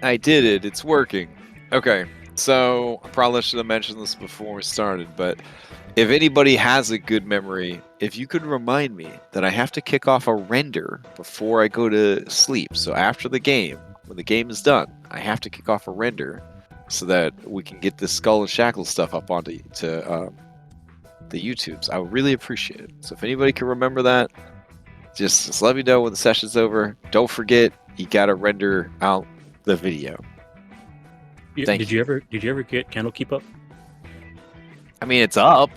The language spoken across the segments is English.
I did it. It's working. Okay. So I probably should have mentioned this before we started, but if anybody has a good memory, if you could remind me that I have to kick off a render before I go to sleep. So after the game, when the game is done, I have to kick off a render so that we can get this Skull and Shackles stuff up onto the YouTubes. I would really appreciate it. So if anybody can remember that, just let me know when the session's over. Don't forget, you gotta render out the video. Did you ever get Candlekeep up? I mean, it's up.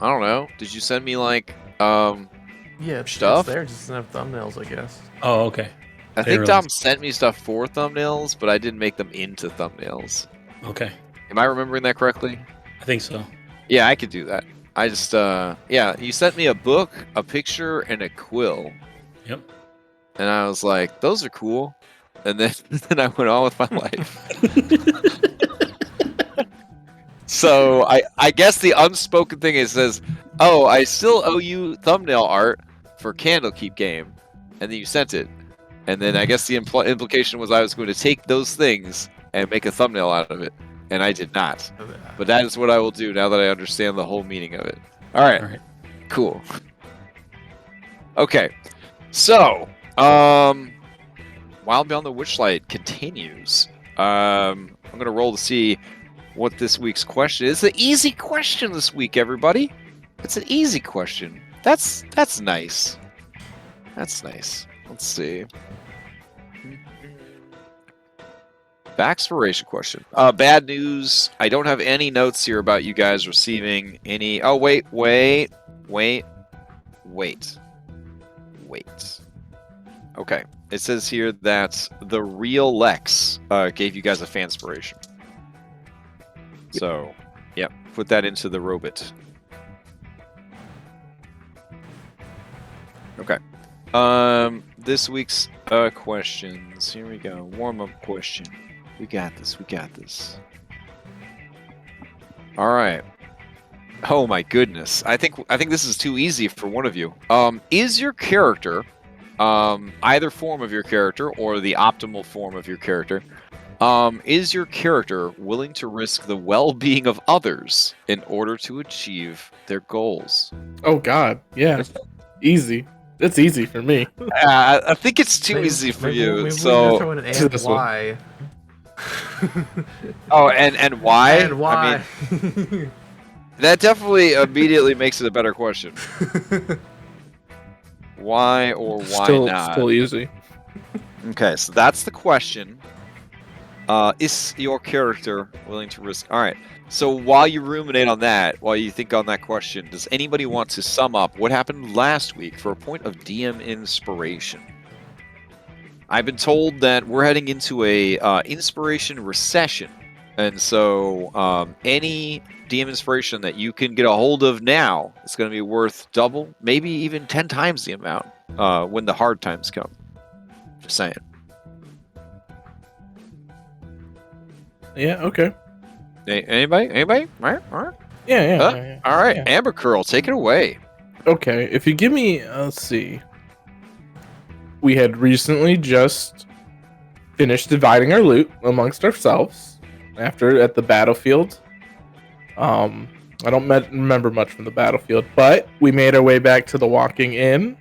I don't know. Did you send me like Yeah, stuff? It's there, just doesn't have thumbnails, I guess. Oh, okay. I think Dom sent me stuff for thumbnails, but I didn't make them into thumbnails. Okay. Am I remembering that correctly? I think so. Yeah, I could do that. I just yeah, you sent me a book, a picture, and a quill. Yep. And I was like, those are cool. And then then I went on with my life. So I guess the unspoken thing is says, oh, I still owe you thumbnail art for Candlekeep game, and then you sent it, and then I guess the implication was I was going to take those things and make a thumbnail out of it, and I did not. But that is what I will do now that I understand the whole meaning of it. All right. Cool. Okay, so Wild Beyond the Witchlight continues. I'm gonna roll to see what this week's question is. It's an easy question this week, everybody. It's an easy question. That's nice. That's nice. Let's see. Backspiration question. Bad news. I don't have any notes here about you guys receiving any. Oh, wait. Okay. It says here that the real Lex gave you guys a fanspiration. So, yep, put that into the robot. Okay. This week's questions. Here we go. Warm-up question. We got this. All right. Oh my goodness. I think this is too easy for one of you. Is your character, either form of your character or the optimal form of your character, is your character willing to risk the well-being of others in order to achieve their goals? Oh God, yeah, easy. It's easy for me. I think it's too easy for you. So and why? Oh, and why? And why? I mean, that definitely immediately makes it a better question. Why or why not? Still easy. Okay, so that's the question. Is your character willing to risk? All right. So while you ruminate on that, while you think on that question, does anybody want to sum up what happened last week for a point of DM inspiration? I've been told that we're heading into a inspiration recession, and so any DM inspiration that you can get a hold of now is going to be worth double, maybe even 10 times the amount when the hard times come. Just saying. Yeah. Okay. Anybody? All right. Yeah. All right. Yeah. Amber Curl, take it away. Okay. If you give me, let's see. We had recently just finished dividing our loot amongst ourselves at the battlefield. I don't remember much from the battlefield, but we made our way back to the Walking Inn,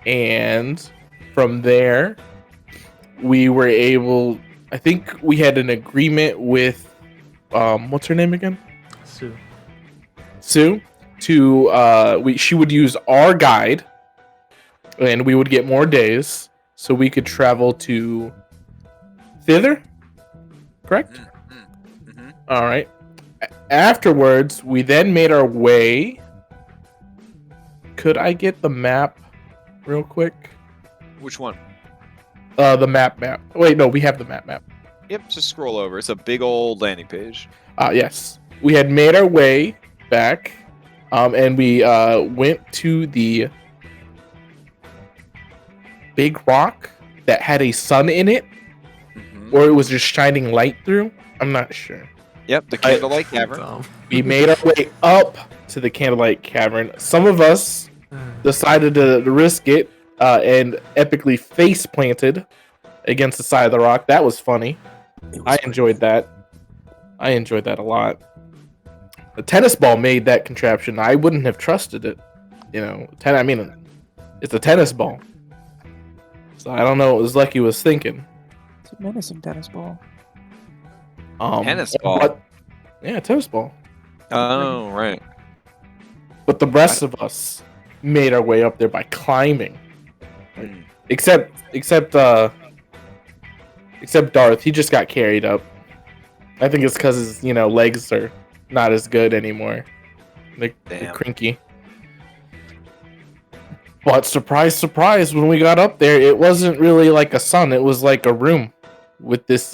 and from there, we were able. I think we had an agreement with, what's her name again? Sue. She would use our guide, and we would get more days, so we could travel to thither. Correct? Mm-hmm. All right. Afterwards, we then made our way. Could I get the map real quick? Which one? The map. Wait, no, we have the map. Yep, just scroll over. It's a big old landing page. Yes. We had made our way back, and we went to the big rock that had a sun in it, or it was just shining light through. I'm not sure. Yep, the Candlelight Cavern. We made our way up to the Candlelight Cavern. Some of us decided to risk it and epically face planted against the side of the rock. That was funny. I enjoyed that. I enjoyed that a lot. The tennis ball made that contraption. I wouldn't have trusted it. I mean, it's a tennis ball. So I don't know what was Lucky was thinking. It's a menacing tennis ball. Tennis ball? Yeah, tennis ball. Oh, right. But the rest of us made our way up there by climbing. Except Darth. He just got carried up. I think it's because his legs are not as good anymore. They're crinky. But surprise, surprise, when we got up there, it wasn't really like a sun. It was like a room with this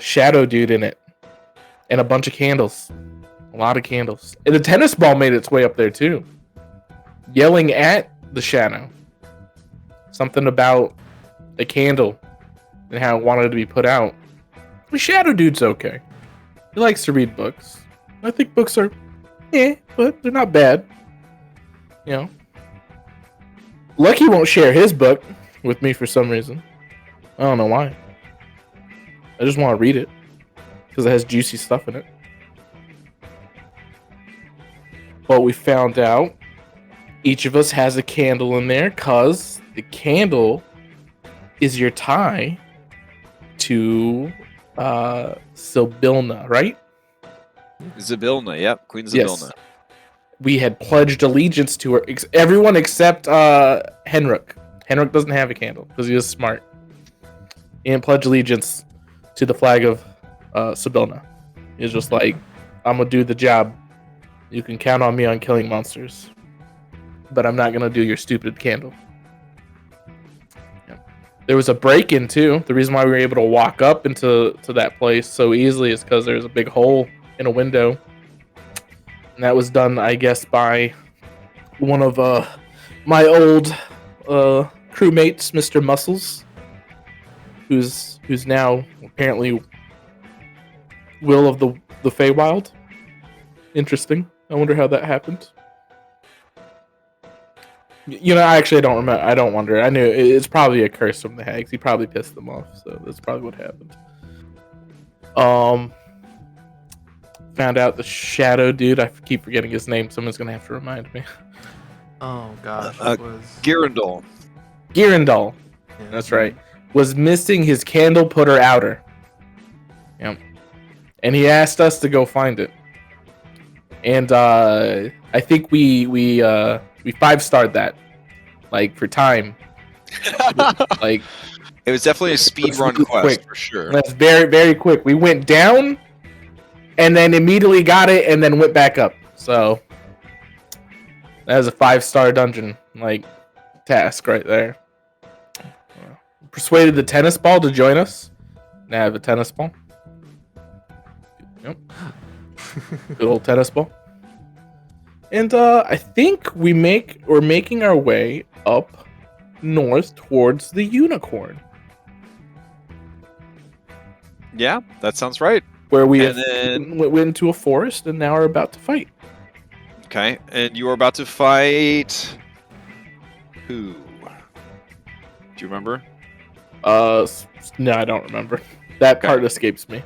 shadow dude in it. And a bunch of candles. A lot of candles. And the tennis ball made its way up there too. Yelling at the shadow. Something about a candle and how it wanted to be put out. The shadow dude's okay. He likes to read books. I think books are but they're not bad. Lucky won't share his book with me for some reason. I don't know why. I just want to read it because it has juicy stuff in it. But we found out each of us has a candle in there because the candle is your tie to Sybillna, right? Zybilna, yep. Queen Zybilna. Yes. We had pledged allegiance to her. Everyone except Henrik. Henrik doesn't have a candle because he was smart. He didn't pledge allegiance to the flag of Sybillna. He was just like, I'm going to do the job. You can count on me on killing monsters. But I'm not going to do your stupid candle. Yeah. There was a break-in too. The reason why we were able to walk up into that place so easily is because there's a big hole in a window. And that was done, I guess, by one of my old crewmates, Mr. Muscles, who's now apparently Will of the Feywild. Interesting. I wonder how that happened. I actually don't remember. I don't wonder. I knew it's probably a curse from the hags. He probably pissed them off, so that's probably what happened. Found out the shadow dude. I keep forgetting his name. Someone's gonna have to remind me. Oh gosh, it was Girindol. Girindol. Yeah, that's right. Was missing his candle putter outer. Yep. And he asked us to go find it. And I think we 5-starred that, like, for time. Like, it was definitely a speed run really quest quick. for sure. That's very, very quick. We went down and then immediately got it and then went back up. So that was a 5-star dungeon task right there. Persuaded the tennis ball to join us. Now I have a tennis ball. Yep. Good old tennis ball. And I think we're making our way up north towards the unicorn. Yeah, that sounds right. Where we then went into a forest and now are about to fight. Okay, and you are about to fight who? Do you remember? No, I don't remember. That part escapes me.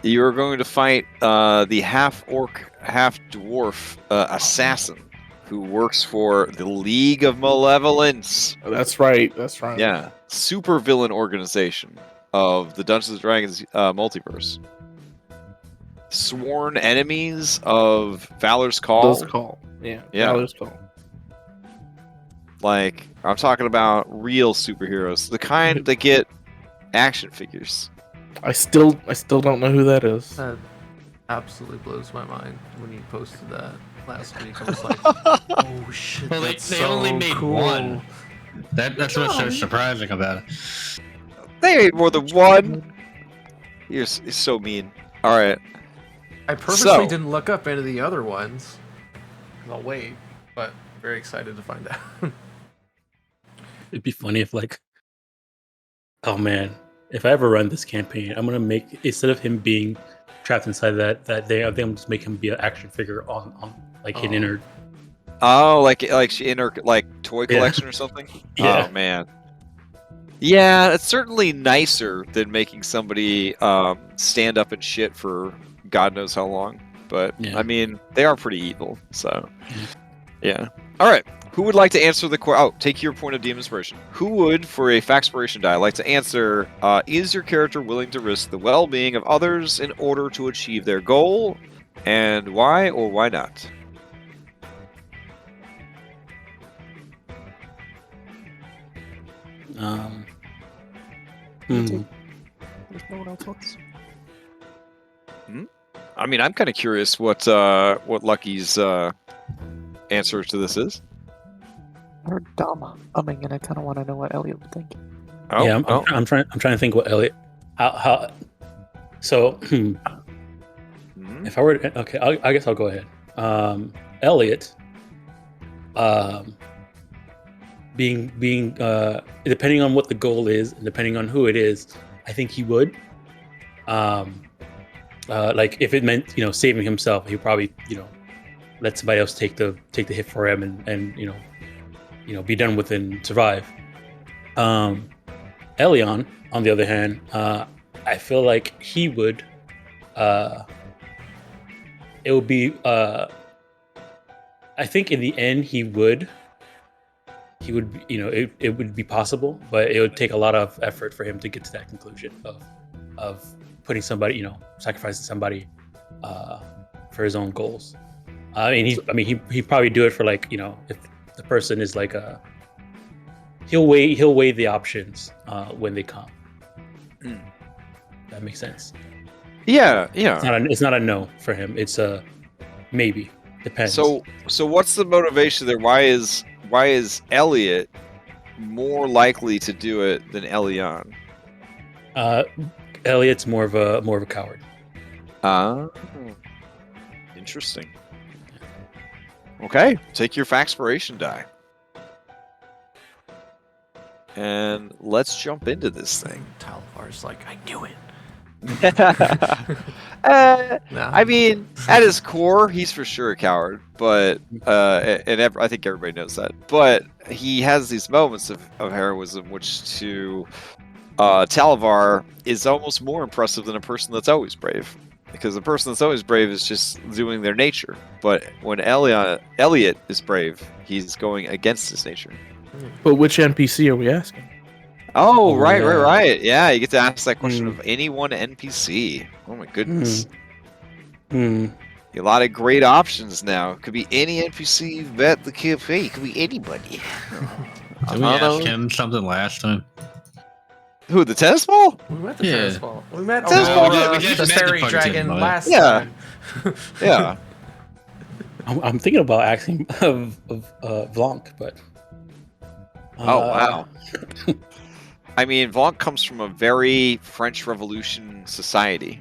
You are going to fight the half-orc, half-dwarf assassin who works for the League of Malevolence. Oh, that's right. That's right. Yeah, super villain organization of the Dungeons and Dragons multiverse. Sworn enemies of Valor's Call. Valor's Call. Yeah. Valor's Call. Like, I'm talking about real superheroes, the kind that get action figures. I still don't know who that is. That absolutely blows my mind when you posted that last week. I was like, oh shit. Well, they so only made cool. one. That's what's so surprising about it. They made more than one. You're so mean. All right. I purposely didn't look up any of the other ones. I'll wait, but I'm very excited to find out. It'd be funny if, oh man, if I ever run this campaign, I'm gonna make, instead of him being trapped inside that thing, I think I'm just make him be an action figure on an inner. Oh, like in her toy collection or something. Yeah. Oh man. Yeah, it's certainly nicer than making somebody stand up and shit for God knows how long. But Yeah. I mean, they are pretty evil. So yeah. All right. Who would like to answer the question? Oh, take your point of demonstration. Who would, for a Factspiration die, like to answer, is your character willing to risk the well-being of others in order to achieve their goal? And why or why not? Me too. Hmm. There's no one else wants. I mean, I'm kind of curious what Lucky's answer to this is. I heard Dom umming, and I kind of want to know what Elliot would think. Oh, Yeah, I'm trying to think what Elliot. How? So, if I were to, okay, I guess I'll go ahead. Elliot, being depending on what the goal is and depending on who it is, I think he would. Like if it meant saving himself, he'd probably let somebody else take the hit for him and be done with it and survive. Elion, on the other hand, I feel like he would. It would be. I think in the end he would. He would, it would be possible, but it would take a lot of effort for him to get to that conclusion of putting somebody, sacrificing somebody for his own goals. He'd probably do it for if the person is he'll weigh the options when they come. That makes sense. Yeah. It's not a no for him. It's a maybe. Depends. So what's the motivation there? Why is Elliot more likely to do it than Elion? Elliot's more of a coward. Interesting. Okay, take your Factspiration die. And let's jump into this thing. Talvar's like, I knew it. No. I mean, at his core, he's for sure a coward, but I think everybody knows that. But he has these moments of heroism, which to Talvar is almost more impressive than a person that's always brave, because the person that's always brave is just doing their nature. But when Elliot is brave, he's going against his nature. But which NPC are we asking? Oh, right. Yeah, you get to ask that question of any one NPC. Oh my goodness. A lot of great options now. Could be any NPC you've met the cafe. Could be anybody. Did we ask him something last time? Who, the tennis ball? We met the tennis ball. We met tennis ball. The fairy dragon last time. Yeah. I'm thinking about asking of Blanc, but... oh, wow. I mean, Blanc comes from a very French Revolution society,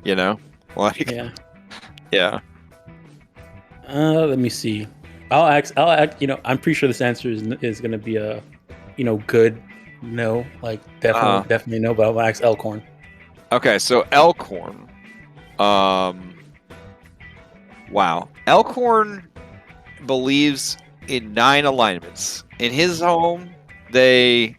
Yeah. Let me see. I'll ask. I'm pretty sure this answer is going to be a, good no. Definitely no. But I'll ask Elkhorn. Okay, so Elkhorn. Wow. Elkhorn believes in 9 alignments. In his home, they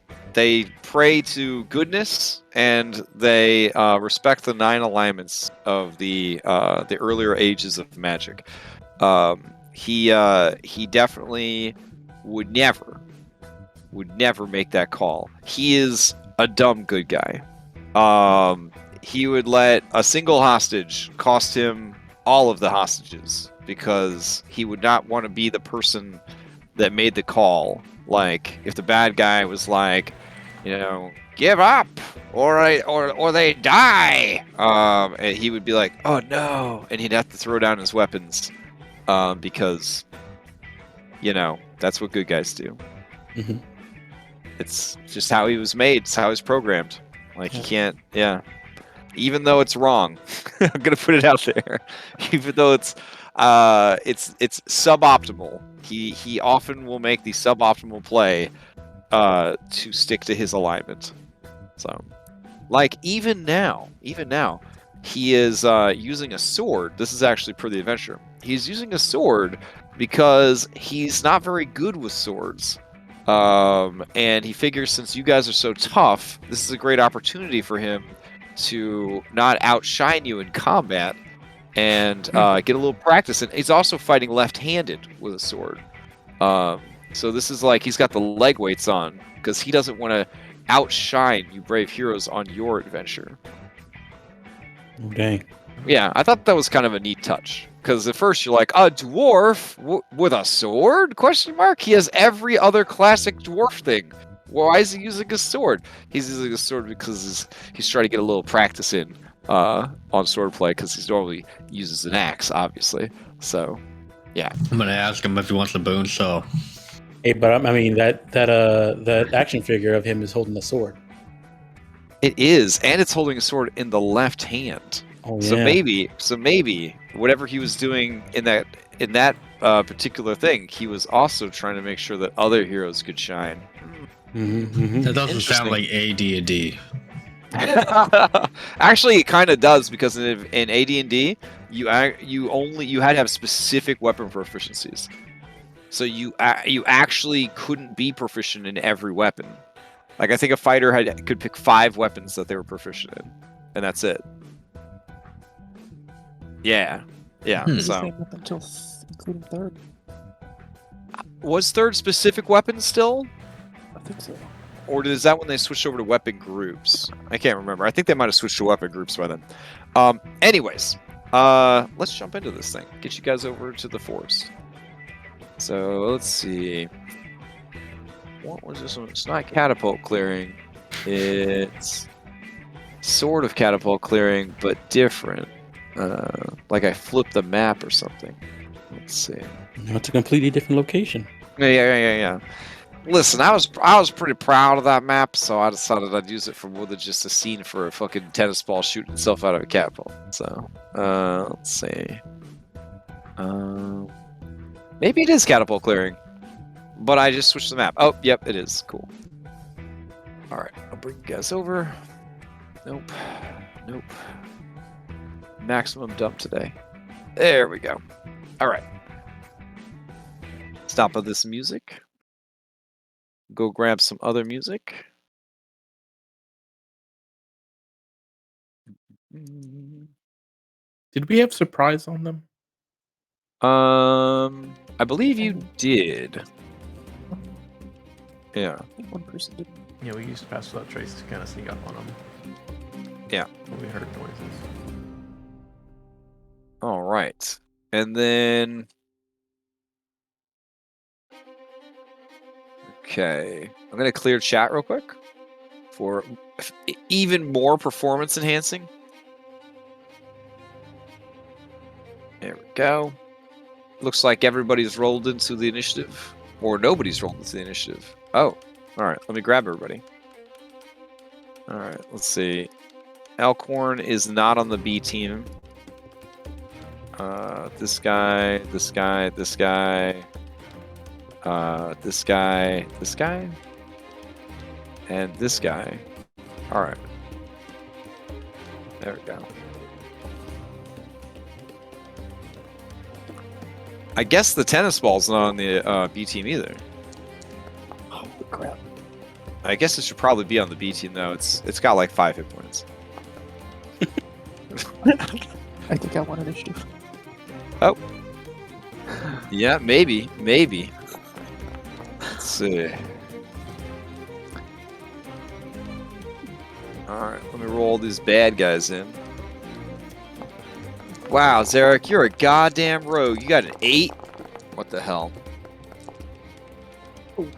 pray to goodness, and they respect the 9 alignments of the earlier ages of magic. He definitely would never make that call. He is a dumb good guy. He would let a single hostage cost him all of the hostages, because he would not want to be the person that made the call. Like, if the bad guy was like, give up or they die, and he would be like, oh no, and he'd have to throw down his weapons, because that's what good guys do. Mm-hmm. It's just how he was made. It's how he's programmed. He can't. Even though it's wrong, I'm gonna put it out there. Even though it's suboptimal, he often will make the suboptimal play to stick to his alignment. So, even now, he is using a sword. This is actually per the adventure. He's using a sword because he's not very good with swords. And he figures since you guys are so tough, this is a great opportunity for him to not outshine you in combat and get a little practice. And he's also fighting left-handed with a sword. So this is like he's got the leg weights on because he doesn't want to outshine you brave heroes on your adventure. Oh, dang. Yeah, I thought that was kind of a neat touch. Because at first you're like, a dwarf with a sword? Question mark? He has every other classic dwarf thing. Why is he using a sword? He's using a sword because he's trying to get a little practice in on swordplay because he normally uses an axe, obviously. So, yeah. I'm gonna ask him if he wants a boon. So, Hey, but I mean that action figure of him is holding a sword. It is, and it's holding a sword in the left hand. Oh, So yeah. maybe whatever he was doing in that particular thing, he was also trying to make sure that other heroes could shine. that doesn't sound Interesting. like AD&D. Actually, it kind of does because in AD&D, you had to have specific weapon proficiencies. So you actually couldn't be proficient in every weapon. Like I think a fighter could pick 5 weapons that they were proficient in, and that's it. Yeah. It's the So same up until including third. was third specific weapons still? I think so. Or is that when they switched over to weapon groups? I can't remember. I think they might have switched to weapon groups by then. Anyways, let's jump into this thing. Get you guys over to the forest. So let's see. What was this one? It's not catapult clearing. It's sort of catapult clearing, but different. Like I flipped the map or something. Let's see. No, it's a completely different location. Yeah. Listen, I was pretty proud of that map, so I decided I'd use it for more than just a scene for a fucking tennis ball shooting itself out of a catapult. So, let's see. Maybe it is catapult clearing, but I just switched the map. Oh, yep, it is. Cool. All right, I'll bring you guys over. Nope. Maximum dump today. There we go. All right. Stop of this music. Go grab some other music. Did we have surprise on them? I believe you did. Yeah. I think one person did. Yeah, we used Pass Without Trace to kind of sneak up on them. Yeah. When we heard noises. All right. And then... Okay. I'm going to clear chat real quick for even more performance enhancing. There we go. Looks like everybody's rolled into the initiative. Or nobody's rolled into the initiative. Oh. All right. Let me grab everybody. All right. Let's see. Elkhorn is not on the B team. This guy, this guy, this guy, this guy, this guy, and this guy. All right. There we go. I guess the tennis ball's not on the B team either. Holy crap. I guess it should probably be on the B team though. It's got like 5 hit points. I think I won initiative. Oh. Yeah, maybe. Let's see. Alright, let me roll these bad guys in. Wow, Zarak, you're a goddamn rogue. You got an 8? What the hell? Ooh.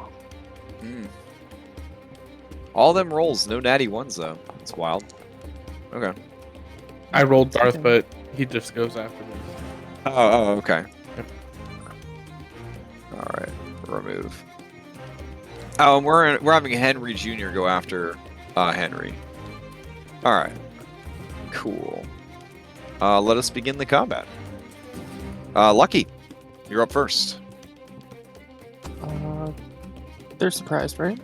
All them rolls, no natty ones though. It's wild. Okay. I rolled Darth, but he just goes after me. Oh, okay. Yep. All right, remove. Oh, and we're having Henry Jr. go after Henry. All right, cool. Let us begin the combat. Lucky, you're up first. They're surprised, right?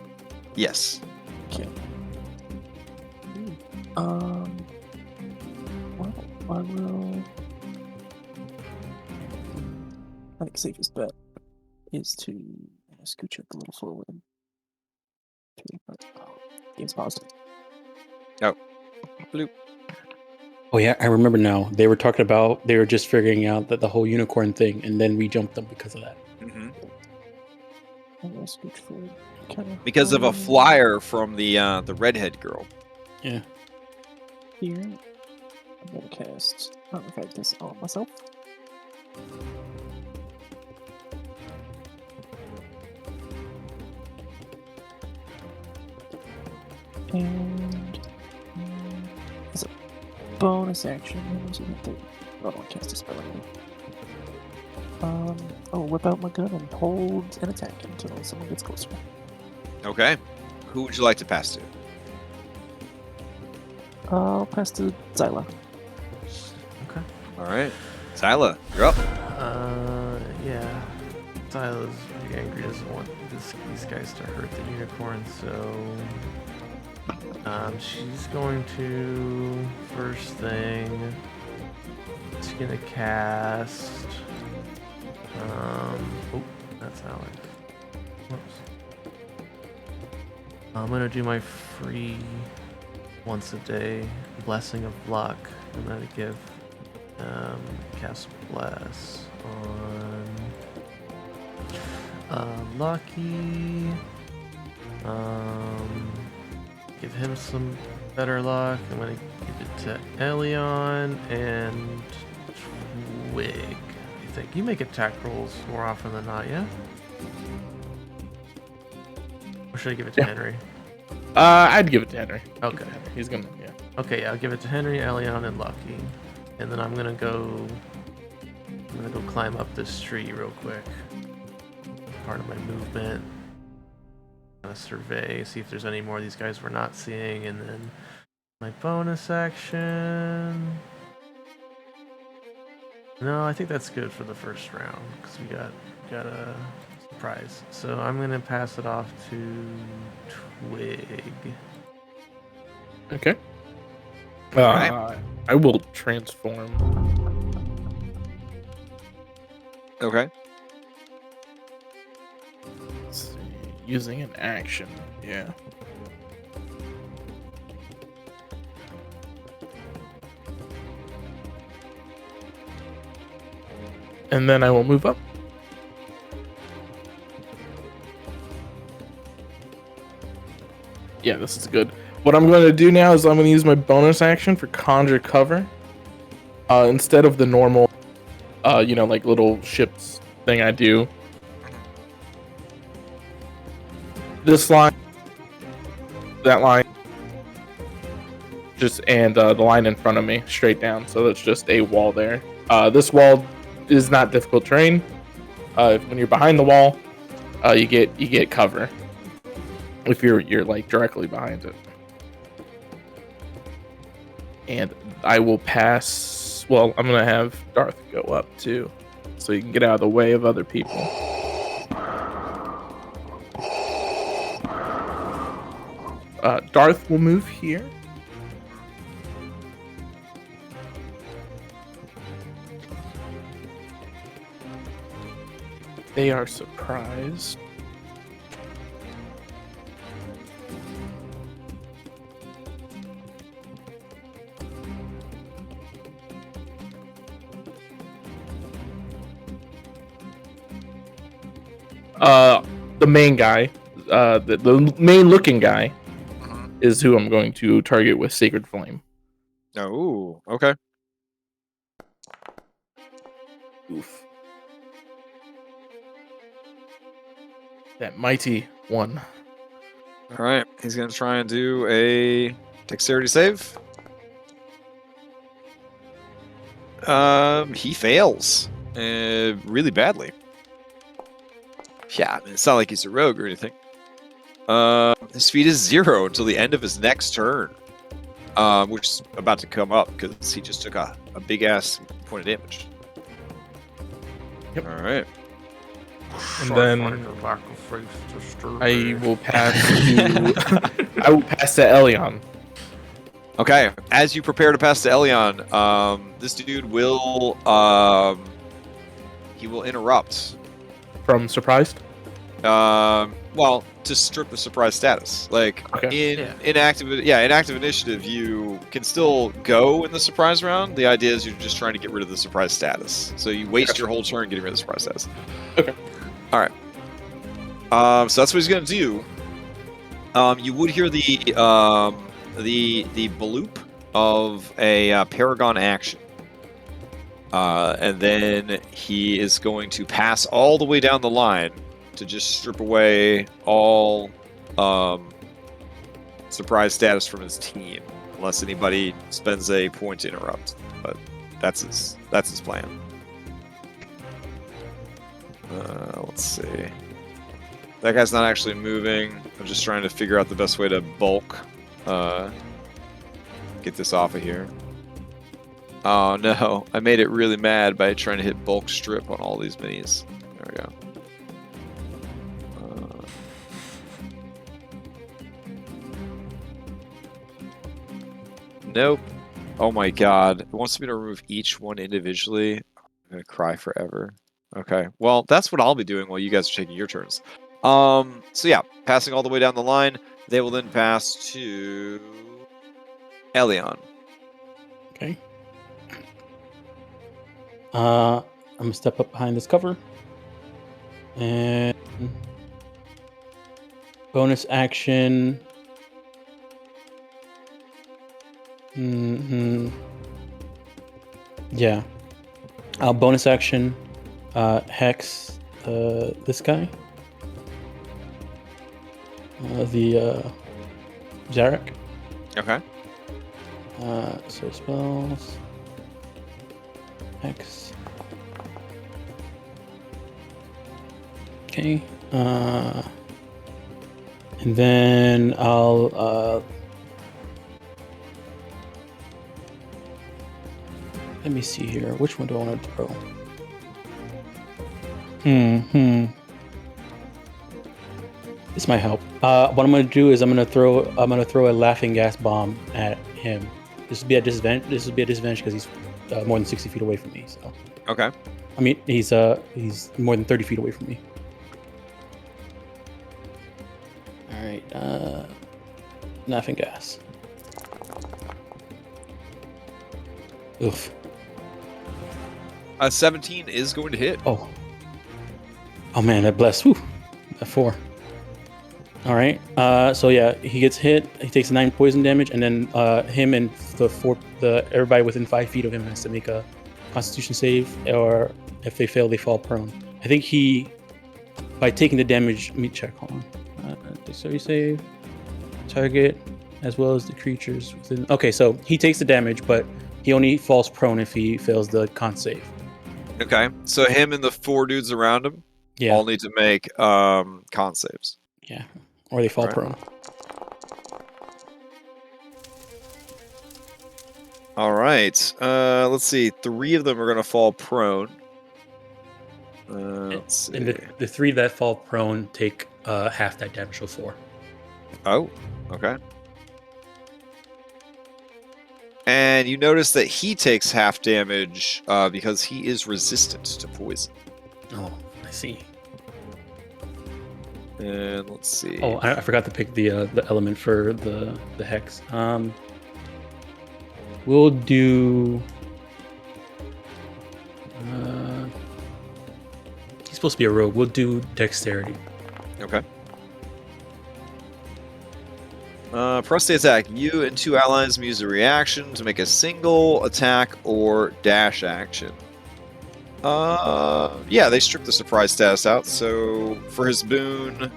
Yes. Okay. Well, I will. I think safest bet is to scooch up a little forward and Game's paused. Oh yeah, I remember now. They were talking about they were just figuring out that the whole unicorn thing, and then we jumped them because of that. Hmm. Kinda Because of a flyer from the redhead girl. Yeah. here. I'm gonna cast Artifact this on myself. And as a bonus action, I don't cast a spell anyway. Whip out my gun and hold an attack until someone gets closer. Okay. Who would you like to pass to? I'll pass to Zyla. Okay. All right. Zyla, you're up. Yeah. Tyler's pretty angry, doesn't want these guys to hurt the unicorn, so she's going to first thing. She's gonna cast. Oh, that's Alex. Whoops. I'm gonna do my free once a day blessing of luck. I'm gonna give cast bless on Lucky. Give him some better luck. I'm gonna give it to Elion and Twig. I think you make attack rolls more often than not, yeah? Or should I give it to Henry? I'd give it to Henry. Okay. He's gonna, yeah. Okay, yeah, I'll give it to Henry, Elion, and Lucky. And then I'm gonna go climb up this tree real quick. Part of my movement. Kind of survey, see if there's any more of these guys we're not seeing, and then my bonus action. No, I think that's good for the first round because we got a surprise. So I'm gonna pass it off to Twig. Okay. Alright. I will transform. Okay. Let's see. Using an action. Yeah. And then I will move up. Yeah, this is good. What I'm going to do now is I'm going to use my bonus action for conjure cover. Instead of the normal, like little ships thing I do. This line, that line, and the line in front of me, straight down. So that's just a wall there. This wall is not difficult terrain. When you're behind the wall, you get cover. If you're like directly behind it. And I will pass. Well, I'm gonna have Darth go up too, so you can get out of the way of other people. Darth will move here. They are surprised. The main guy, the main looking guy, is who I'm going to target with Sacred Flame. Oh, okay. Oof. That mighty one. All right. He's going to try and do a dexterity save. He fails. Really badly. Yeah, I mean, it's not like he's a rogue or anything. His speed is 0 until the end of his next turn, which is about to come up because he just took a big ass point of damage. Yep. All right. And then I will pass to I will pass to Elion. Okay. As you prepare to pass to Elion, this dude will he will interrupt. From surprised? Well, to strip the surprise status. Like Okay. in active initiative, you can still go in the surprise round. The idea is you're just trying to get rid of the surprise status. So you waste your whole turn getting rid of the surprise status. Okay. All right. So that's what he's gonna do. You would hear the bloop of a Paragon action. And then he is going to pass all the way down the line to just strip away all surprise status from his team, unless anybody spends a point to interrupt. But that's his plan. Let's see. That guy's not actually moving. I'm just trying to figure out the best way to bulk. Get this off of here. Oh no, I made it really mad by trying to hit bulk strip on all these minis. There we go. Nope. Oh my god. It wants me to remove each one individually. I'm gonna cry forever. Okay. Well, that's what I'll be doing while you guys are taking your turns. So yeah, passing all the way down the line, they will then pass to Elion. Okay. I'm gonna step up behind this cover. And bonus action. Yeah. Bonus action. Hex this guy. The Zarak. Okay. So spells. Hex. Okay. And then I'll let me see here. Which one do I want to throw? This might help. What I'm gonna do is I'm gonna throw a laughing gas bomb at him. This would be a disadvantage. Because he's more than 60 feet away from me. So. Okay. I mean, he's more than 30 feet away from me. All right. Laughing gas. Oof. 17 is going to hit. Oh man, that blessed. Whew. A 4. All right. So yeah, he gets hit. He takes 9 poison damage, and then him and everybody within 5 feet of him has to make a Constitution save, or if they fail, they fall prone. I think by taking the damage, let me check. Hold on. Dexterity save. Target as well as the creatures within. Okay, so he takes the damage, but he only falls prone if he fails the con save. Okay, so him and the 4 dudes around him all need to make con saves. Yeah, or they fall prone. All right. Let's see. 3 of them are going to fall prone. Let's see. And the 3 that fall prone take half that damage, so 4. Oh, okay. And you notice that he takes half damage because he is resistant to poison. Oh, I see. And let's see. Oh, I forgot to pick the element for the hex. We'll do. He's supposed to be a rogue. We'll do dexterity. Okay. Press the attack. You and 2 allies use a reaction to make a single attack or dash action. Yeah, they strip the surprise status out. So for his boon,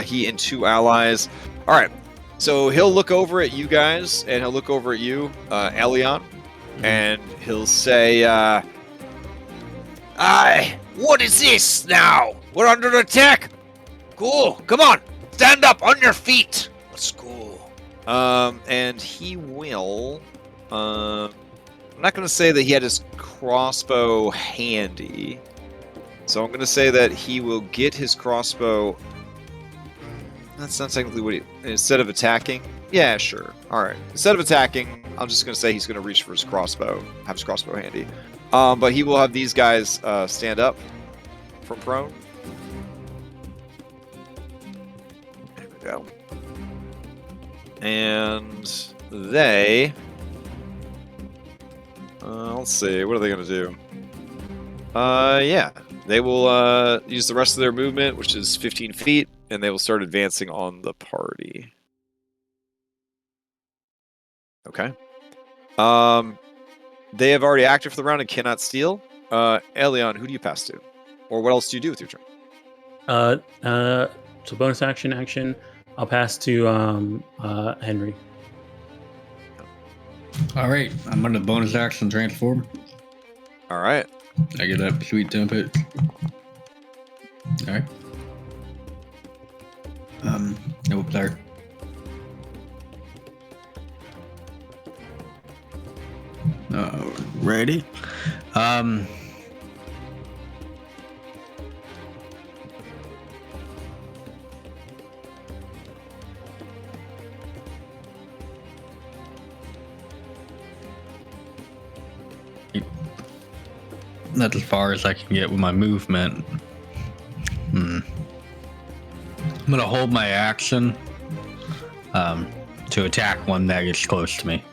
he and 2 allies. All right. So he'll look over at you guys, and he'll look over at you, Elion, and he'll say, what is this now? We're under attack. Cool. Come on. Stand up on your feet. Let's go. And he will, I'm not going to say that he had his crossbow handy. So I'm going to say that he will get his crossbow. That's not technically what instead of attacking. Yeah, sure. All right. Instead of attacking, I'm just going to say he's going to reach for his crossbow, have his crossbow handy. But he will have these guys stand up from prone. and they... let's see, what are they going to do? Yeah, they will use the rest of their movement, which is 15 feet, and they will start advancing on the party. Okay. They have already acted for the round and cannot steal. Elion, who do you pass to? Or what else do you do with your turn? So bonus action. I'll pass to Henry. All right, I'm on the bonus action transform. All right. I get that sweet template. All right. No start. Ready? That's as far as I can get with my movement. I'm gonna hold my action to attack one that gets close to me.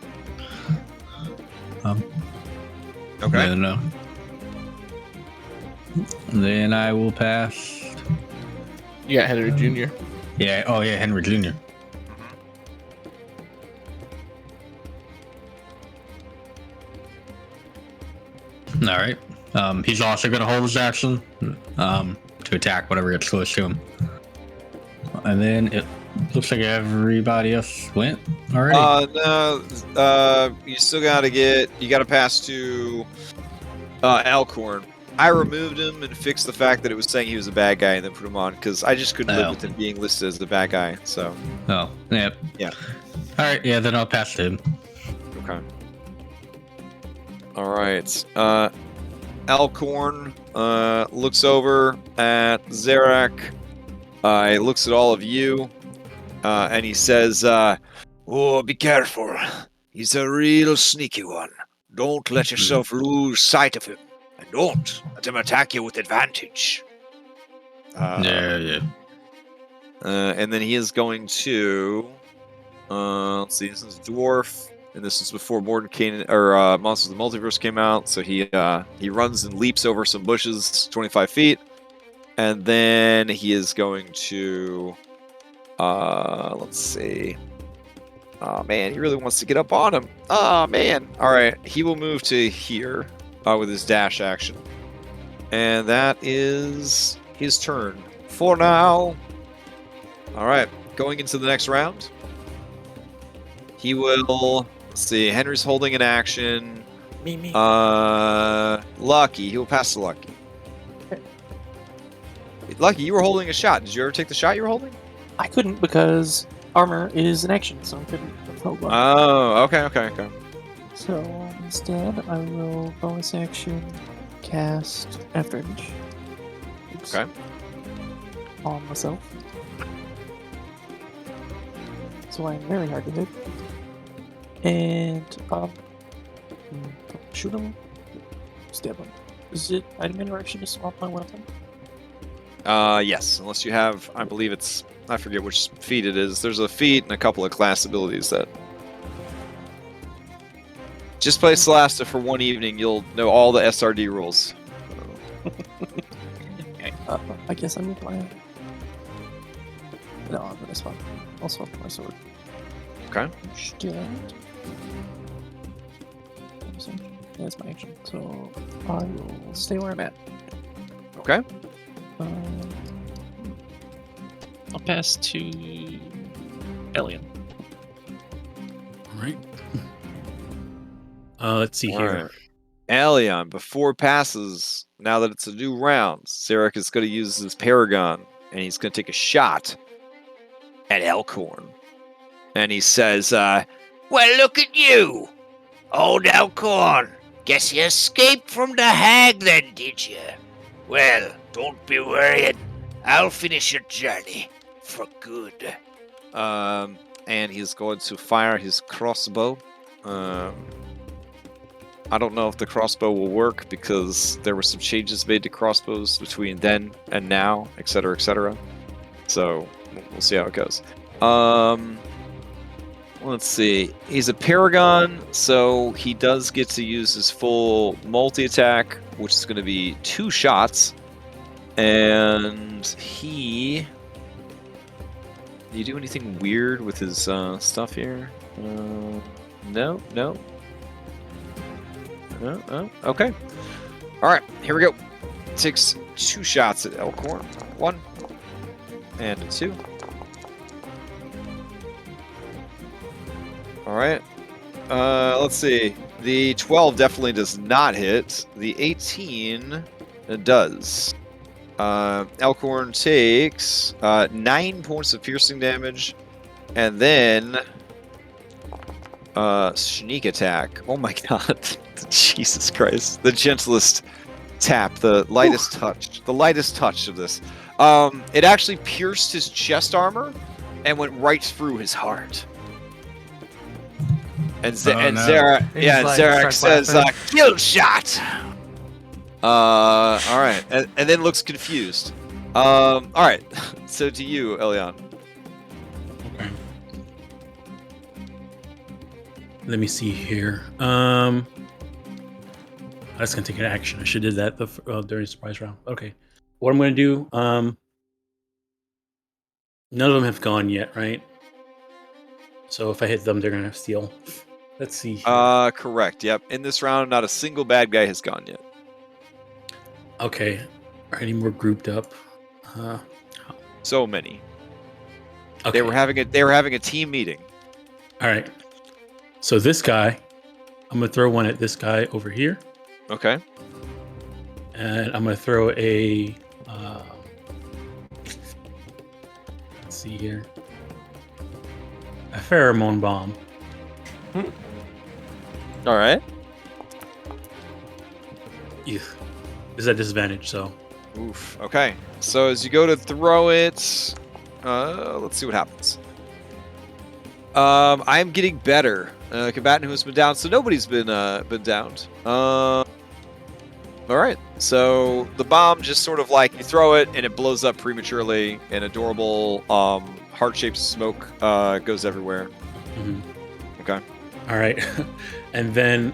Okay. Then I will pass. You got Henry Jr. Yeah. Oh yeah, Henry Jr. All right. He's also going to hold his action to attack whatever gets close to him. And then it looks like everybody else went already. No. You still got to pass to Alcorn. I removed him and fixed the fact that it was saying he was a bad guy and then put him on because I just couldn't live with him being listed as the bad guy. So. Oh, yeah. Yeah. All right. Yeah. Then I'll pass to him. Okay. All right. Alcorn looks over at Zarak. He looks at all of you, and he says, "Oh, be careful. He's a real sneaky one. Don't let yourself lose sight of him, and don't let him attack you with advantage." Yeah. And then he is going to. Let's see. This is dwarf. And this is before Morton came, or Monsters of the Multiverse came out. So he runs and leaps over some bushes, 25 feet, and then he is going to, let's see. Oh man, he really wants to get up on him. Oh man. All right, he will move to here with his dash action, and that is his turn for now. All right, going into the next round, he will. Let's see, Henry's holding an action. Me. Lucky. He will pass to Lucky. Okay. Lucky, you were holding a shot. Did you ever take the shot you were holding? I couldn't because armor is an action, so I couldn't hold one. Oh, okay. So instead, I will bonus action cast After Image. Oops. Okay. On myself. So I'm very hard to hit. And shoot him, stab him. Is it item interaction to swap my weapon? Yes, unless you have, I believe it's, I forget which feat it is. There's a feat and a couple of class abilities that. Just play Celasta for one evening, you'll know all the SRD rules. I guess I'm replying. No, I'm gonna swap. I'll swap my sword. Okay. Stand. That's my action. So I will stay where I'm at. Okay. I'll pass to Elion. All right. Let's see here. Alright. Elion, before passes, now that it's a new round, Zarak is going to use his Paragon, and he's going to take a shot at Elkhorn. And he says, well, look at you, old Elkhorn. Guess you escaped from the hag then, did you? Well, don't be worrying. I'll finish your journey for good. And he's going to fire his crossbow. I don't know if the crossbow will work because there were some changes made to crossbows between then and now, etc., etc. So we'll see how it goes. Let's see. He's a paragon, so he does get to use his full multi-attack, which is going to be 2 shots. And he... Do you do anything weird with his stuff here? No. Okay. All right, here we go. Takes 2 shots at Elkhorn. 1 and a 2. All right. Let's see. The 12 definitely does not hit. The 18 does. Elkhorn takes 9 points of piercing damage, and then sneak attack. Oh my god. Jesus Christ. The gentlest tap, the lightest touch. The lightest touch of this. It actually pierced his chest armor and went right through his heart. And, Zarak, Zarak says, kill shot! All right, and then looks confused. All right, so to you, Elion. Okay. Let me see here. I was gonna take an action. I should have did that during the surprise round. Okay, what I'm gonna do. None of them have gone yet, right? So if I hit them, they're gonna steal. Let's see. Correct. Yep. In this round, not a single bad guy has gone yet. Okay. Are any more grouped up? So many. Okay. They were having a team meeting. All right. So this guy, I'm gonna throw one at this guy over here, Okay. and I'm gonna throw a. Let's see here. A pheromone bomb. All right. Ew. Is at disadvantage, so. Oof. Okay. So as you go to throw it, let's see what happens. I'm getting better. Combatant who has been down, so nobody's been downed. All right. So the bomb just sort of like you throw it and it blows up prematurely, and adorable heart-shaped smoke goes everywhere. Mhm. Okay. All right, and then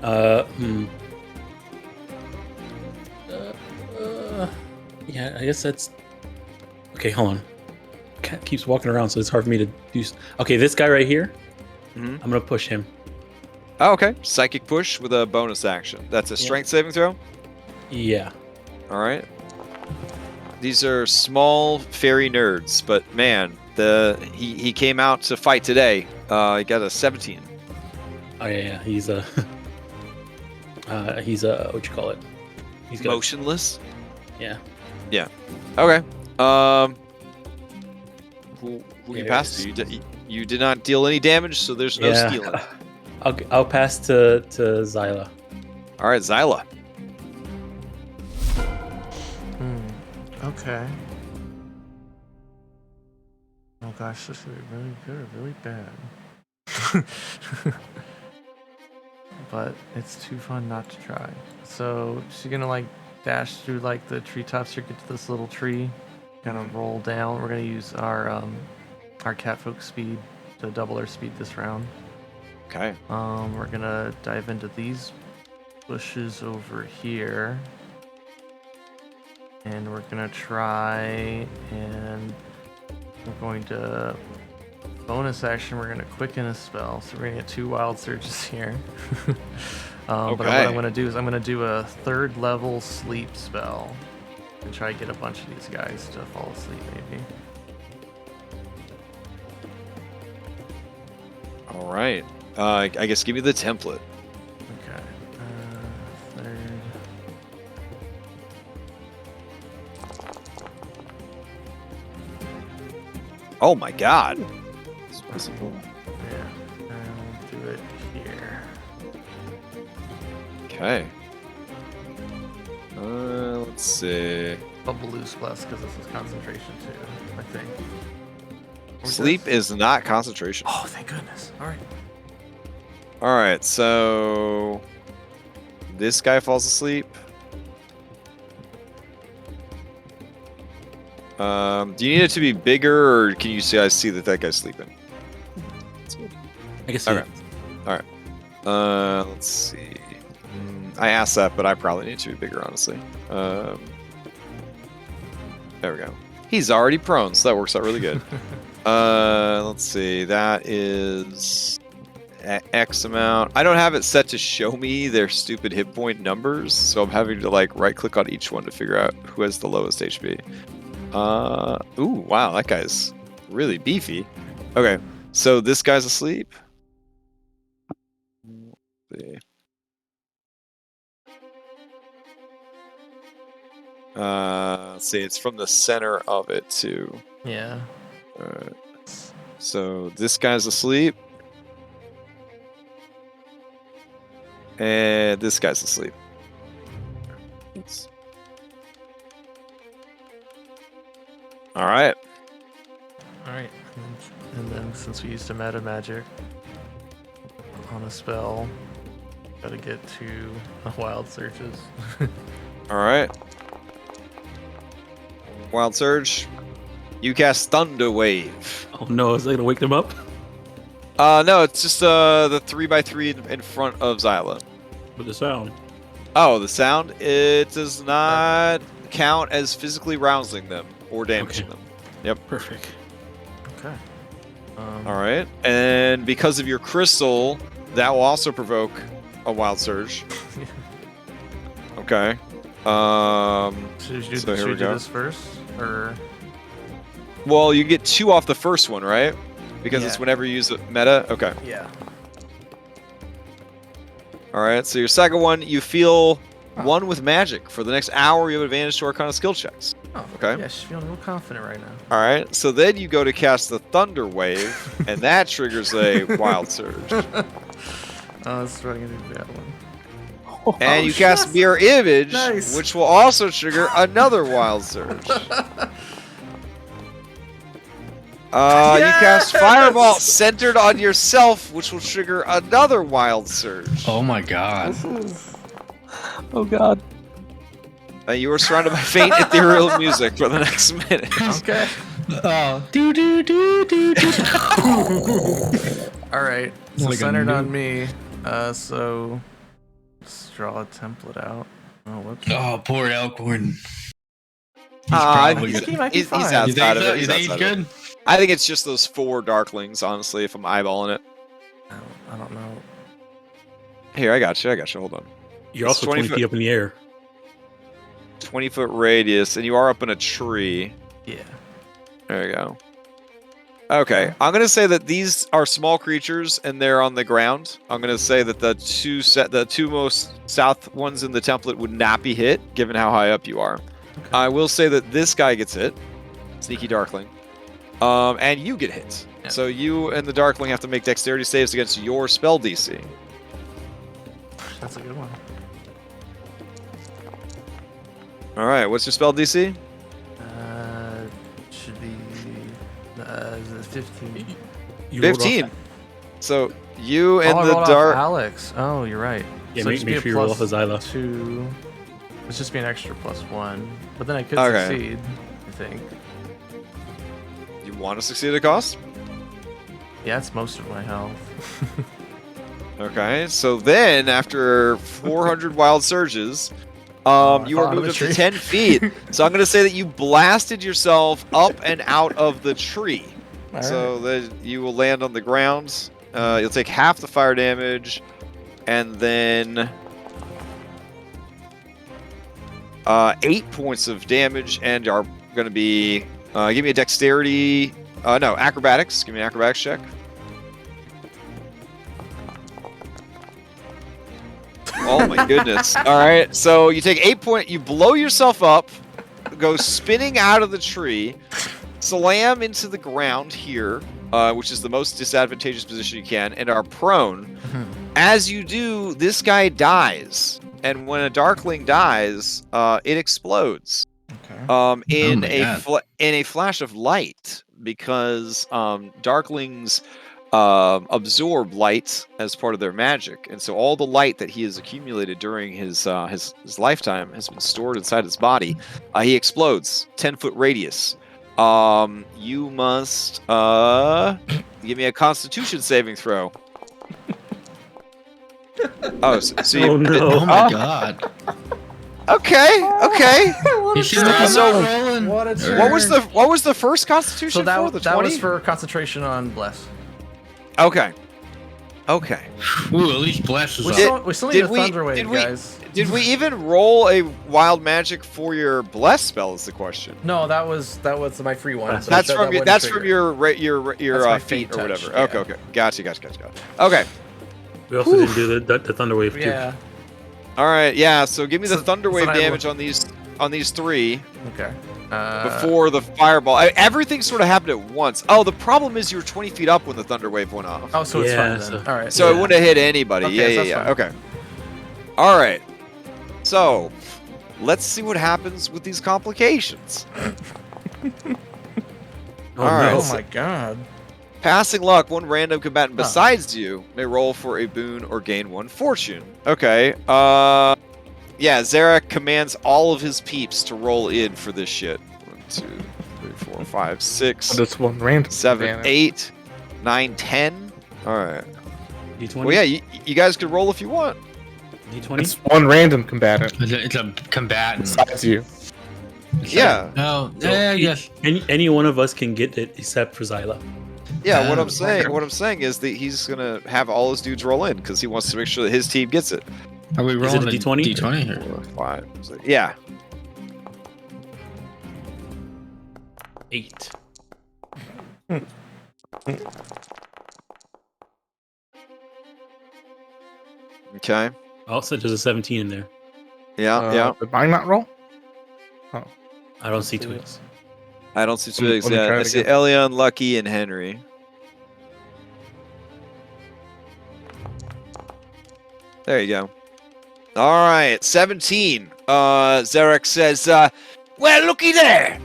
yeah, I guess that's okay. Hold on, cat keeps walking around, so it's hard for me to do. Okay, this guy right here, Mhm. I'm gonna push him. Oh, okay. Psychic push with a bonus action. That's a strength saving throw. Yeah. All right. These are small fairy nerds, but man, he came out to fight today. He got a 17. Oh yeah. He's a what you call it? He's got Motionless. yeah. Okay. Who you Yeah, passed to? You did not deal any damage, so there's no Yeah. stealing. I'll pass to Zyla. All right, Zyla. Okay. Oh gosh, this would be really good or really bad. But it's too fun not to try. So she's gonna like dash through like the treetops here, get to this little tree, gonna roll down. We're gonna use our catfolk speed to double our speed this round. Okay. We're gonna dive into these bushes over here. And we're gonna try and we're going to bonus action, we're gonna quicken a spell. So we're gonna get 2 wild surges here. But what I'm gonna do is I'm gonna do a 3rd level sleep spell and try to get a bunch of these guys to fall asleep maybe. All right. I guess give me the template. Okay. 3rd. Oh my god. It's possible. Yeah. I'll do it here. Okay. Let's see. Bubble loose plus because this is concentration too, I think. Or Sleep this? is not concentration. Oh, thank goodness. All right. All right, so this guy falls asleep. Do you need it to be bigger, or can you guys see that guy's sleeping? I can see Okay. it. Let's see. I asked that, but I probably need to be bigger, honestly. There we go. He's already prone, so that works out really good. Let's see. That is X amount. I don't have it set to show me their stupid hit point numbers, so I'm having to like right click on each one to figure out who has the lowest HP. Ooh, wow, that guy's really beefy. Okay, so this guy's asleep. Let's see. Let's see, it's from the center of it too. Yeah. Alright. So this guy's asleep. And this guy's asleep. Alright. Alright. And then since we used a meta magic on a spell, gotta get to wild searches. Alright. Wild Surge. You cast Thunder Wave. Oh no, is that gonna wake them up? No, it's just the 3x3 in front of Xyla. With the sound. Oh, the sound? It does not count as physically rousing them or damaging them. Perfect. Okay. Alright. And because of your crystal, that will also provoke a Wild Surge. Okay. Should we So here we do go. this first? Or Well, you get 2 off the first one, right? Because it's Yeah. whenever you use a meta? Okay. yeah. Alright, so your second one, you feel 1 with magic. For the next hour, you have advantage to Arcana skill checks. Oh, Okay. Yeah, she's feeling real confident right now. Alright, so then you go to cast the Thunder Wave, and that triggers a Wild Surge. Oh, that's probably gonna be a bad one. And you cast Mirror Image, Nice. which will also trigger another Wild Surge. You cast Fireball centered on yourself, which will trigger another Wild Surge. Oh my god. Oh god. And you are surrounded by faint ethereal music for the next minute. Okay. Oh, do do do do do. All right. So Like a centered on noob. me. So let's draw a template out. Oh, whoops. Oh, poor Elkhorn. I probably think he might be he's fine. outside You think of so? it. You He's think he's outside of it. good? I think it's just those 4 Darklings, honestly, if I'm eyeballing it. I don't know. Here, I got you. Hold on. You're It's also 20 20 foot. feet up in the air. 20-foot radius, and you are up in a tree. Yeah. There you go. Okay, I'm gonna say that these are small creatures and they're on the ground. I'm gonna say that the two most south ones in the template would not be hit, given how high up you are. I will say that this guy gets hit, Sneaky Darkling, and you get hit. Yeah. So you and the Darkling have to make dexterity saves against your spell DC. That's a good one. All right, what's your spell DC? Should be 15. You rolled off 15. that. So you and I the rolled off dark. Alex. Oh, you're right. Yeah, So make it'd be a sure you roll off a plus Xyla. 2. It's just be an extra +1. But then I could Okay. succeed, I think. You want to succeed at a cost? Yeah, it's most of my health. Okay, so then after 400 wild surges, you I are fell out of moved the up to tree. 10 feet. So I'm going to say that you blasted yourself up and out of the tree. All So that you will land on the ground. You'll take half the fire damage, and then 8 points of damage, and are going to be. Give me a dexterity. No, acrobatics. Give me an acrobatics check. Oh my goodness. All right. So you take 8 points, you blow yourself up, go spinning out of the tree, slam into the ground here, which is the most disadvantageous position you can, and are prone. As you do, this guy dies. And when a Darkling dies, it explodes Okay. in my God. in a flash of light, because Darklings absorb light as part of their magic, and so all the light that he has accumulated during his lifetime has been stored inside his body. He explodes, 10-foot radius. You must give me a Constitution saving throw. Oh, so you, Oh no! Oh my god. Okay. You sure So- I'm so- not rolling? What a Or- turn. What was the first Constitution So for? The that 20? was for concentration on bless. Okay. Ooh, at least bless is We up. still need a did we- thunder wave, did we- guys. Did we even roll a wild magic for your bless spell? Is the question. No, that was my free one. That's but I That's said from that your. wouldn't That's trigger. from your That's my feet fate or touch, whatever. yeah. Okay. Gotcha. Okay. We also didn't do the thunder wave too. Yeah. All right. Yeah. So give me the So- thunder so wave then I damage on these three Okay. before the fireball. Everything sort of happened at once. Oh, the problem is you were 20 feet up when the thunder wave went off. Oh, so it's Yeah, fine then. so- All right. So it yeah. wouldn't have hit anybody. Okay, so Yeah. that's fine. Okay. All right. So let's see what happens with these complications. Oh, All right. Oh no. my god. Passing luck, one random combatant besides you may roll for a boon or gain one fortune. Okay. Yeah, Zarak commands all of his peeps to roll in for this shit. 1, 2, 3, 4, 5, 6, That's one random. 7, advantage. 8, 9, 10. All right. D20. Well, yeah, you guys could roll if you want. D20. It's one random combatant It's a combatant. besides you. Yeah. Oh, yeah, yes. Any one of us can get it except for Zyla. Yeah, what Oh, I'm saying is that he's gonna have all his dudes roll in because he wants to make sure that his team gets it. Are we Is it rolling a D20? D20 or? 4, 5, 6, yeah. 8. Okay. Also, there's a 17 in there. Yeah. Did mine not roll? I don't see twigs. I don't see Let me twigs try yet. it I see again. Elion, Lucky, and Henry. There you go. All right, 17. Zarak says, well, looky there.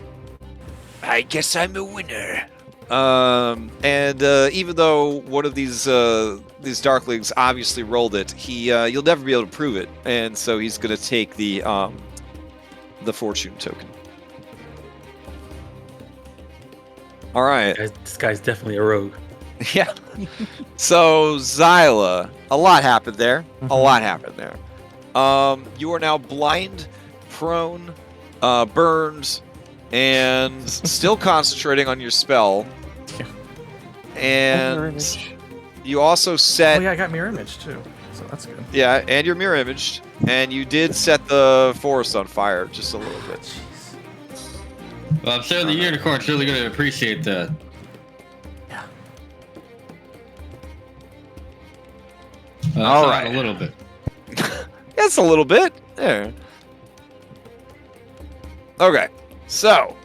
I guess I'm a winner. And even though one of these Darklings obviously rolled it, you'll never be able to prove it, and so he's gonna take the fortune token. All right. This guy's definitely a rogue. Yeah. So Zyla, a lot happened there. A lot happened there. You are now blind, prone, burned, and still concentrating on your spell. Mirror And image. you also set Oh yeah, I got mirror image too. So that's good. yeah, and your mirror imaged, and you did set the forest on fire just a little bit. Well, I'm sure the unicorn's really going to appreciate that. Yeah. Well, All that's right. not a little bit. That's a little bit. There. Okay. So,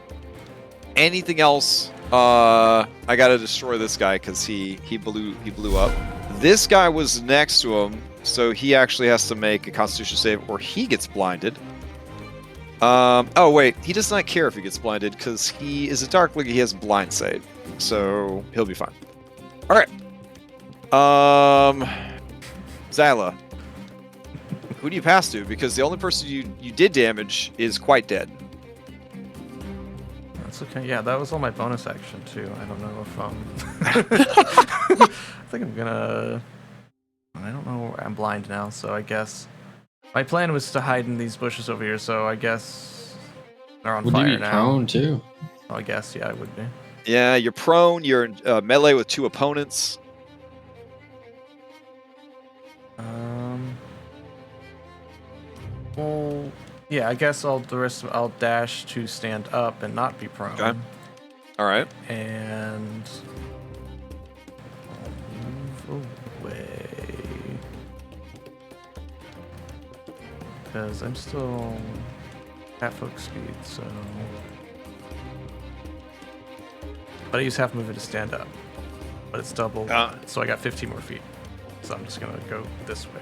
anything else? I gotta destroy this guy because he blew up. This guy was next to him, so he actually has to make a Constitution save, or he gets blinded. Oh wait, he does not care if he gets blinded because he is a Darkling. He has blind save, so he'll be fine. All right. Zyla, who do you pass to? Because the only person you did damage is quite dead. That's okay. Yeah, that was all my bonus action too. I don't know if I think I'm gonna. I don't know. I'm blind now, so I guess my plan was to hide in these bushes over here. So I guess they're on Would you fire be now. prone too? Oh, I guess yeah, I would be. Yeah, you're prone. You're in melee with 2 opponents. Well, yeah, I guess I'll dash to stand up and not be prone. Okay. All right. And I'll move away because I'm still half hook speed, so. But I use half movement to stand up, but it's double, so I got 15 more feet. So I'm just gonna go this way.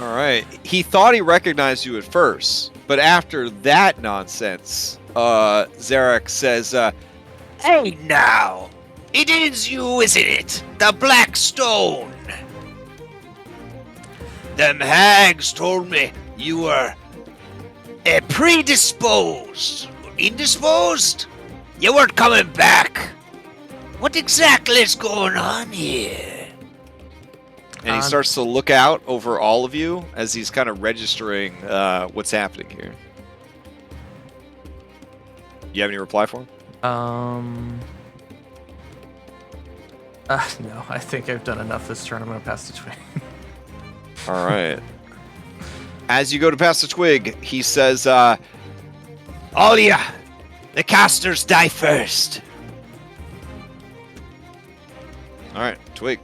All right. He thought he recognized you at first, but after that nonsense, Zarak says, Hey now, it is you, isn't it? The Black Stone. Them hags told me you were predisposed. Indisposed? You weren't coming back. What exactly is going on here? And he starts to look out over all of you as he's kind of registering what's happening here. You have any reply for him? No, I think I've done enough this turn. I'm gonna pass the twig. All right. As you go to pass the twig, he says, All ya, the casters die first. all right, twig.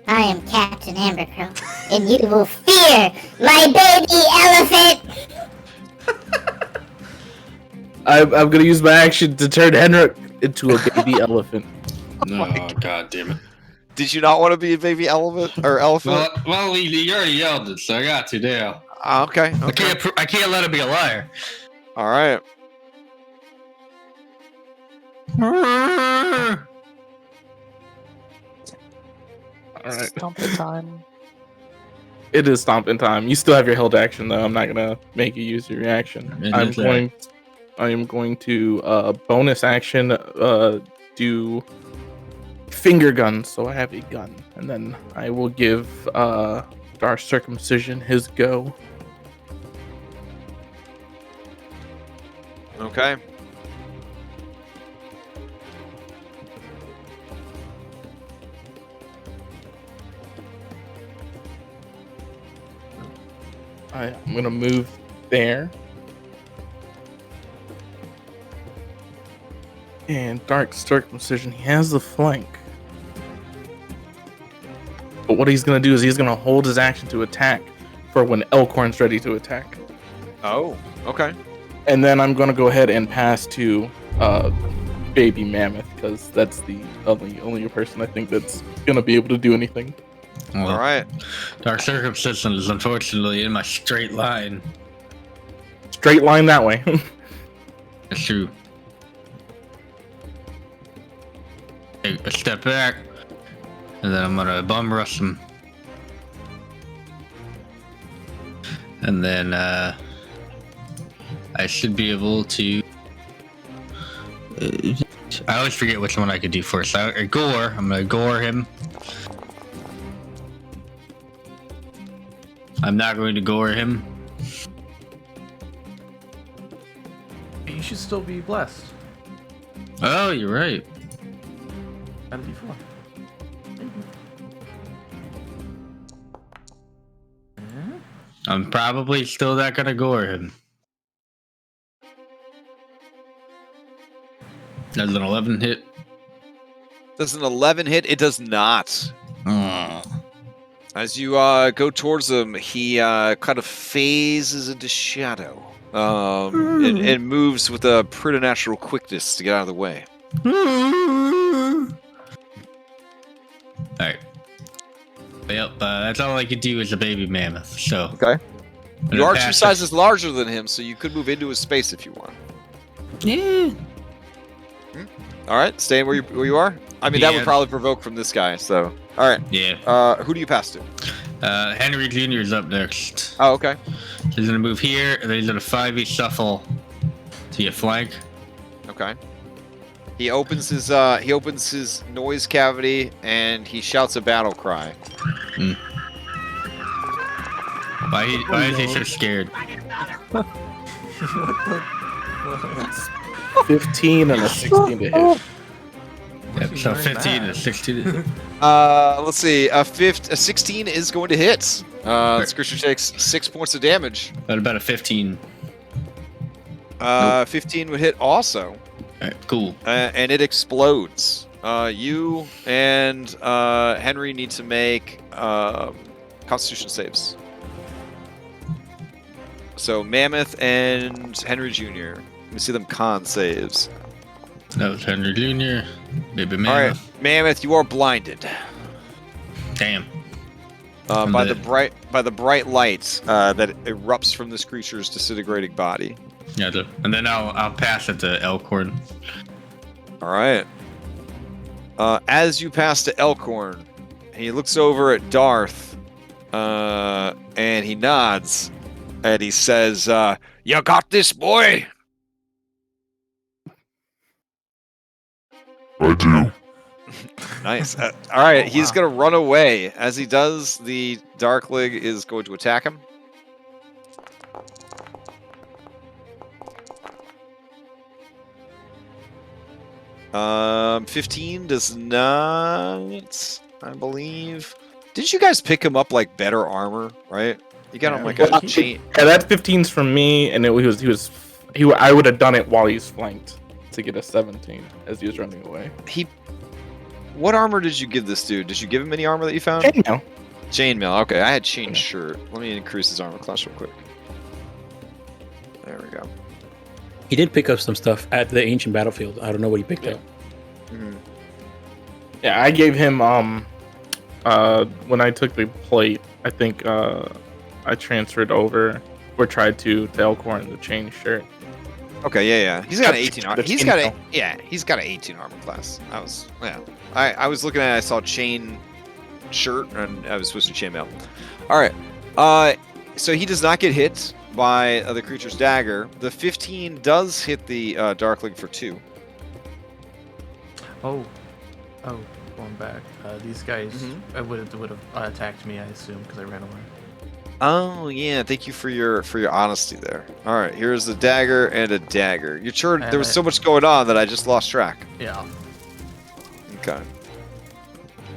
I am Captain Ambercrow, and you will fear my baby elephant! I'm gonna use my action to turn Henrik into a baby elephant. No, god damn it. Did you not want to be a baby elephant or elephant? Well, you already yelled it, so I got to now. Okay. I can't let him be a liar. All right. All right. Stomping time. It is stomping time. You still have your held action though. I'm not gonna make you use your reaction. I am going to bonus action do finger gun, so I have a gun, and then I will give Dark Circumcision his go. Okay. I'm gonna move there. And Dark Circumcision, he has the flank. But what he's gonna do is he's gonna hold his action to attack for when Elkhorn's ready to attack. Oh, okay. And then I'm gonna go ahead and pass to Baby Mammoth, because that's the only person I think that's gonna be able to do anything. Well, All right. Dark Circumcision is unfortunately in my straight line. Straight line that way. That's true. Take a step back, and then I'm gonna bum rush him. And then I should be able to. I always forget which one I could do first. I'm gonna gore him. I'm not going to gore him. You should still be blessed. Oh, you're right. And before. I'm probably still not gonna gore him. Does an 11 hit? Does an 11 hit? It does not. As you go towards him, he kind of phases into shadow. And moves with a preternatural quickness to get out of the way. Alright. Well, that's all I could do as a baby mammoth, so. Okay. I'm You are gonna two pass sizes larger than him, so you could move into his space if you want. it. All right, staying where you are. I mean, that would Yeah. probably provoke from this guy. So, all right. Yeah. Who do you pass to? Henry Jr. is up next. Oh, okay. He's gonna move here, and then he's gonna 5e shuffle to your flank. Okay. He opens his noise cavity and he shouts a battle cry. Why is he so scared? 15 and a 16 to hit. Yep, so 15 and 16. Let's see. A 16 is going to hit. This creature takes 6 points of damage. What about a 15? 15 would hit also. Alright, cool. And it explodes. You and Henry need to make Constitution saves. So Mammoth and Henry Jr. Let me see them con saves. That was Henry Jr. Baby All right, mammoth. Mammoth, you are blinded Damn. by the bright light that erupts from this creature's disintegrating body. Yeah, and then I'll pass it to Elkhorn. All right. As you pass to Elkhorn, he looks over at Darth, and he nods, and he says, "You got this, boy." I do. Nice. All right, he's going to run away. As he does, the Darkling is going to attack him. Um, 15 does not, I believe. Didn't you guys pick him up like better armor, right? You got him like a chain. Yeah, that 15's from me, and I would have done it while he's flanked to get a 17 as he was running away. What armor did you give this dude? Did you give him any armor that you found? Chainmail. Chainmail. Okay, I had chain shirt. Let me increase his armor class real quick. There we go. He did pick up some stuff at the ancient battlefield. I don't know what he picked up. Mhm. Yeah, I gave him when I took the plate, I think I transferred over or tried to Elkhorn the chain shirt. Okay, yeah. He's got an 18 armor. The He's got chainmail. he's got an 18 armor class. I was looking at it, I saw chain shirt and I was switching chainmail. All right. So he does not get hit by the creature's dagger. The 15 does hit the Darkling for 2. Oh, going back. These guys would have attacked me, I assume, because I ran away. Oh yeah, thank you for your honesty there. All right, here's a dagger and a dagger. You're sure there was so much going on that I just lost track. Yeah. Okay.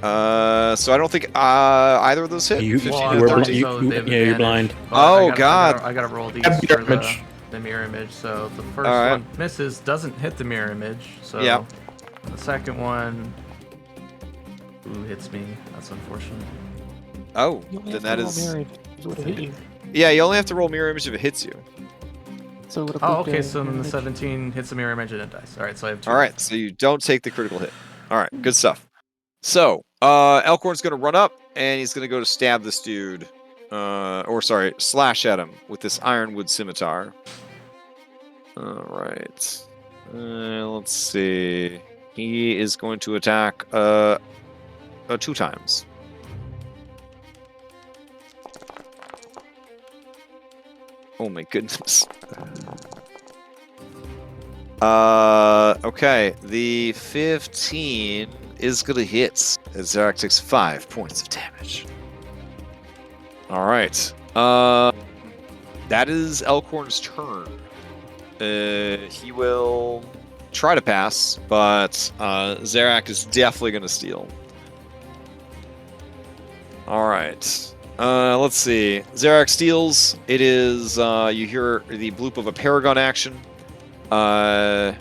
So I don't think either of those hit. You 15 Well, and were 13. so they have you're advantage, blind. but Oh, I God. gotta roll these Yeah, for mirror image. the mirror image. So the first All right. one misses, doesn't hit the mirror image. So Yeah. the second one, hits me. That's unfortunate. Oh, You only then have that to roll is. mirror if it would have hit you. Yeah, you only have to roll mirror image if it hits you. So it would have Oh, moved okay. the So then mirror the image. 17 hits the mirror image and it dies. All right. So I have 2. All right, so you don't take the critical hit. All right, good stuff. So Elkhorn's gonna run up and he's gonna go to stab this dude, slash at him with this ironwood scimitar. All right. Let's see. He is going to attack 2 times. Oh my goodness. Okay. The 15 is gonna hit as Zarak takes 5 points of damage. All right. That is Elkhorn's turn. He will try to pass, but Zarak is definitely gonna steal. All right. Let's see. Zarak steals. It is you hear the bloop of a paragon action. Zyla,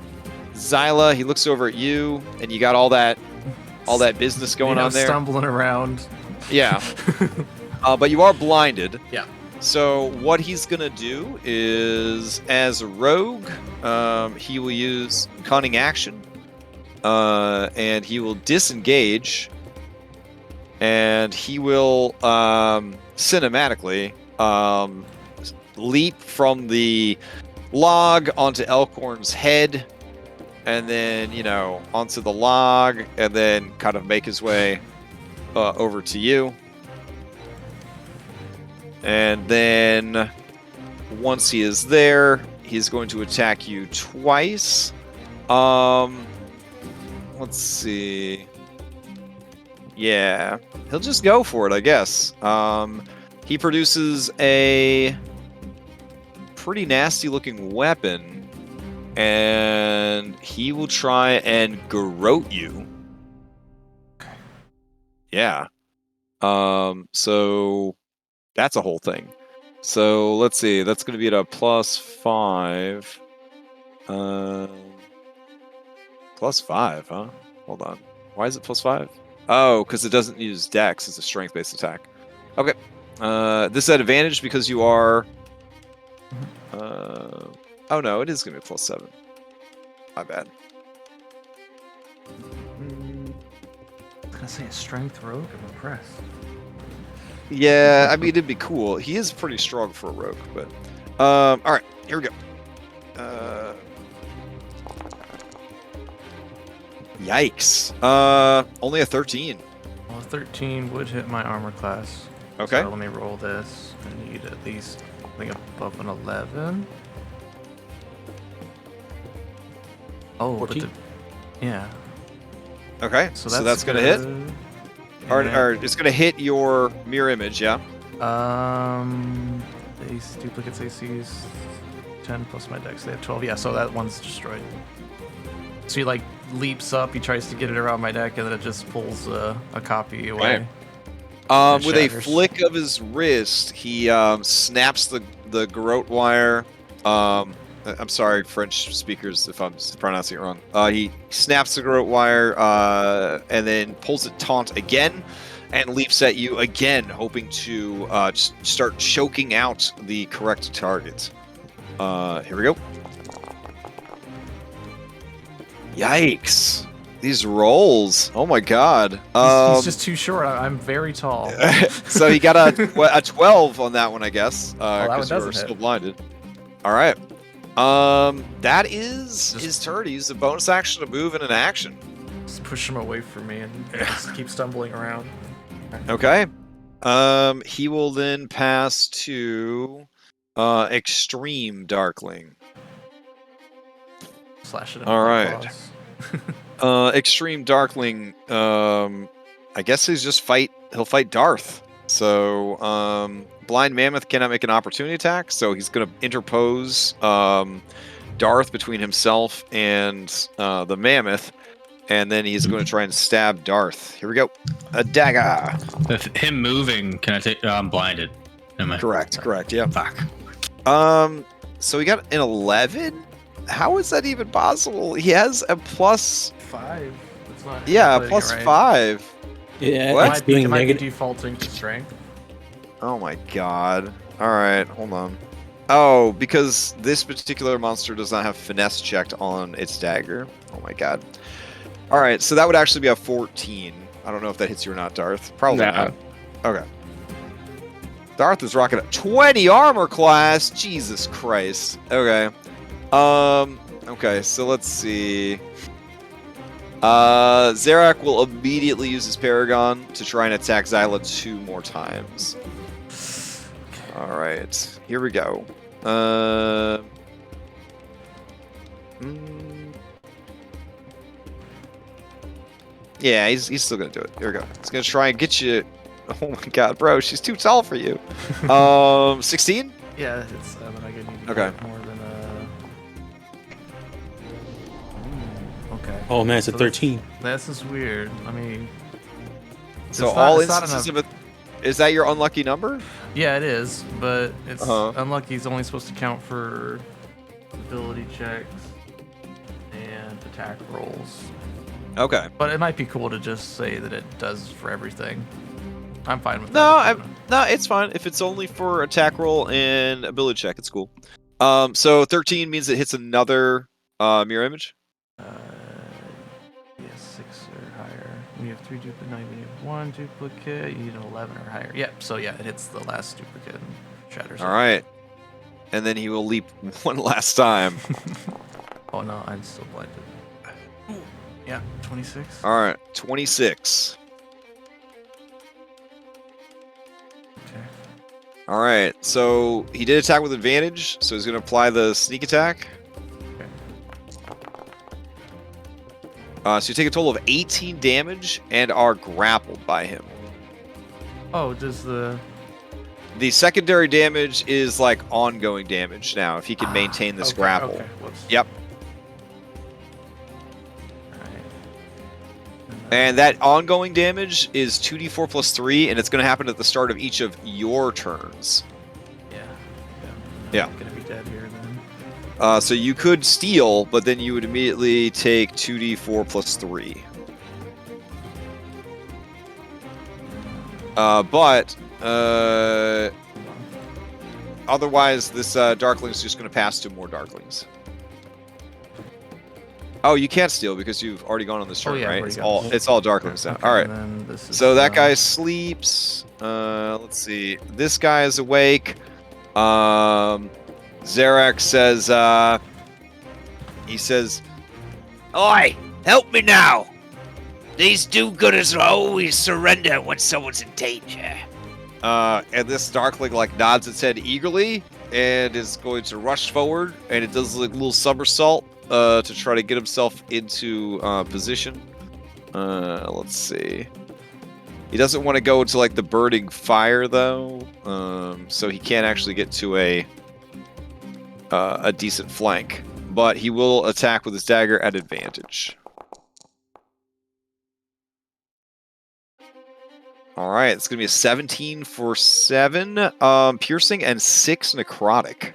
he looks over at you, and you got all that business going on there. Stumbling around. Yeah. But you are blinded. Yeah. So what he's gonna do is, as a rogue, he will use cunning action, and he will disengage, and he will cinematically leap from the log onto Elkhorn's head, and then onto the log, and then kind of make his way over to you. And then once he is there, he's going to attack you twice. Let's see. Yeah, he'll just go for it, I guess. He produces a pretty nasty looking weapon, and he will try and garrote you. Yeah. So that's a whole thing. So let's see. That's going to be at a +5. +5, huh? Hold on. Why is it +5? Oh, because it doesn't use Dex. It's a strength-based attack. Okay. This is at advantage because you are. Oh no, it is going to be +7. My bad. I was gonna say a strength rogue. I'm impressed. Yeah, I mean it'd be cool. He is pretty strong for a rogue, but all right, here we go. Yikes! Only a 13. Well, 13 would hit my armor class. Okay. So let me roll this. I need at least something above an 11. Oh, but 14? yeah. Okay, so that's gonna hit. Or it's gonna hit your mirror image, yeah. Ace duplicates ACs 10 plus my dex. They have 12. Yeah, so that one's destroyed. So he like leaps up. He tries to get it around my deck, and then it just pulls a copy away. Right. With a flick of his wrist, he snaps the garrote wire. I'm sorry, French speakers, if I'm pronouncing it wrong. He snaps the garrote wire and then pulls it taut again and leaps at you again, hoping to start choking out the correct target. Here we go. Yikes. These rolls. Oh my god. He's just too short. I'm very tall. So he got a 12 on that one, I guess. Because you you were still blinded. All right. That is his turn. He used a bonus action to move in an action. Just push him away from me and just keep stumbling around. Okay. He will then pass to Extreme Darkling. Slash it. All right. Extreme Darkling. I guess he'll fight Darth. So Blind Mammoth cannot make an opportunity attack, so he's going to interpose Darth between himself and the Mammoth, and then he's going to try and stab Darth. Here we go. A dagger. With him moving, can I take? I'm blinded. Am I? Correct. Yeah. Fuck. So he got an 11. How is that even possible? He has a plus 5. It's not. Yeah, a plus 5. Yeah, What? it's being It might be negative. defaulting to strength. Oh my god. Alright, hold on. Oh, because this particular monster does not have finesse checked on its dagger. Oh my god. Alright, so that would actually be a 14. I don't know if that hits you or not, Darth. Probably not. Okay. Darth is rocking a 20 armor class. Jesus Christ. Okay. Okay, so let's see. Zarak will immediately use his Paragon to try and attack Zyla 2 more times. Alright, here we go. Yeah, he's still gonna do it. Here we go. He's gonna try and get you. Oh my god, bro, she's too tall for you. 16? Yeah, it's 7. I need to Okay. get more than okay. Oh man, it's a So 13. This is weird. I mean, So it's all not- it's not instances enough- of it. Is that your unlucky number? yeah, it is, but it's Uh-huh. unlucky. It's only supposed to count for ability checks and attack rolls. Okay. But it might be cool to just say that it does for everything. I'm fine with No, that. no, it's fine. If it's only for attack roll and ability check, it's cool. So 13 means it hits another mirror image. Yeah, 6 or higher. When you have 3 duplicate, now you have 1 duplicate. You need an 11 or higher. Yep. So yeah, it hits the last duplicate and shatters. All it. right. And then he will leap one last time. Oh no, I'm still blinded. Yeah, 26. All right, 26. Okay. All right, so he did attack with advantage, so he's going to apply the sneak attack. Okay. So you take a total of 18 damage and are grappled by him. Oh, does the The secondary damage is like ongoing damage now, if he can maintain this okay, grapple. Okay. Whoops. Yep. Alright. And that ongoing damage is 2d4 plus 3, and it's going to happen at the start of each of your turns. Yeah. Yeah. I'm gonna be dead here then. So you could steal, but then you would immediately take 2d4 plus 3. Otherwise, this Darkling is just going to pass to more Darklings. Oh, you can't steal because you've already gone on this turn, yeah, I've right? already It's gone. all Darklings now. Okay, All right. and then this is, So that guy sleeps. Let's see. This guy is awake. Zarak says, He says, Oi, help me now. These do-gooders will always surrender when someone's in danger. and this Darkling like nods its head eagerly and is going to rush forward, and it does like a little somersault to try to get himself into position. Let's see. He doesn't want to go to like the burning fire though, so he can't actually get to a decent flank. But he will attack with his dagger at advantage. All right, it's gonna be a 17 for 7 piercing and 6 necrotic.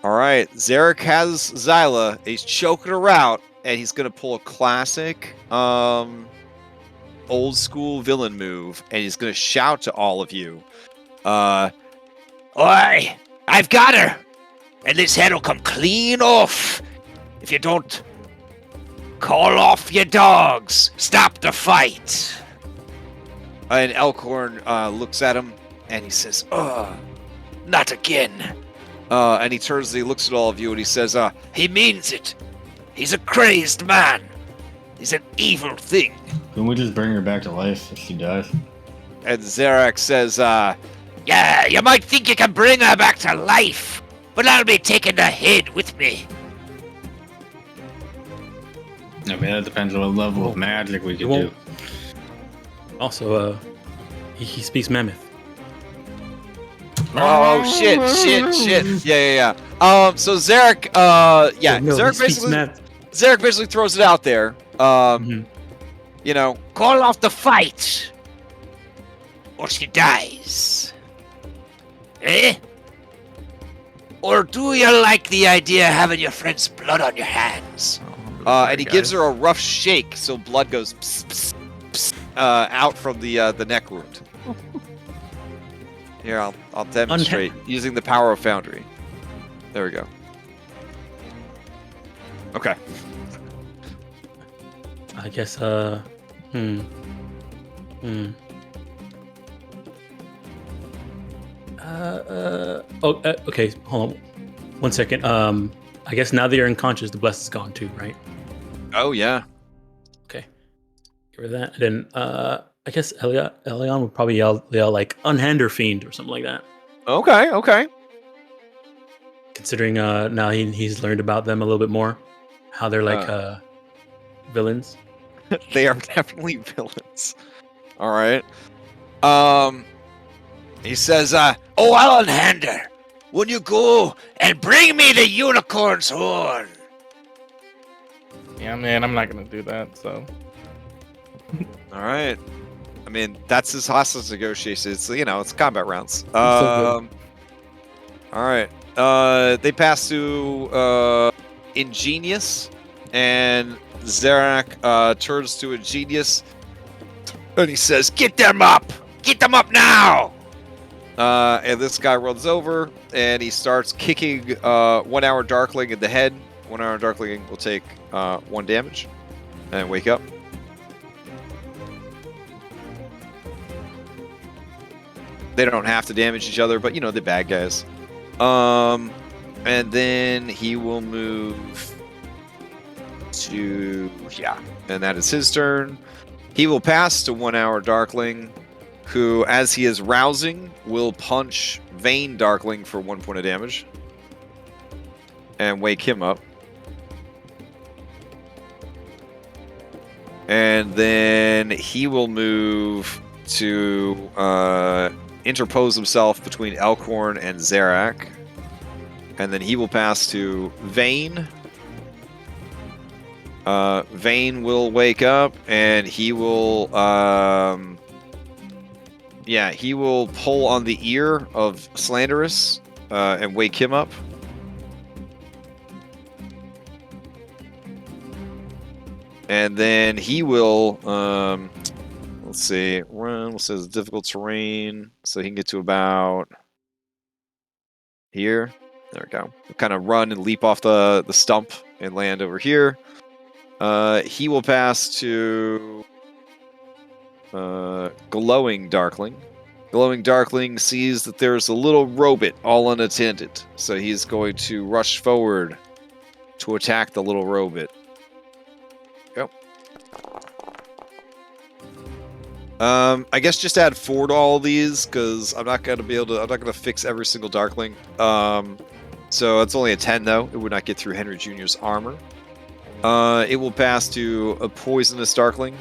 All right, Zarak has Zyla. He's choking her out, and he's gonna pull a classic, old school villain move, and he's gonna shout to all of you, Oi! I've got her! And this head will come clean off if you don't call off your dogs. Stop the fight. And Elkhorn looks at him, and he says, Not again. and he turns and he looks at all of you, and he says, He means it. He's a crazed man. He's an evil thing. Can we just bring her back to life if she dies? and Zarak says, Yeah, you might think you can bring her back to life, but I'll be taking the head with me. I mean, that depends on what level of magic we can do. won't. Also, he speaks Mammoth. oh, shit. Yeah. So Zarak, No, Zarak he speaks basically, Mammoth. Zarak basically throws it out there. You know, Call off the fight, or she dies. Eh? Or do you like the idea of having your friend's blood on your hands? and he gives her a rough shake, so blood goes pss, pss, pss, out from the neck wound. Here, I'll demonstrate using the power of Foundry. There we go. Okay. I guess, okay, hold on. 1 second. I guess now that you're unconscious, the bless is gone too, right? Oh, yeah. Okay. Get rid of that. And then, I guess Elion would probably yell like, unhand her fiend or something like that. Okay. Considering, now he's learned about them a little bit more. How they're like, villains. They are definitely villains. All right. He says, Oh, I'll unhand her when you go and bring me the unicorn's horn. Yeah, man, I'm not gonna do that. So All right. I mean, that's his hostage negotiation. It's, you know, it's combat rounds. so All right. They pass to Ingenious, and Zarak turns to Ingenious, and he says, Get them up! Get them up now! and this guy runs over, and he starts kicking 1 hour Darkling in the head. 1 hour Darkling will take 1 damage, and wake up. They don't have to damage each other, but you know, the bad guys. And then he will move to, and that is his turn. He will pass to 1 hour Darkling, who, as he is rousing, will punch Vayne Darkling for 1 point of damage and wake him up. And then he will move to interpose himself between Elkhorn and Zarak. And then he will pass to Vayne. Vayne will wake up, and he will he will pull on the ear of Slanderous and wake him up. And then he will let's see, run, it says difficult terrain, so he can get to about here. There we go. Kind of run and leap off the stump and land over here. He will pass to Glowing Darkling. Glowing Darkling sees that there's a little robot all unattended, so he's going to rush forward to attack the little robot. Go. I guess just add 4 to all these, because I'm not gonna fix every single Darkling. So it's only a 10 though. It would not get through Henry Jr.'s armor. It will pass to a poisonous darkling.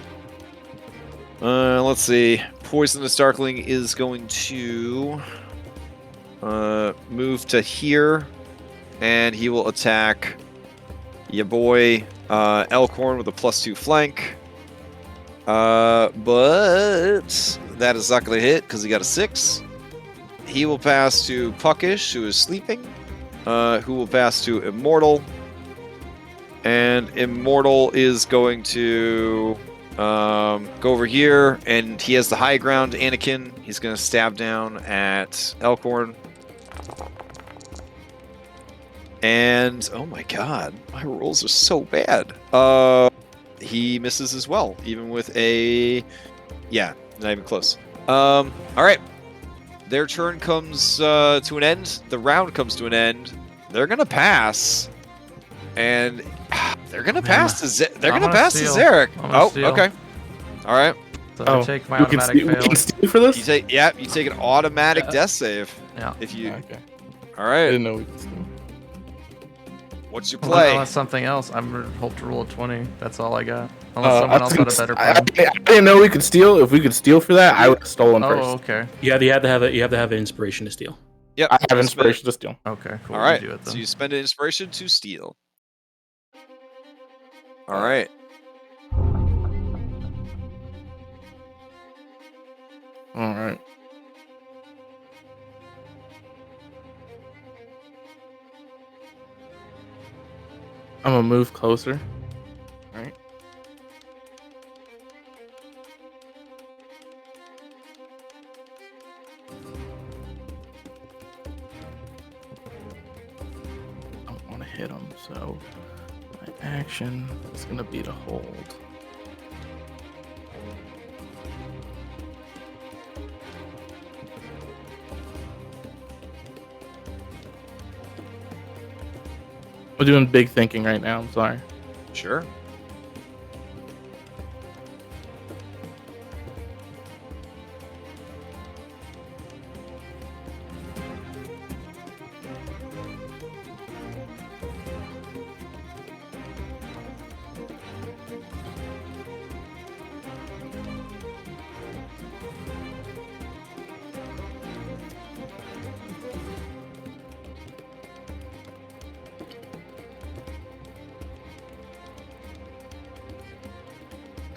Let's see. Poisonous darkling is going to move to here, and he will attack your boy Elkhorn with a +2 flank. But that is not going to hit because he got a 6. He will pass to Puckish, who is sleeping, who will pass to Immortal. And Immortal is going to go over here, and he has the high ground, Anakin. He's going to stab down at Elkhorn. And, oh my god, my rolls are so bad. He misses as well, even with a... Yeah, not even close. Alright. Their turn comes to an end. The round comes to an end. They're going to pass. And they're going to pass to Zarak. Oh, steal. okay. Alright. So I take my automatic we fail. can steal for this? You take an automatic death save. Yeah. If you... Okay. I Alright. didn't know we could steal. What's your Well, play? unless something else, I'm gonna hope to roll a 20. That's all I got. Unless someone else had a better I plan. didn't know we could steal. If we could steal for that, I would have stolen first. Oh, okay. You have to have an inspiration to steal. Yep. I have inspiration to steal. Okay, cool. All right. You do it So then. you spend an inspiration to steal. All right. All right. I'm gonna move closer. All right. I don't want to hit him, so my action is gonna be to hold. We're doing big thinking right now. I'm sorry. Sure.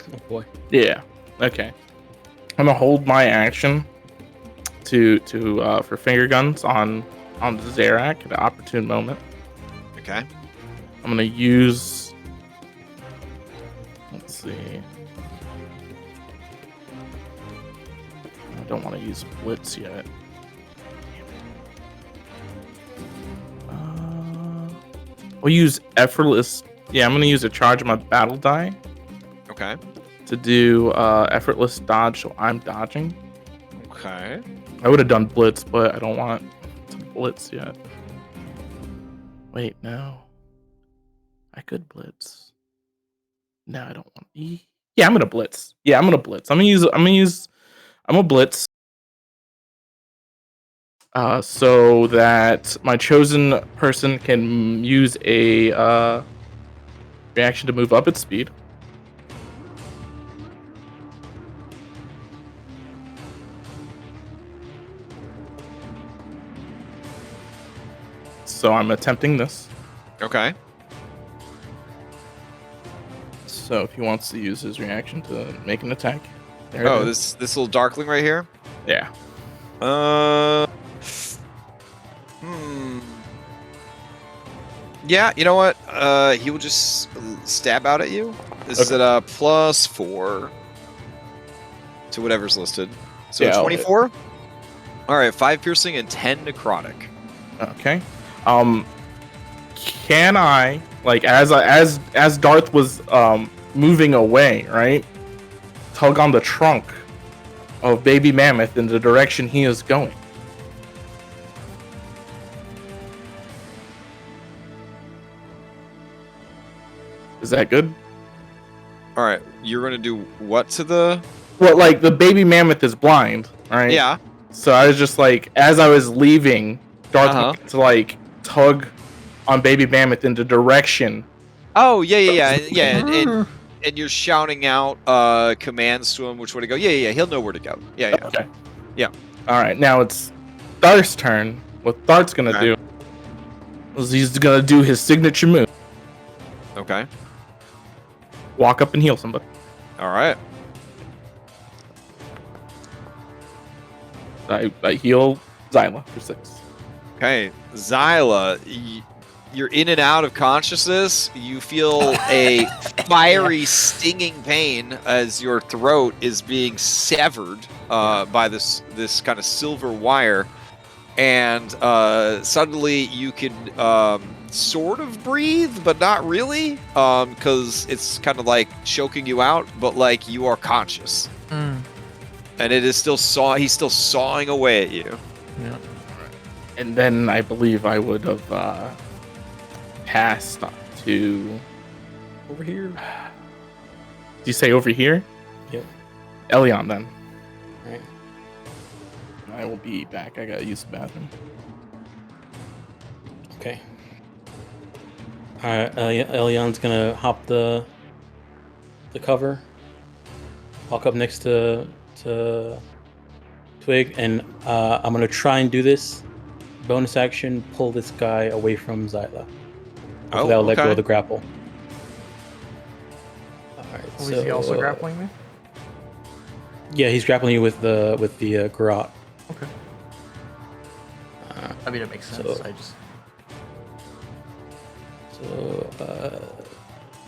Oh boy. Yeah. Okay. I'm gonna hold my action to for finger guns on Zarak at an opportune moment. Okay. I'm gonna use. Let's see. I don't want to use blitz yet. We'll use effortless. Yeah, I'm gonna use a charge of my battle die Okay. to do effortless dodge, so I'm dodging. Okay. I would have done blitz, but I don't want to blitz yet. Wait, no. I could blitz. No, I don't want. Yeah, I'm gonna blitz. Yeah, I'm gonna blitz. I'm gonna blitz. So that my chosen person can use a reaction to move up its speed. So I'm attempting this. Okay. So if he wants to use his reaction to make an attack. There Oh, it is. this little darkling right here. Yeah. Yeah, you know what? He will just stab out at you. This is at a +4 to whatever's listed. So Yeah, 24. All right, 5 piercing and 10 necrotic. Okay. Can I, like, as Darth was moving away, right? Tug on the trunk of Baby Mammoth in the direction he is going. Is that good? All right, you're gonna do what to the? Well, like, the Baby Mammoth is blind, right? Yeah. So I was just like, as I was leaving, Darth wanted to like tug on Baby Mammoth in the direction Oh, yeah. And you're shouting out commands to him, which way to go. Yeah. He'll know where to go. Yeah. Okay. Yeah. All right. Now it's Darth's turn. What Darth's gonna do is he's gonna do his signature move. Okay. Walk up and heal somebody. All right. I heal Zyla for 6. Okay, Zyla, you're in and out of consciousness. You feel a fiery, stinging pain as your throat is being severed by this kind of silver wire, and suddenly you can sort of breathe, but not really, because it's kind of like choking you out. But like you are conscious, and it is still he's still sawing away at you. Yeah. And then I believe I would have passed to Over here. Did you say over here? Yep. Elion then. Right. I will be back. I gotta use the bathroom. Okay. Alright, Elion's gonna hop the cover, walk up next to Twig, and I'm gonna try and do this. Bonus action, pull this guy away from Zyla. Oh, That'll let go okay. of the grapple. Alright, Oh, is he also grappling me? Yeah, he's grappling you with the garrote. Okay. I mean, it makes sense.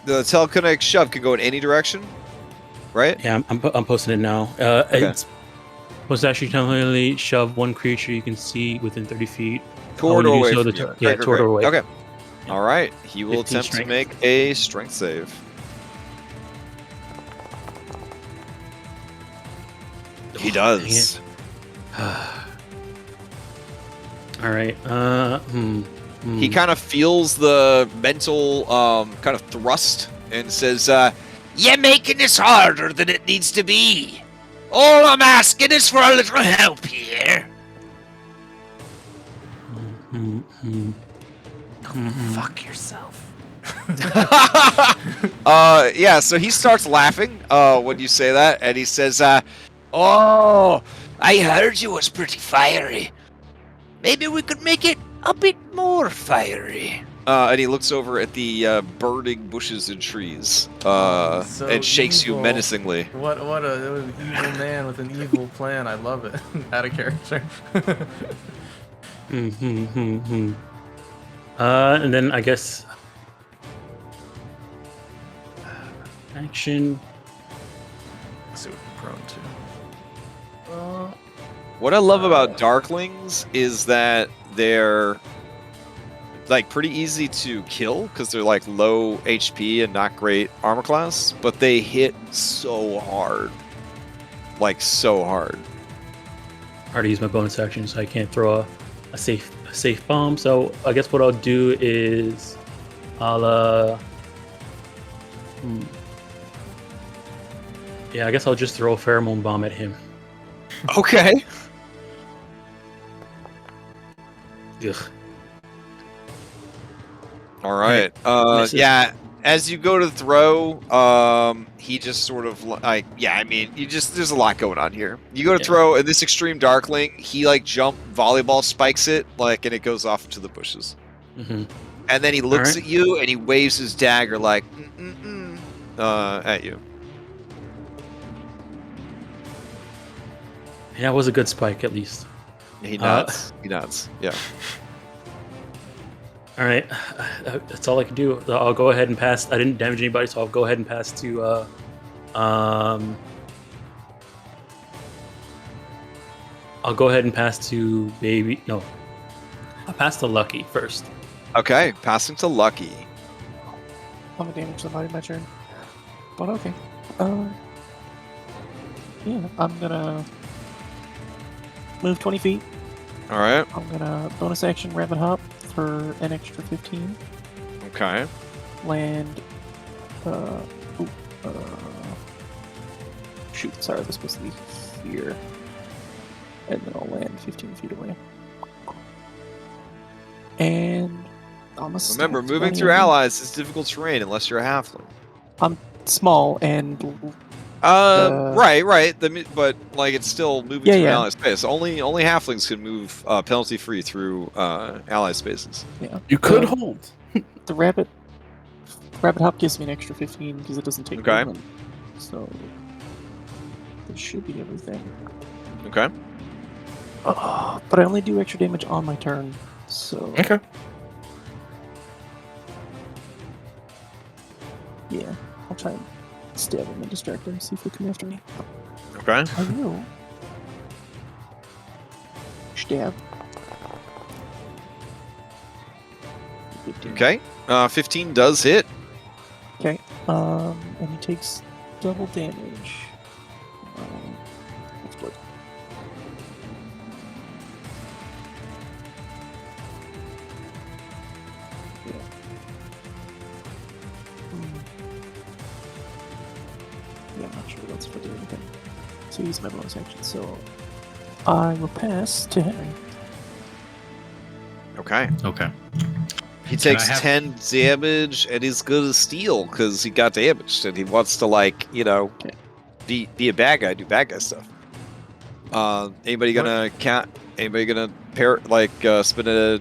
The telekinetic shove can go in any direction, right? Yeah, I'm posting it now. Okay. It's supposed to actually temporarily shove one creature you can see within 30 feet. Toward or away from you. Yeah, toward or away. Okay. All right. He will 15 attempt to strength. make a strength save. He does. All right. He kind of feels the mental kind of thrust and says, You're making this harder than it needs to be. All I'm asking is for a little help here. Fuck yourself. yeah, so he starts laughing when you say that, and he says, Oh, I heard you was pretty fiery. Maybe we could make it a bit more fiery. and he looks over at the burning bushes and trees So and shakes you evil. menacingly. What an evil man with an evil plan. I love it. Out of character. And then I guess action. Let's see what I'm prone to. What I love about Darklings is that they're like pretty easy to kill because they're like low HP and not great armor class, but they hit so hard. Like so hard. Hard to use my bonus action, so I can't throw a safe bomb. So I guess what I'll do is I'll yeah, I guess I'll just throw a pheromone bomb at him. Okay. Ugh. All right. Misses. Yeah. As you go to throw, he just sort of like, yeah. I mean, there's a lot going on here. You go to throw, and this extreme Darkling, he like jump volleyball spikes it like, and it goes off into the bushes. Mm-hmm. And then he looks All right. at you, and he waves his dagger like, at you. Yeah, that was a good spike at least. He nods. He nods. Yeah. All right, that's all I can do. I'll go ahead and pass. I didn't damage anybody, so I'll go ahead and pass to I'll go ahead and pass to Baby. No, I'll pass to Lucky first. Okay. Passing to Lucky. I'm gonna damage somebody my turn. But okay. Yeah, I'm gonna move 20 feet. All right. I'm gonna bonus action rapid hop for an extra 15. Okay. Land. Shoot, sorry, this was supposed to be here. And then I'll land 15 feet away. And Almost. Remember, stacked moving by through enemy. allies is difficult terrain unless you're a halfling. Small and Right. But like it's still moving through an yeah. ally space. Only halflings can move penalty free through ally spaces. yeah. You could The- hold. The rabbit hop gives me an extra 15 because it doesn't take Okay. movement. So this should be everything. Okay. But I only do extra damage on my turn. So Okay. yeah, I'll try and stab him and distract him. See if they come after me. Okay. I will. Stab. 15. Okay. 15 does hit. Okay. And he takes double damage. Let's look. Yeah. Yeah, I'm not sure that's for doing anything. So use my bonus action. So I will pass to Henry. Okay. Okay. He Can I takes have- 10 damage and he's good as steel because he got damaged and he wants to be a bad guy, do bad guy stuff. Anybody gonna count? Anybody gonna spin a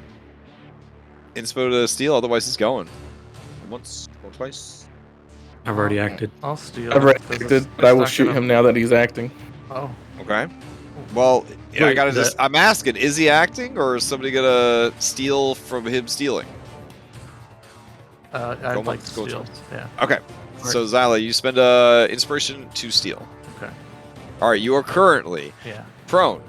inspo to steal? Otherwise, he's going. Once or twice. I've already acted. I'll steal. I've already because acted, but I will shoot him now that he's acting. Oh, Okay. Well, I Wait, gotta I'm asking: is he acting, or is somebody gonna steal from him stealing? I'd Go like on, to go steal. on. Yeah. Okay. So Zyla, you spend inspiration to steal. Okay. All right. You are currently Yeah. prone,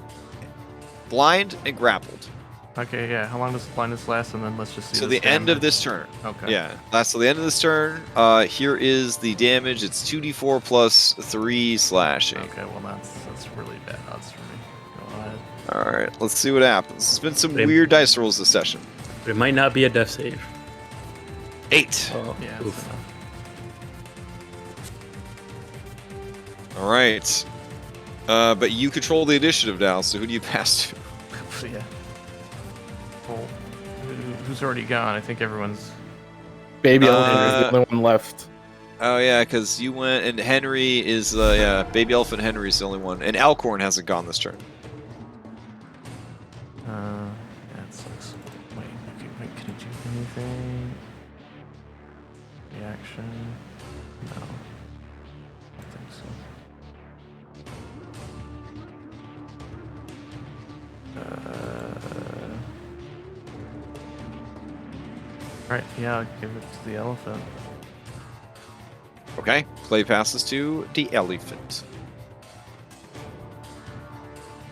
blind, and grappled. Okay. Yeah. How long does blindness last? And then let's just see. So this the end of damage. this turn. Okay. Yeah. That's till the end of this turn. Here is the damage. It's 2d4 plus 3 slashing. Okay. Well, that's really bad odds for me. Go ahead. All right. Let's see what happens. There's been some Same. weird dice rolls this session. But it might not be a death save. 8. Oh, Yeah. oof. So, All right. But you control the initiative now. So who do you pass to? yeah. Well, who's already gone? I think everyone's. Baby elephant is the only one left. Oh yeah, because you went and Henry is Baby Elephant Henry's the only one, and Alcorn hasn't gone this turn. That sucks. Wait, can he do anything? Reaction? No. I don't think so. Alright, yeah, I'll give it to the elephant. Okay, play passes to the elephant.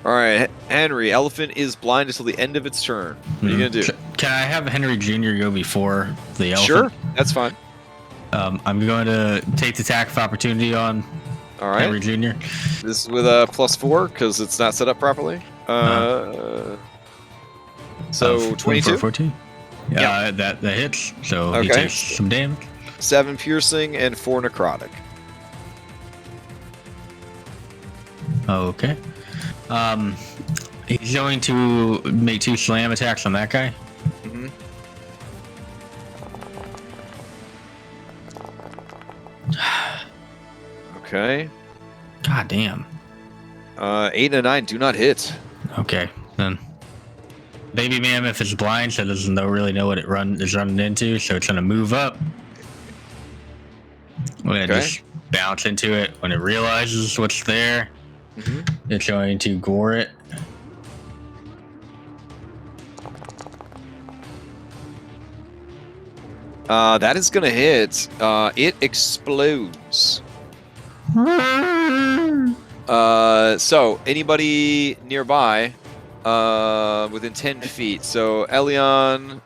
All right, Henry. Elephant is blind until the end of its turn. What are you gonna do? Can I have Henry Jr. go before the elephant? Sure, that's fine. I'm going to take the attack of opportunity on All right, Henry Jr. this is with a +4 because it's not set up properly. So 22, 14. Yeah, that hits. So he Okay. takes some damage. 7 piercing, and 4 necrotic. Okay. He's going to make 2 slam attacks on that guy. Mm-hmm. Okay. God damn. 8 and 9 do not hit. Okay, then. Baby Mammoth is blind, so it doesn't really know what is running into, so it's going to move up. We're going to Okay. just bounce into it. When it realizes what's there, Mm-hmm. it's going to gore it. That is gonna hit. It explodes. So anybody nearby, within 10 feet. So Elion,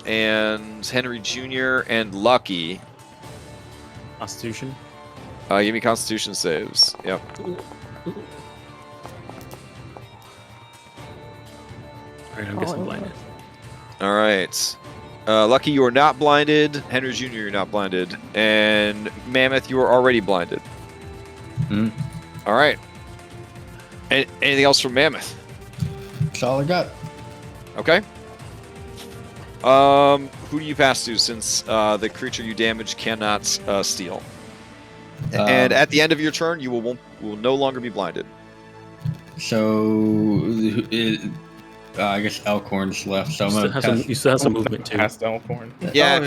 and Henry Jr. and Lucky. Constitution. Give me Constitution saves. Yep. Alright, I'm guessing blinded. All right. Lucky, you are not blinded. Henry Jr., you're not blinded. And Mammoth, you are already blinded. Hmm. All right. Anything else from Mammoth? That's all I got. Okay. Who do you pass to since the creature you damage cannot steal? And at the end of your turn, you will no longer be blinded. So, I guess Elkhorn's left. So I'm You gonna pass. still have some movement too. Past Elkhorn. Yeah, Oh,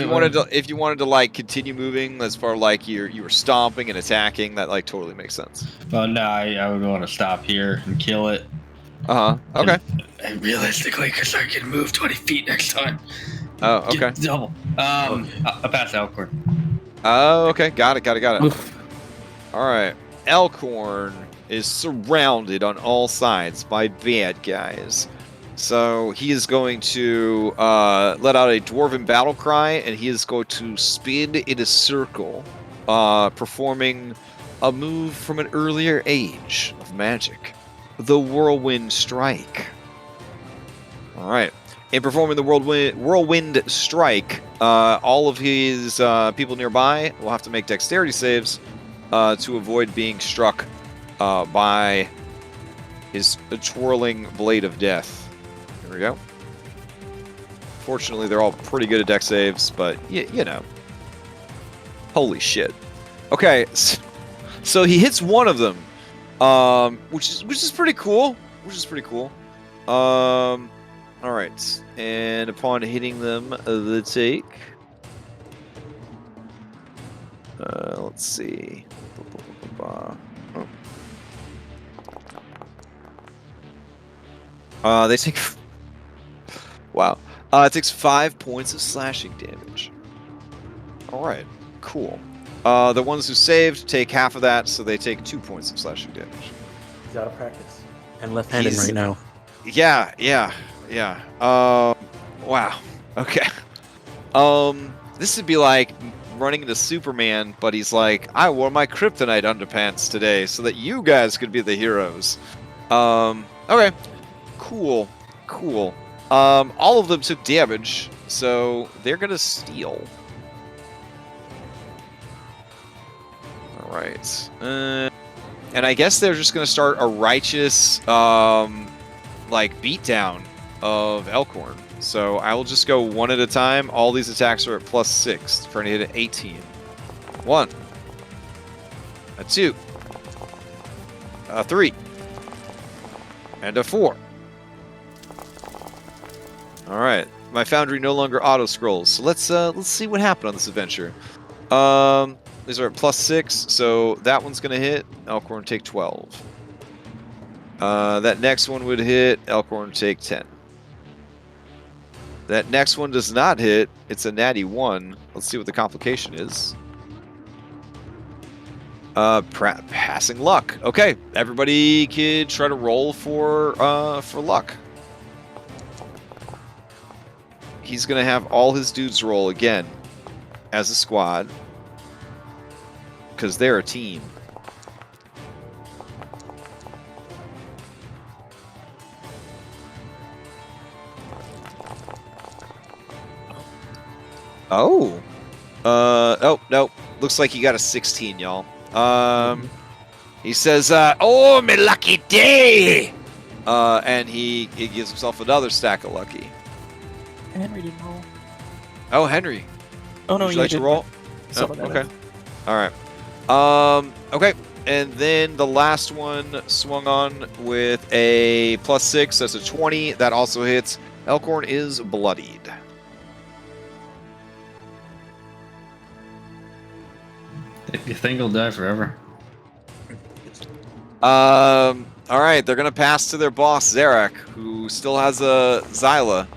if you wanted to like continue moving as far like you were stomping and attacking, that like totally makes sense. Well, no, I would want to stop here and kill it. Okay. And realistically, because I can move 20 feet next time. Oh, okay. Get double. I pass Elkhorn. Oh, okay. Got it. Oof. All right. Elkhorn is surrounded on all sides by bad guys. So he is going to let out a dwarven battle cry, and he is going to spin in a circle, performing a move from an earlier age of magic, the Whirlwind Strike. All right. In performing the Whirlwind Strike, all of his people nearby will have to make dexterity saves to avoid being struck by his twirling blade of death. Here we go. Fortunately, they're all pretty good at dex saves, but you know. Holy shit. Okay, so he hits one of them, which is pretty cool. All right, and upon hitting them, the take. Let's see. They take. Wow. It takes 5 points of slashing damage. All right. Cool. The ones who saved take half of that, so they take 2 points of slashing damage. He's out of practice and left-handed right now. Yeah. Wow. Okay. This would be like running into Superman, but he's like, I wore my kryptonite underpants today so that you guys could be the heroes. Okay. Cool. All of them took damage, so they're gonna steal. All right. And I guess they're just gonna start a righteous, like beatdown of Elkhorn. So I will just go one at a time. All these attacks are at +6 for an hit at 18. 1, a 2, a 3, and a 4. All right, my Foundry no longer auto scrolls. So let's see what happened on this adventure. These are at +6, so that one's gonna hit. Elkhorn take 12. That next one would hit. Elkhorn take 10. That next one does not hit. It's a natty 1. Let's see what the complication is. Passing luck. Okay, everybody could try to roll for luck. He's gonna have all his dudes roll again as a squad because they're a team. Oh, no. Looks like he got a 16, y'all. He says, "Oh, me lucky day!" And he gives himself another stack of lucky. Henry didn't roll. Oh, Henry. Oh no, Would you like to roll? So Oh, okay. All right. Okay. And then the last one swung on with a +6. That's a 20. That also hits. Elkhorn is bloodied. You think he'll die forever? All right. They're gonna pass to their boss Zarak, who still has a Xyla.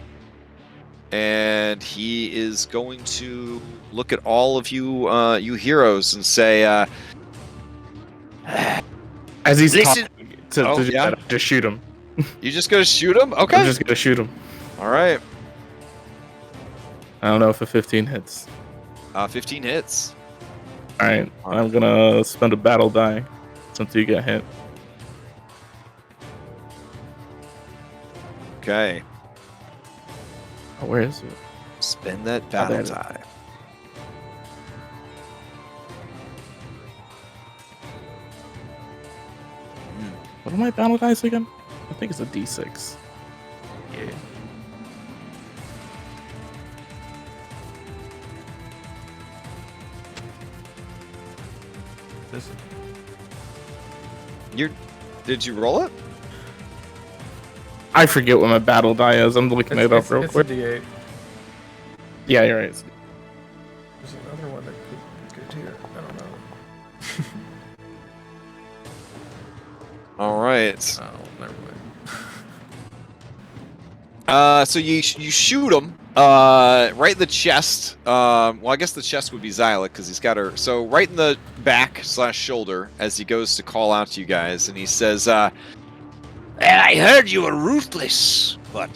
And he is going to look at all of you, you heroes, and say, As he's Listen- talking to Oh, do yeah? that, just shoot him. "You just gonna shoot him?" Okay. I'm just gonna shoot him. All right. I don't know if a 15 hits. 15 hits. All right, I'm gonna spend a battle die since you get hit. Okay. Oh, where is it? Spend that there battle it is. die. What are my battle dice again? I think it's a D6. Yeah. Did you roll it? I forget what my battle die is. I'm looking it up real quick. It's a D8. Yeah, you're right. There's another one that could be good here. I don't know. All right. Oh, never mind. So you shoot him right in the chest. Well, I guess the chest would be Xyla because he's got her. So right in the back / shoulder as he goes to call out to you guys, and he says, Well, I heard you were ruthless, but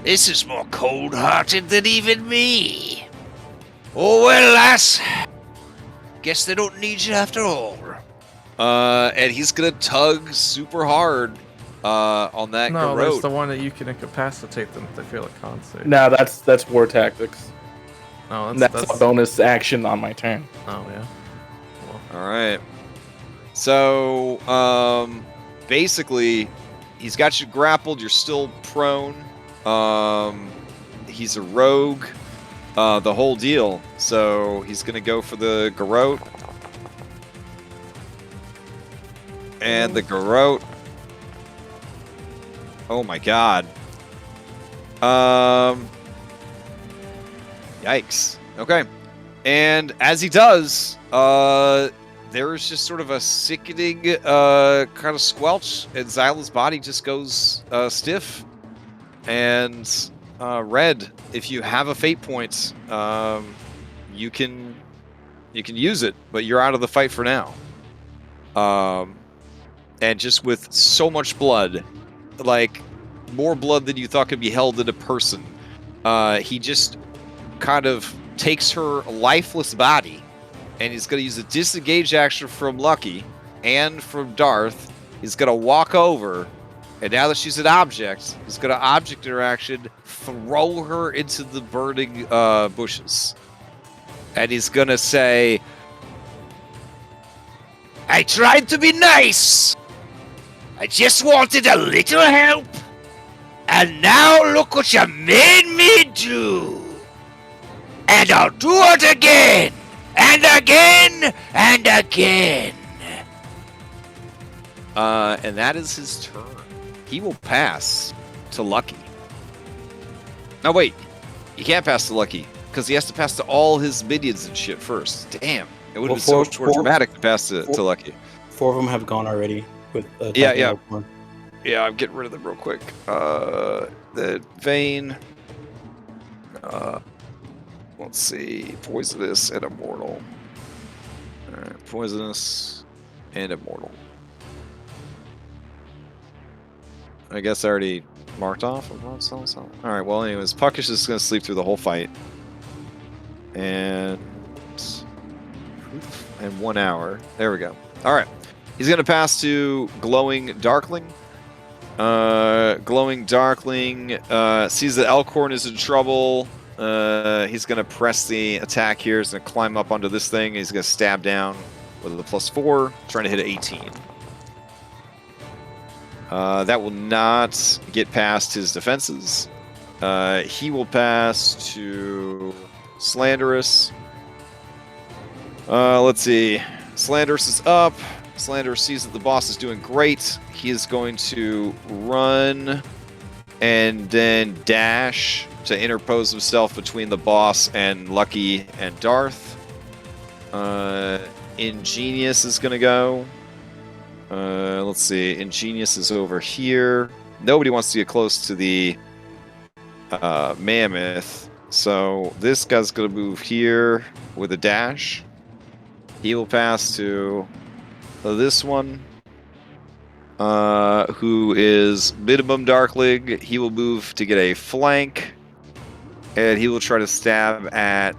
this is more cold-hearted than even me. Oh well, lass. Guess they don't need you after all. and he's gonna tug super hard on that No, garrote. there's the one that you can incapacitate them if they fail a con save. No, that's war tactics. No, That's a bonus action on my turn. Oh yeah. All right. So, basically, he's got you grappled. You're still prone. He's a rogue. The whole deal. So he's gonna go for the garrote. And the garrote. Oh my god. Yikes. Okay. And as he does, there is just sort of a sickening kind of squelch, and Xyla's body just goes stiff and red. If you have a fate point, you can use it, but you're out of the fight for now. And just with so much blood, like more blood than you thought could be held in a person, he just kind of takes her lifeless body, and he's going to use a disengage action from Lucky and from Darth. He's going to walk over, and now that she's an object, he's going to object interaction, throw her into the burning bushes. And he's going to say, I tried to be nice. I just wanted a little help. And now look what you made me do. And I'll do it again. And again. And again. And that is his turn. He will pass to Lucky. No, wait. He can't pass to Lucky, because he has to pass to all his minions and shit first. Damn. It would have been so much more dramatic to pass to Lucky. 4 of them have gone already. With Yeah. Yeah, I'm getting rid of them real quick. The Vein. Let's see. Poisonous and Immortal. Alright, Poisonous and Immortal. I guess I already marked off. Alright, well, anyways, Puckish is going to sleep through the whole fight. And 1 hour. There we go. Alright. He's going to pass to Glowing Darkling. Glowing Darkling sees that Elkhorn is in trouble. He's going to press the attack here. He's going to climb up onto this thing. He's going to stab down with a +4, trying to hit 18. That will not get past his defenses. He will pass to Slanderous. Let's see. Slanderous is up. Slanderous sees that the boss is doing great. He is going to run and then dash to interpose himself between the boss and Lucky and Darth. Ingenious is going to go. Let's see. Ingenious is over here. Nobody wants to get close to the mammoth. So this guy's going to move here with a dash. He will pass to this one, who is minimum Darkling. He will move to get a flank, and he will try to stab at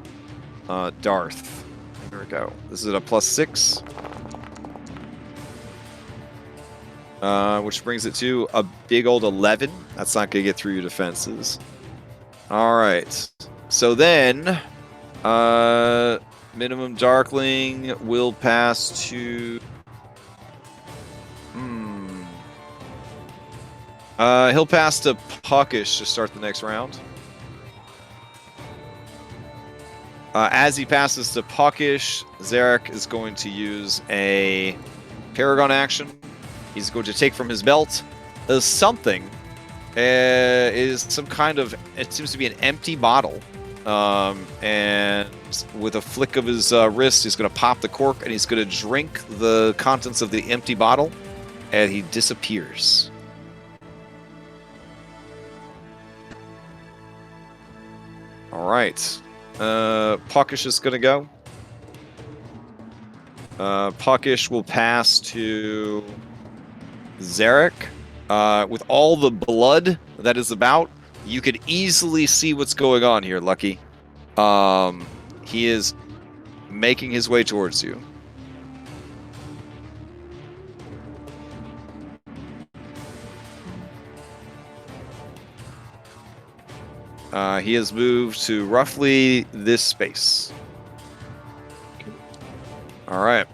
Darth. There we go. This is a +6. Which brings it to a big old 11. That's not going to get through your defenses. Alright. So then, minimum Darkling will pass to... he'll pass to Puckish to start the next round. As he passes to Puckish, Zarak is going to use a Paragon action. He's going to take from his belt something. Is some kind of, it seems to be an empty bottle. And with a flick of his wrist, he's going to pop the cork and he's going to drink the contents of the empty bottle, and he disappears. All right. Puckish is going to go. Puckish will pass to Zarak. With all the blood that is about, you could easily see what's going on here, Lucky. He is making his way towards you. He has moved to roughly this space. All right.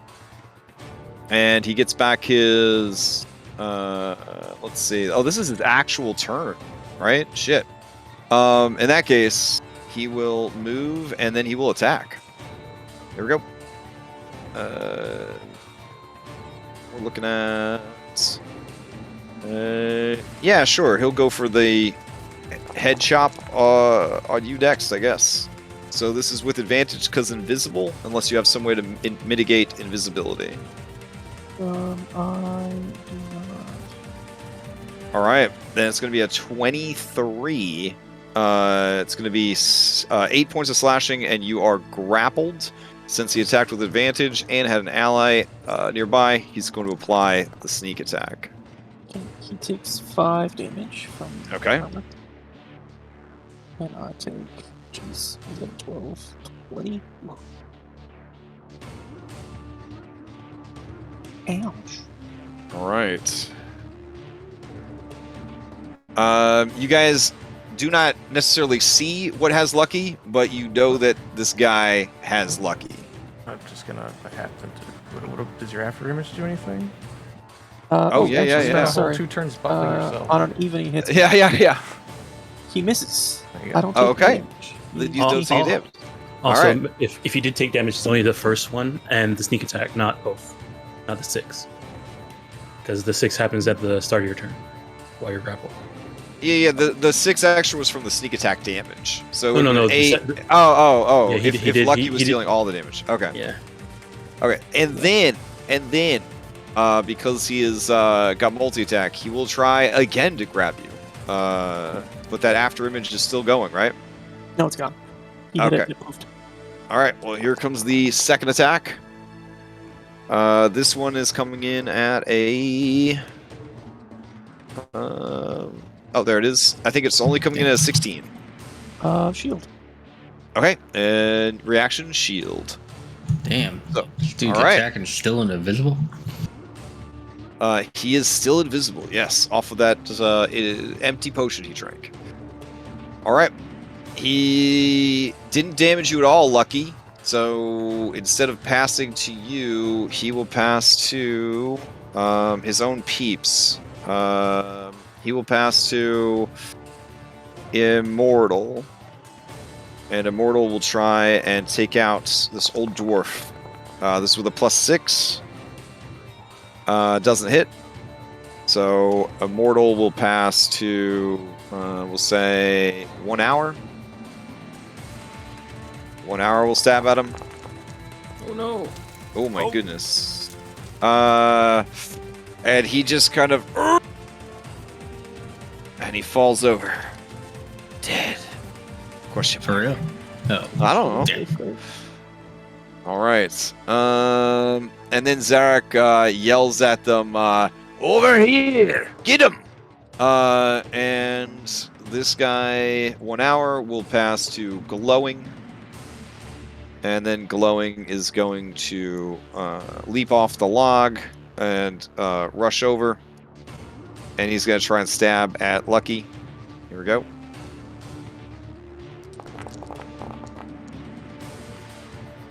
And he gets back his... let's see. Oh, this is his actual turn, right? Shit. In that case, he will move and then he will attack. There we go. We're looking at... yeah, sure. He'll go for the head chop on you next, I guess. So this is with advantage because invisible, unless you have some way to mitigate invisibility. I do not. All right, then it's going to be a 23. It's going to be 8 points of slashing, and you are grappled. Since he attacked with advantage and had an ally nearby, he's going to apply the sneak attack. Okay, he takes 5 damage from the Okay. armor. And I take, jeez, 11, 12, 20. Ouch. All right. You guys do not necessarily see what has Lucky, but you know that this guy has Lucky. I'm just gonna, if I happen to, does your after image do anything? Yeah. Sorry. 2 turns buffing yourself. On an even, he hits. Yeah. He misses. There you go. I don't take Okay. damage. You don't see damage. Also, Alright. if you did take damage, it's only the first one and the sneak attack, not both. Not the 6. Because the 6 happens at the start of your turn while you're grappled. Yeah. The 6 extra was from the sneak attack damage. So No. Eight, the- oh. Yeah, if Lucky was dealing all the damage. Okay. Yeah. Okay. And then, because he is got multi attack, he will try again to grab you. But that after image is still going, right? No, it's gone. He hit it Okay. and it moved. All right. Well, here comes the second attack. This one is coming in at a. Oh, there it is. I think it's only coming in at a 16. Shield. Okay, and reaction shield. Damn. So, This dude's all right. attacking still invisible. He is still invisible. Yes, off of that empty potion he drank. All right. He didn't damage you at all, Lucky. So instead of passing to you, he will pass to his own peeps. He will pass to Immortal. And Immortal will try and take out this old dwarf. This with a +6. Doesn't hit. So Immortal will pass to, we'll say, 1 hour. 1 hour will stab at him. Oh no. Oh my goodness. And he just kind of... And he falls over. Dead. Question For real? Oh. I don't know. All right. And then Zarak yells at them, "Over here! Get him!" And this guy, 1 hour, will pass to Glowing. And then Glowing is going to leap off the log and rush over. And he's going to try and stab at Lucky. Here we go.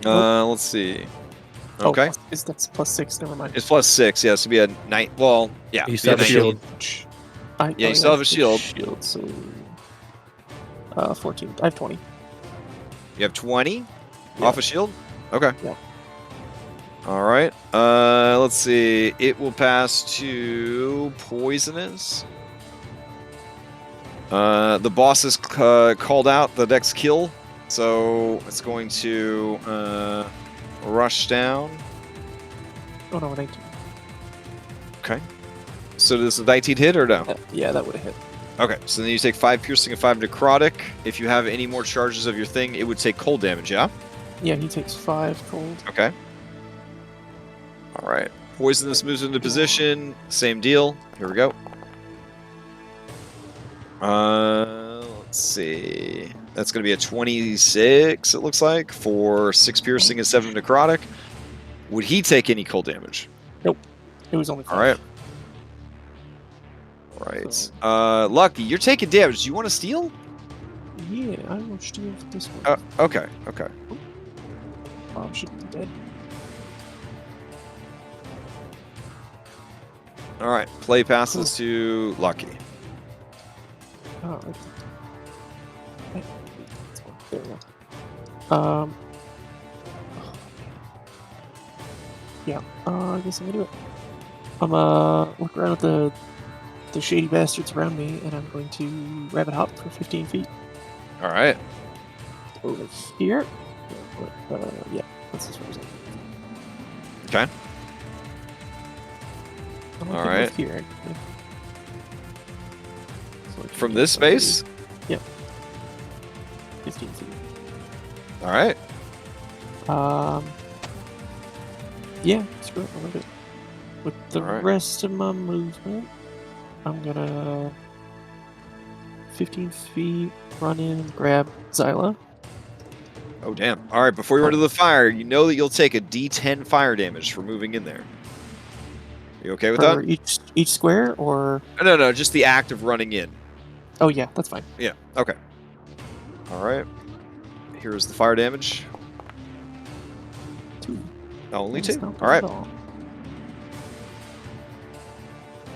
Let's see. Okay. Oh, that's +6. Never mind. It's +6. Yeah, this would be a night. Well, yeah. You still be a have a 19. shield. Yeah, you still have a shield. So, 14. I have 20. You have 20 Yeah. off a shield? Okay. Yeah. All right. Let's see. It will pass to poisonous. The boss has called out the next kill, so it's going to rush down. Oh no, 19. Okay. So does the 19 hit or no? Yeah, that would have hit. Okay, so then you take 5 piercing and 5 necrotic. If you have any more charges of your thing, it would take cold damage, yeah? Yeah, he takes 5 cold. Okay. Alright. Poisonous moves into position. Same deal. Here we go. Let's see. That's going to be a 26, it looks like, for 6 piercing and 7 necrotic. Would he take any cold damage? Nope. It was only 5. Alright. Right. So- Lucky, you're taking damage. Do you want to steal? Yeah, I will steal this one. Okay, okay. Mom should be dead. All right. Play passes to Lucky. Oh, there we go. Yeah, I guess I'm gonna do it. I'm look around at the shady bastards around me, and I'm going to rabbit hop for 15 feet All right. over here. Yeah, that's as far as I can. Okay. I'm All gonna right. move here. Actually. So I can From get this somebody- space? Yep. 15 feet. All right. Yeah, screw it, I'm gonna do it. With the Alright. rest of my movement, I'm gonna 15 feet run in and grab Zyla. Oh, damn. All right. Before you run to the fire, you know that you'll take a D10 fire damage for moving in there. You okay with For that? each square, or No, just the act of running in. oh yeah, that's fine. Yeah. Okay. All right. Here's the fire damage. 2. Only That's 2. not All right. bad at all.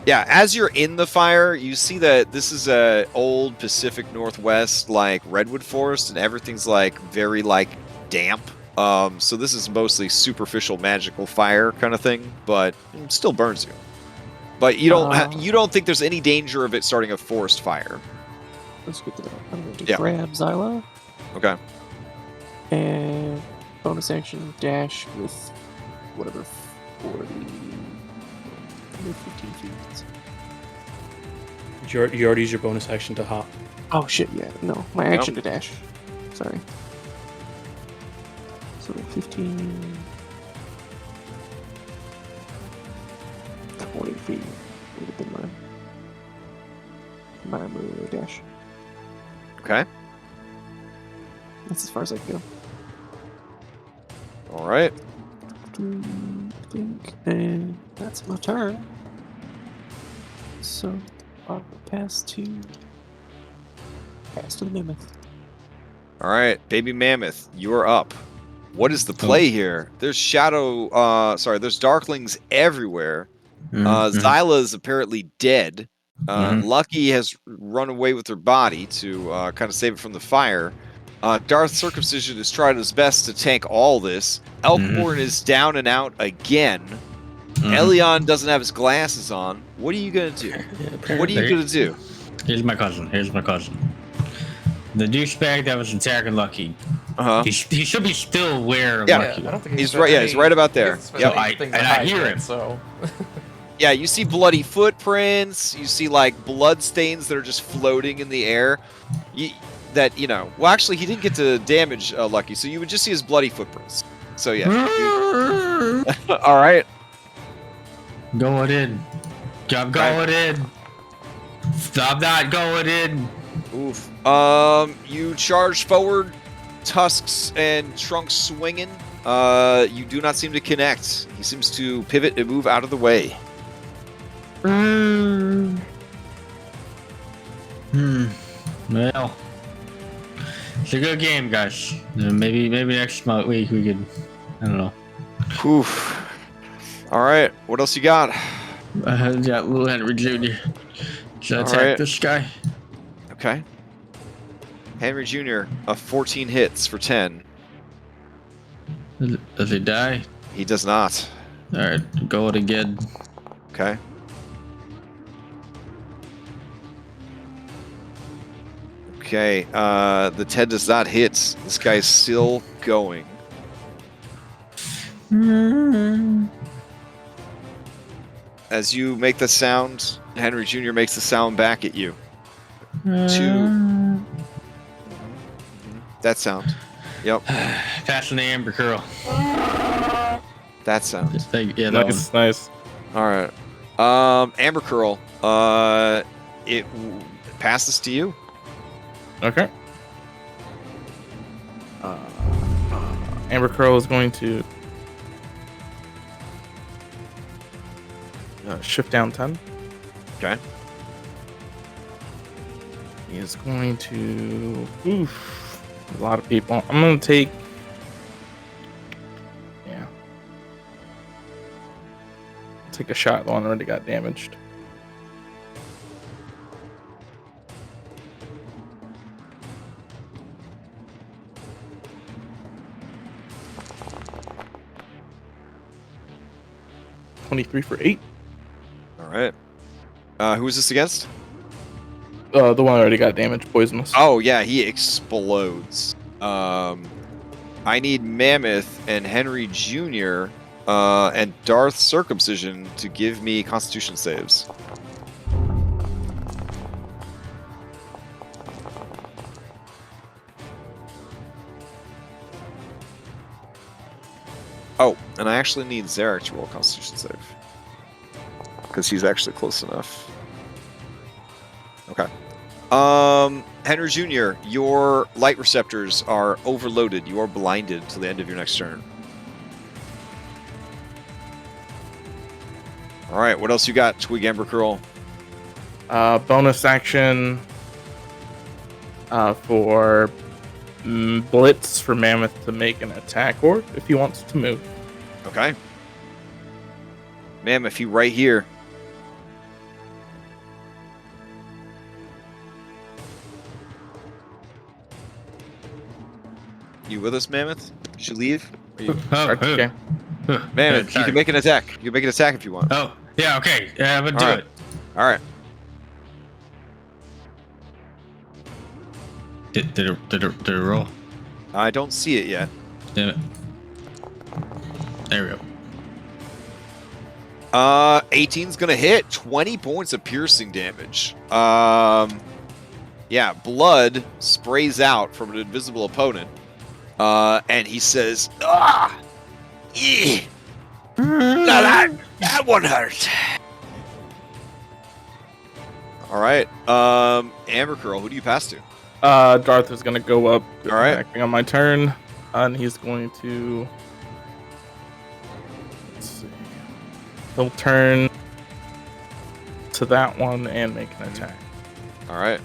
Yeah, as you're in the fire, you see that this is a old Pacific Northwest like redwood forest, and everything's like very like damp. So this is mostly superficial magical fire kind of thing, but it still burns you. But you don't you don't think there's any danger of it starting a forest fire. That's good to know. I'm going to Yeah. grab Zyla Okay. and bonus action dash with whatever 40, 15 feet. You already used your bonus action to hop. Oh shit, yeah. No, my action to dash. Sorry. So 15... 20 feet would have been my dash. Okay. That's as far as I can go. All right. I think, and that's my turn. So I'll pass to the mammoth. All right, baby mammoth, you're up. What is the play here? There's there's darklings everywhere. Zyla is apparently dead. Lucky has run away with her body to kind of save it from the fire. Darth Circumcision has tried his best to tank all this. Elkborn is down and out again. Elion doesn't have his glasses on. What are you gonna do? What are you gonna do? Here's my cousin. The douchebag that was attacking Lucky. He should be still aware of Yeah. Lucky. I don't think He's right. Yeah, he's right about there. Yep. Anything And to I hide hear yet, him. So Yeah, you see bloody footprints. You see like blood stains that are just floating in the air. Well, actually, he didn't get to damage Lucky, so you would just see his bloody footprints. So yeah. All right. Going in. I'm going in. Stop not going in. Oof. You charge forward, tusks and trunks swinging. You do not seem to connect. He seems to pivot and move out of the way. Well, it's a good game, guys. Maybe next week we could. I don't know. Oof. All right. What else you got? Yeah, little Henry Jr. Should I All attack right. this guy? Okay. Henry Jr. 14 hits for 10. Does he die? He does not. All right, go it again. Okay. Okay, the 10 does not hit. This guy's still going. As you make the sound, Henry Jr. makes the sound back at you. 2. That sound. Yep. Passing the amber curl. That sound. Yeah, that Nice, nice. All right. Amber Curl. It passes to you. Okay. Amber Curl is going to shift down 10. Okay. He is going to. Oof, a lot of people. I'm going to take. Yeah. Take a shot. The one already got damaged. $23 for 8. All right. Who is this against? The one already got damaged, poisonous. Oh yeah, he explodes. I need Mammoth and Henry Jr. And Darth Circumcision to give me Constitution saves. Oh, and I actually need Zarak to roll a Constitution save. Because he's actually close enough. Okay. Henry Jr., your light receptors are overloaded. You are blinded till the end of your next turn. All right, what else you got, Twig Amber Curl? Bonus action for Blitz for Mammoth to make an attack orb if he wants to move. Okay. Mammoth, you right here. You with us, Mammoth? Did you leave? Are you... Start the game. Mammoth, you can make an attack. You can make an attack if you want. Oh, yeah, okay. Yeah, I'm gonna do Alright. it. All right. Did it roll? I don't see it yet. Damn it. There we go. 18's gonna hit. 20 points of piercing damage. Yeah, blood sprays out from an invisible opponent. And he says, "Ah, yeah. Now that one hurt." All right. Amber Curl, who do you pass to? Darth is going to go up. All right. Acting on my turn. And he's going to. Let's see. He'll turn to that one and make an attack. All right.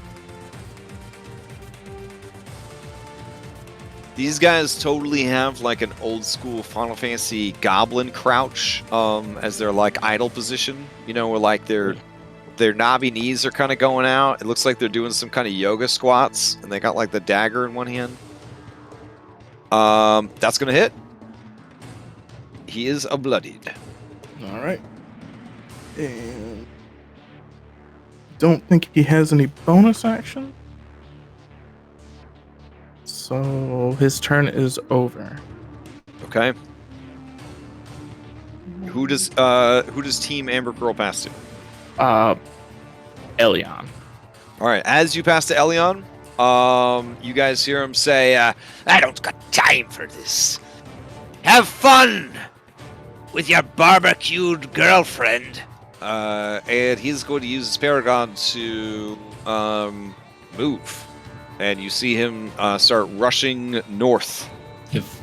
These guys totally have like an old school Final Fantasy goblin crouch as their like idle position, you know, where like their knobby knees are kind of going out. It looks like they're doing some kind of yoga squats, and they got like the dagger in one hand. That's gonna hit. He is a bloodied. All right. And don't think he has any bonus action. So his turn is over. Okay. Who does Team Amber Girl pass to? Elion. All right. As you pass to Elion, you guys hear him say, I don't got time for this. Have fun with your barbecued girlfriend. and he's going to use his Paragon to move. And you see him start rushing north. If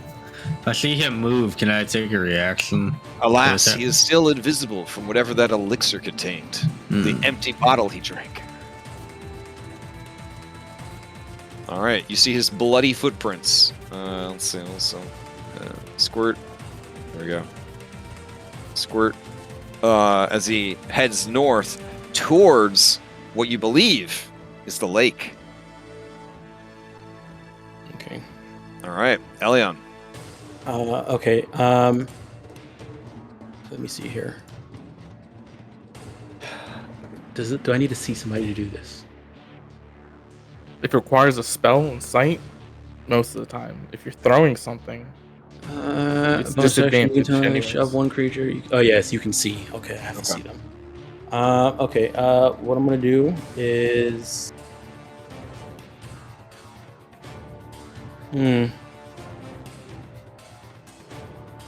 I see him move, can I take a reaction? Alas, he is still invisible from whatever that elixir contained. The empty bottle he drank. Alright, you see his bloody footprints. Let's see, also. Squirt. There we go. Squirt. As he heads north towards what you believe is the lake. Okay. Alright, Elion. Okay. Let me see here. Do I need to see somebody to do this? It requires a spell and sight most of the time. If you're throwing something, it's bonus action, you can disadvantage tell me anyways. shove one creature. Oh yes, you can see. Okay, I have to see them. Okay. What I'm gonna do is. If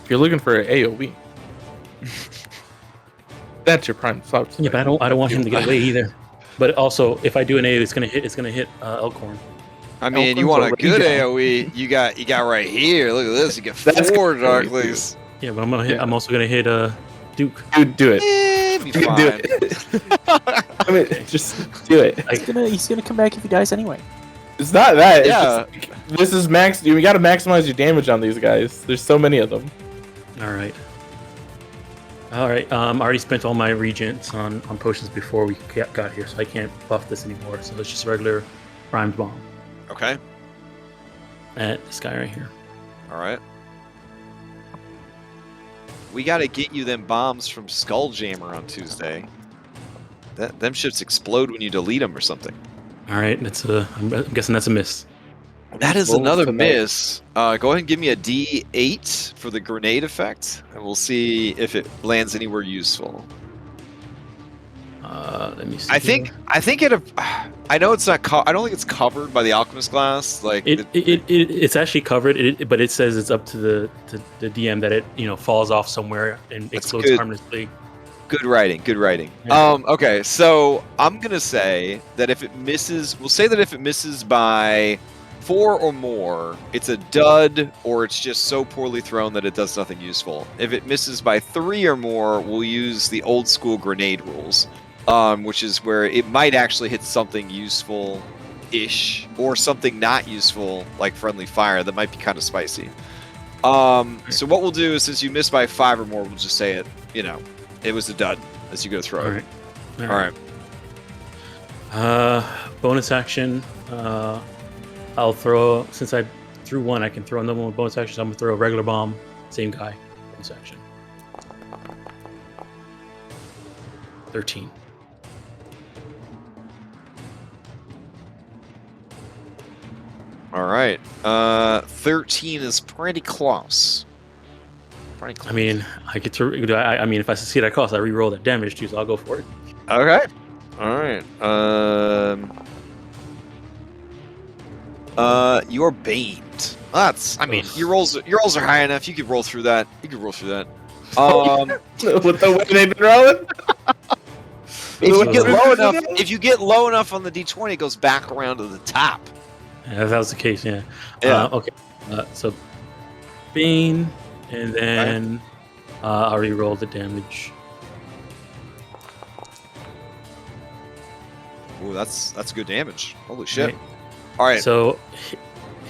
you're looking for an AOE, that's your prime slot. Yeah, but I don't want him to get away either. But also, if I do an A, it's gonna hit Elkhorn. I mean, you Elkham's want a already good down. AOE? You got right here. Look at this. You get That's 4 good Dark AOE too. Leaves. Yeah, but I'm gonna hit. Yeah. I'm also gonna hit Duke. Dude, do it. Be Do fine. it. I mean, just do it. He's gonna come back if he dies anyway. It's not that. It's Yeah. just, this is max. You got to maximize your damage on these guys. There's so many of them. All right. I already spent all my regents on potions before we got here, so I can't buff this anymore. So it's just a regular primed bomb Okay. at this guy right here. All right. We got to get you them bombs from Skulljammer on Tuesday. Them ships explode when you delete them or something. All right, I'm guessing that's a miss. That is Roll another for that. miss. Go ahead and give me a D8 for the grenade effect, and we'll see if it lands anywhere useful. Let me see. I think it. I know it's not. I don't think it's covered by the alchemist glass. Like it's actually covered, but it says it's up to the DM that it falls off somewhere and That's explodes good. harmlessly. Good writing. Good writing. Yeah. Okay, so I'm gonna say that if it misses, we'll say that if it misses by 4 or more, it's a dud, or it's just so poorly thrown that it does nothing useful. If it misses by 3 or more, we'll use the old school grenade rules, which is where it might actually hit something useful-ish, or something not useful, like friendly fire, that might be kind of spicy. So what we'll do is, since you miss by 5 or more, we'll just say it, it was a dud as you go through it. All All right. Bonus action. I'll throw, since I threw one, I can throw another one with bonus action. So I'm gonna throw a regular bomb. Same guy. Bonus action. 13. All right. 13 is pretty close. Pretty close. I mean, I get to. I mean, if I succeed at cost, I re-roll that damage too. So I'll go for it. Okay. All right. You're baned. That's. I mean, your rolls are high enough. You could roll through that. With the way they've been rolling. If you get low enough on the D20, it goes back around to the top. Yeah, if that was the case, yeah. Yeah. Okay. So, Bane, and then I'll re-roll the damage. Ooh, that's good damage. Holy shit! Right. All right. So,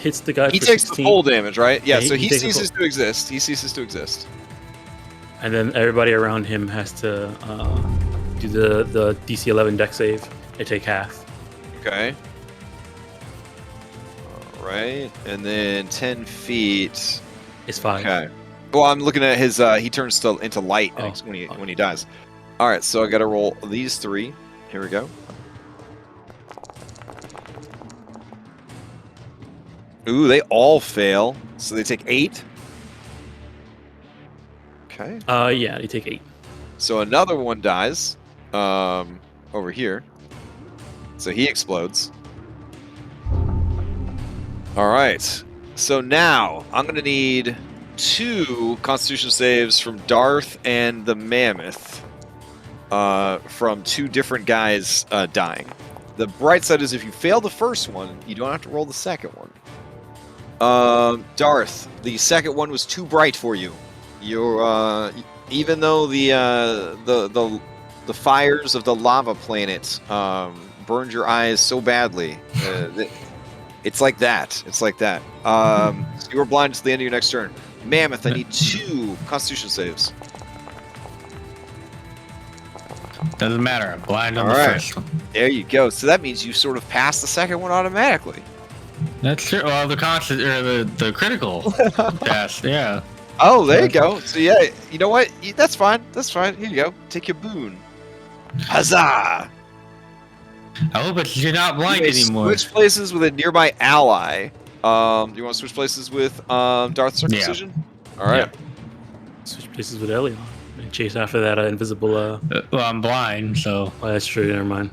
hits the guy. He for takes 16, the full damage, right? Yeah. Yeah, So he he takes the ceases to exist. He ceases to exist. and then everybody around him has to do the DC 11 deck save. They take half. Okay. All right, and then 10 feet. It's 5. Okay. Well, I'm looking at his. He turns into light Oh, when he dies. All right, so I got to roll these 3. Here we go. Ooh, they all fail, so they take 8. Okay. Yeah, you take 8. So another one dies. Over here. So he explodes. All right. So now I'm gonna need 2 Constitution saves from Darth and the Mammoth. From 2 different guys dying. The bright side is if you fail the first one, you don't have to roll the second one. Darth, the second one was too bright for you. You're even though the fires of the lava planet burned your eyes so badly. It's like that. It's like that. So you were blind to the end of your next turn. Mammoth, I need 2 Constitution saves. Doesn't matter. I'm blind on All the right. first one. There you go. So that means you sort of pass the second one automatically. That's true. Well, the constant or the critical test. Yeah. Oh, there you go. So yeah, you know what? That's fine. That's fine. Here you go. Take your boon. Huzzah! I hope you're not You blind may anymore. switch places with a nearby ally. You want to switch places with Darth Circumcision? All right. Switch places with Elion and chase after that invisible. Well, I'm blind, so Oh, that's true. Never mind.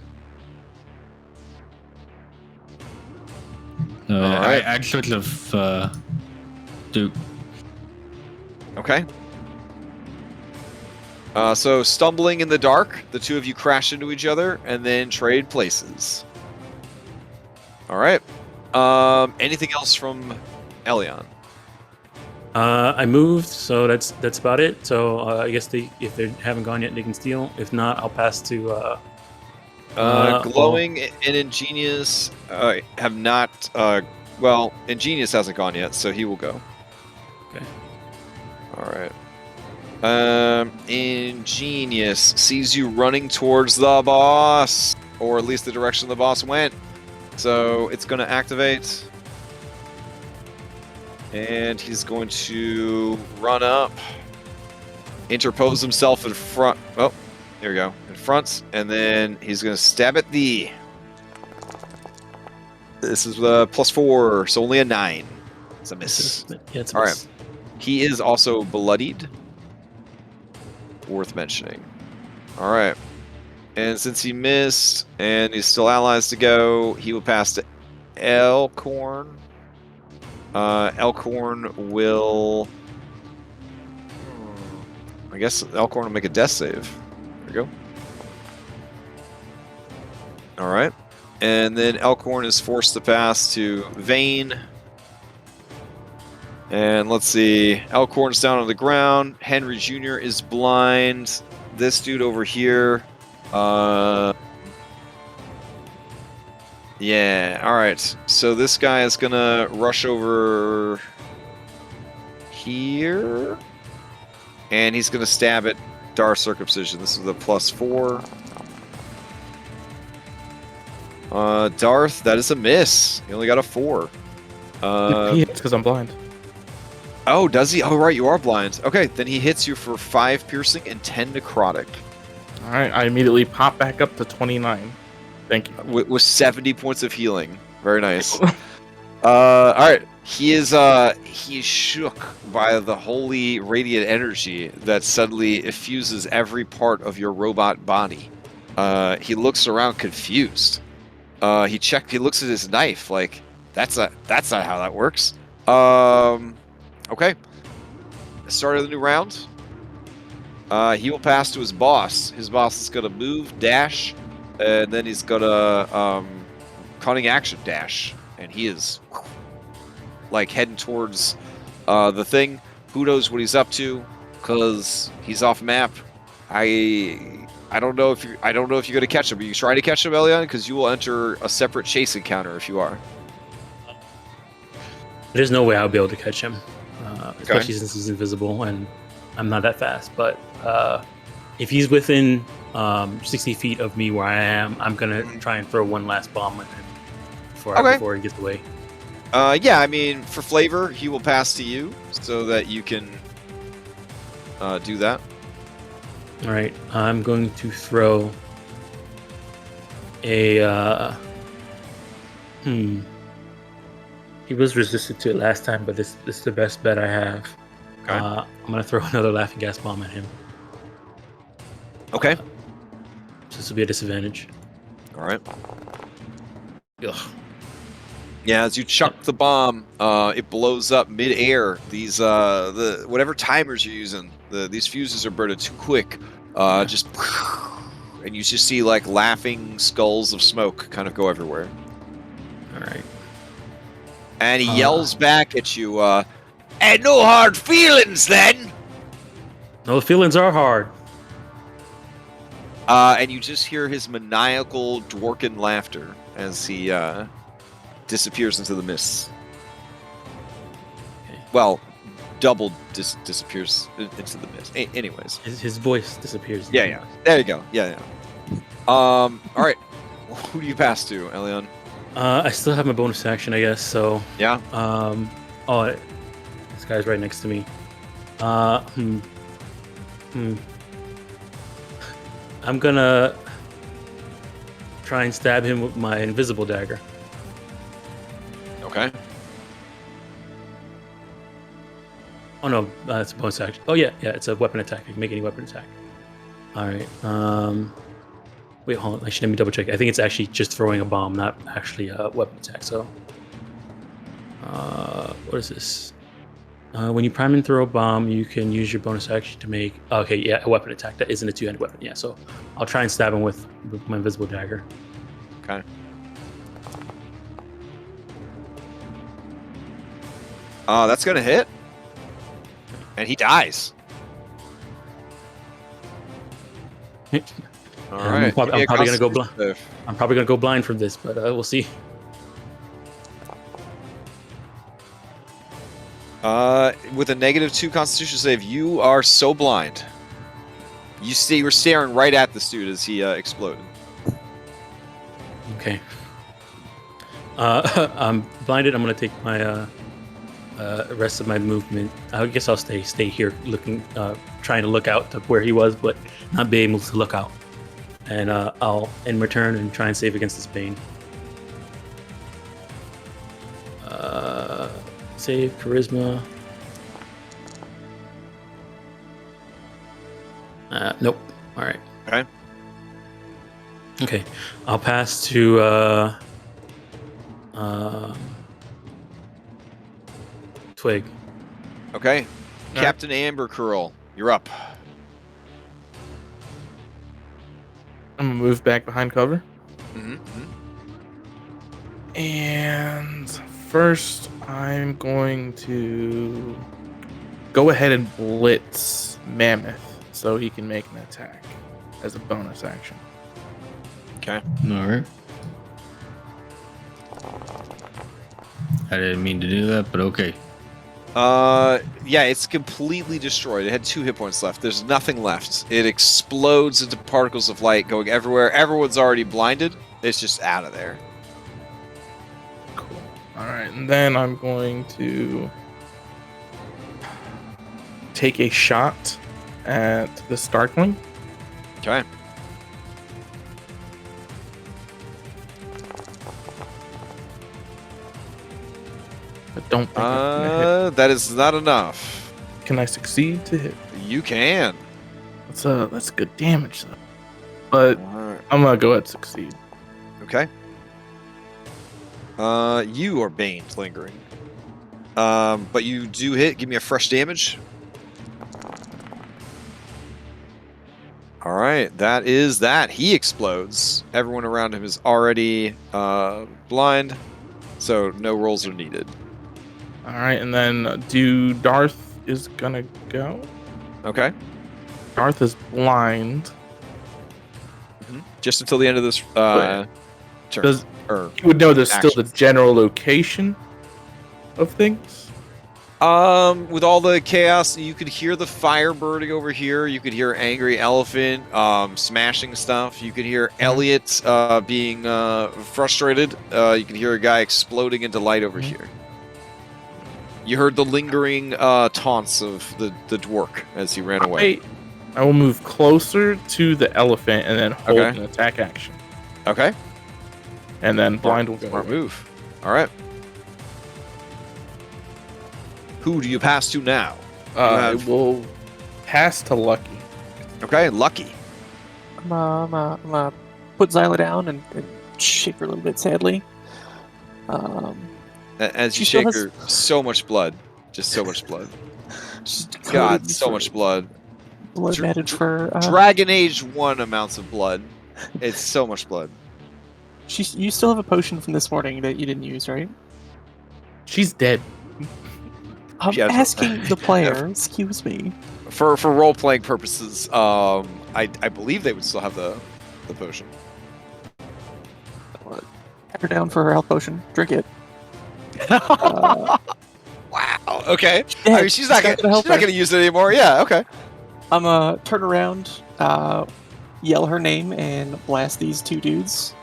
Alright. I'd switch of Duke. Okay. So stumbling in the dark, the two of you crash into each other and then trade places. All right. Anything else from Elion? I moved, so that's about it. So I guess if they haven't gone yet, they can steal. If not, I'll pass to. Glowing and Ingenious have not. Well, Ingenious hasn't gone yet, so he will go. Okay. All right. Ingenious sees you running towards the boss, or at least the direction the boss went. So it's going to activate. And he's going to run up, interpose himself in front. Oh, there we go. In front. And then he's going to stab at thee. This is +4, so only a 9. It's a miss. Yeah, it's a All miss. right. He is also bloodied. Worth mentioning. All right. And since he missed and he's still allies to go, he will pass to Elkhorn. Elkhorn will... I guess Elkhorn will make a death save. There we go. All right. And then Elkhorn is forced to pass to Vane. And let's see. Elkhorn's down on the ground. Henry Jr. is blind. This dude over here. Yeah, alright. So this guy is gonna rush over here. And he's gonna stab at Darth Circumcision. This is a +4. Darth, that is a miss. He only got a 4. He hits because I'm blind. Oh, does he? Oh, right, you are blind. Okay, then he hits you for 5 piercing and 10 necrotic. All right, I immediately pop back up to 29. Thank you. With 70 points of healing. Very nice. All right. He is shook by the holy radiant energy that suddenly effuses every part of your robot body. He looks around confused. He looks at his knife like that's not how that works. Okay. Start of the new round. He will pass to his boss. His boss is gonna move, dash, and then he's gonna cunning action dash, and he is like heading towards the thing. Who knows what he's up to? Cause he's off map. I don't know if you're gonna catch him. Are you trying to catch him, Elion? Because you will enter a separate chase encounter if you are. There's no way I'll be able to catch him, especially since he's invisible and I'm not that fast. But if he's within 60 feet of me where I am, I'm gonna try and throw one last bomb at him before he gets away. Yeah, I mean, for flavor, he will pass to you so that you can do that. All right, I'm going to throw a. He was resistant to it last time, but this is the best bet I have. Okay. I'm gonna throw another laughing gas bomb at him. Okay. So this will be a disadvantage. All right. Ugh. Yeah, as you chuck the bomb, it blows up mid-air. These the whatever timers you're using, these fuses are burning too quick. Just and you just see like laughing skulls of smoke kind of go everywhere. All right. And he yells back at you, and no hard feelings then. No, the feelings are hard. And you just hear his maniacal dworkin laughter as he disappears into the mists. Okay. Well, double disappears into the mist. Anyways. His voice disappears. Yeah. There you go. Yeah. All right. Who do you pass to, Elion? I still have my bonus action, I guess. So Yeah. this guy's right next to me. I'm gonna try and stab him with my invisible dagger. Okay. Oh no, it's a bonus action. Oh yeah, it's a weapon attack. I can make any weapon attack. All right. Wait, hold on. Actually, let me double check. I think it's actually just throwing a bomb, not actually a weapon attack. So, what is this? When you prime and throw a bomb, you can use your bonus action to make. Okay, yeah, a weapon attack. That isn't a two-handed weapon. Yeah, so I'll try and stab him with my invisible dagger. Okay. That's gonna hit, and he dies. All right. I'm probably gonna go blind. Save. I'm probably gonna go blind from this, but we'll see. With a -2 Constitution save, you are so blind. You were staring right at this dude as he exploded. Okay. I'm blinded. I'm gonna take my rest of my movement. I guess I'll stay here, looking, trying to look out to where he was, but not be able to look out. And I'll in return and try and save against this bane. Save charisma. Nope. All right. Okay. Okay. I'll pass to Twig. Okay. Captain Amber Curl, you're up. I'm gonna move back behind cover. Mm-hmm. And first, I'm going to go ahead and blitz Mammoth so he can make an attack as a bonus action. Okay. All right. I didn't mean to do that, but okay. Yeah, it's completely destroyed. It had 2 hit points left. There's nothing left. It explodes into particles of light going everywhere. Everyone's already blinded. It's just out of there. Cool. All right, and then I'm going to take a shot at the Starkling. Okay. I don't think I'm gonna hit. That is not enough. Can I succeed to hit? You can. That's good damage though. But Alright. I'm gonna go ahead and succeed. Okay. You are Bane's lingering. But you do hit. Give me a fresh damage. All right, that is that. He explodes. Everyone around him is already blind, so no rolls are needed. All right, and then Darth is gonna go. Okay. Darth is blind. Just until the end of this turn. Does Or you would know there's still action. the general location of things? With all the chaos, you could hear the fire burning over here. You could hear Angry Elephant smashing stuff. You could hear Elliot being frustrated. You could hear a guy exploding into light over here. You heard the lingering taunts of the dworc as he ran away. I will move closer to the elephant and then hold an attack action. Okay. And then blind will go. Smart move. All right. Who do you pass to now? I will pass to Lucky. Okay, Lucky. I'm gonna put Zyla down and shake her a little bit sadly. As you She still shake has- her, so much blood. Just so much blood. She's coated God, in so sort much of blood. blood matted fur. Dragon Age 1 amounts of blood. It's so much blood. You still have a potion from this morning that you didn't use, right? She's dead. I'm She has- asking the player. Excuse me. For role-playing purposes, I believe they would still have the potion. Pat her down for her health potion. Drink it. Wow. Okay. Yeah, I mean, she's not gonna help her. gonna use it anymore. Yeah. Okay. I'm gonna turn around, yell her name, and blast these 2 dudes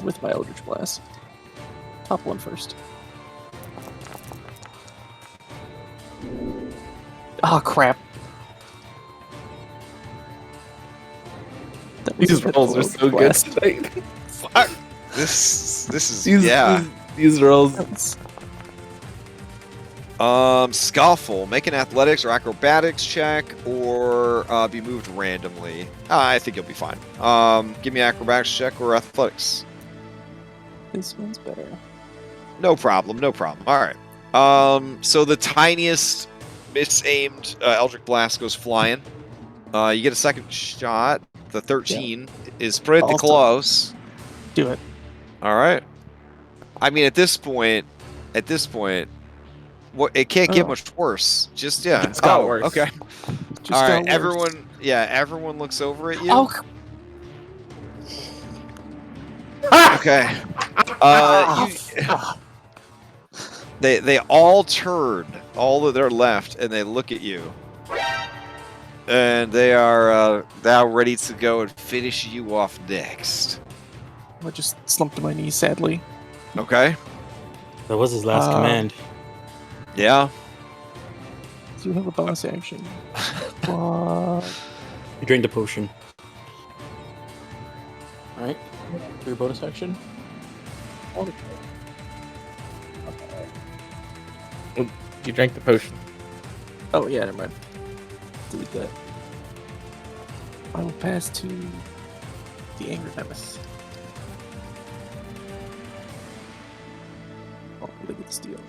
with my Eldritch Blast. Top one first. Oh crap! That was These a bit rolls are below so good blast. tonight. Fuck. This is These rolls. That's- Scuffle. Make an athletics or acrobatics check, or be moved randomly. I think you'll be fine. Give me acrobatics check or athletics. This one's better. No problem. No problem. All right. So the tiniest misaimed Eldritch Blast goes flying. You get a second shot. The 13 is pretty Also- close. Do it. All right. I mean, at this point, what it can't get Oh. much worse. Just yeah. It's got worse. Okay. Just All right. got worse. Everyone looks over at you. Oh, Okay. They all turn, all of their left, and they look at you. And they are now ready to go and finish you off next. I just slumped to my knees sadly. Okay. That was his last command. Yeah. Do you have a bonus action? What? You drink the potion. Alright. For your bonus action? You drank the potion. Oh yeah, never mind. Delete that. I will pass to the Angry Mammoth. Oh, look at the steal.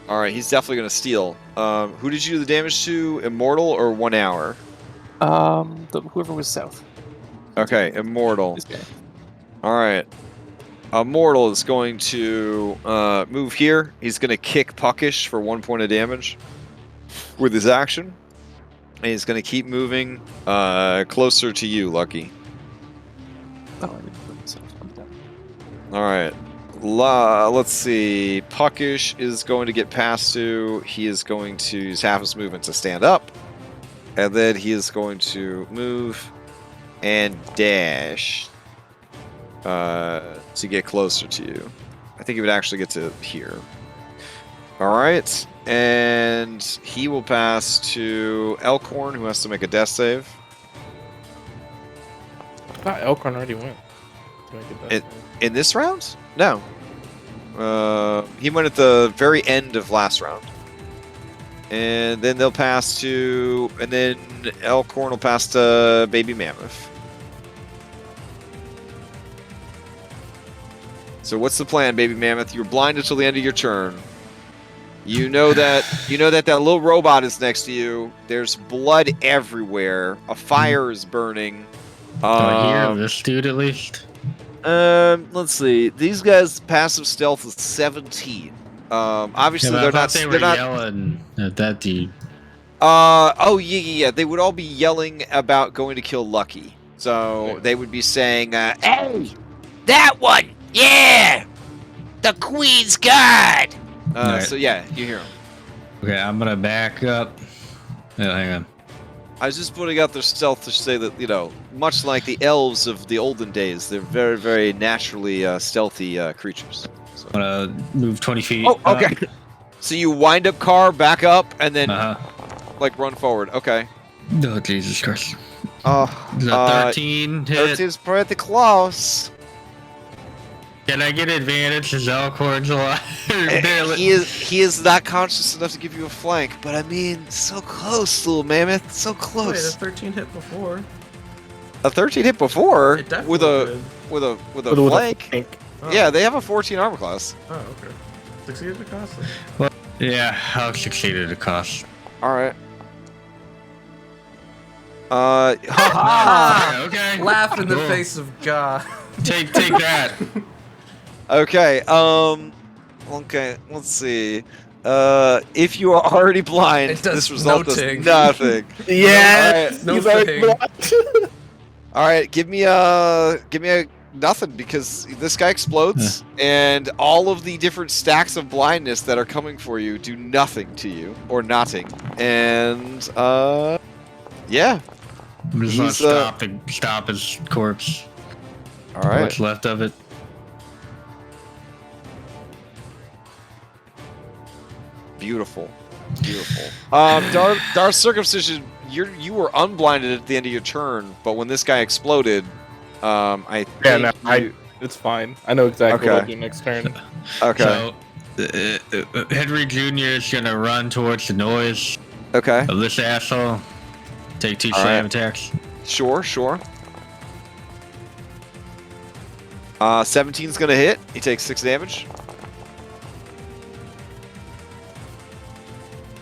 All right. He's definitely gonna steal. Who did you do the damage to? Immortal or 1 hour? Whoever was south. Okay, Immortal. This guy. All right. Immortal is going to move here. He's going to kick Puckish for 1 point of damage with his action. And he's going to keep moving closer to you, Lucky. Oh, I didn't put myself on that. All right. Let's see. Puckish is going to get past you. He is going to use half his movement to stand up. And then he is going to move and dash to get closer to you. I think he would actually get to here. All right. And he will pass to Elkhorn, who has to make a death save. I thought Elkhorn already went. to make a death save. In this round? No. He went at the very end of last round. And then they'll pass to... And then Elkhorn will pass to Baby Mammoth. So what's the plan, Baby Mammoth? You're blind until the end of your turn. You know that that little robot is next to you. There's blood everywhere. A fire is burning. Do I hear this dude at least? Let's see. These guys' passive stealth is 17. Obviously Yeah, they're I thought not. they were They're not. yelling at that dude. Oh yeah. They would all be yelling about going to kill Lucky. So they would be saying, Hey! That one! Yeah! The Queen's Guard! Alright. So yeah, you hear them. Okay, I'm gonna back up. Oh, hang on. I was just putting out their stealth to say that, much like the elves of the olden days, they're very, very naturally stealthy creatures. So. I'm gonna move 20 feet. Oh, okay. So you wind up car, back up, and then run forward. Okay. Oh, Jesus Christ. Oh, Is that 13 hit? 13's pretty close. Can I get advantage as Elkhorn's alive? He is not conscious enough to give you a flank, but I mean, so close, little mammoth, so Wait, a close. 13 hit before. A 13 hit before It definitely with a did. with a With a flank. flank. Oh. Yeah, they have a 14 armor class. Oh, okay. Succeeded the cost. Yeah, I'll succeed at a cost. All right. Okay. Laugh in the Cool. face of God. Take that. Okay. Okay. Let's see. If you are already blind, It does this result no does ting. nothing. Yeah. No he's already thing. blocked. All right. Give me a nothing, because this guy explodes, and all of the different stacks of blindness that are coming for you do nothing to you or nothing. And yeah. I'm just gonna He's, stop his corpse. All right. What's left of it. Beautiful. Beautiful. Dar Circumcision, you were unblinded at the end of your turn, but when this guy exploded, I think it's fine. I know exactly what I'll Okay. do next turn. Okay. So, Henry Jr. is gonna run towards the noise Okay. of this asshole. Take 2 All slam right. attacks. Sure. 17's gonna hit. He takes 6 damage.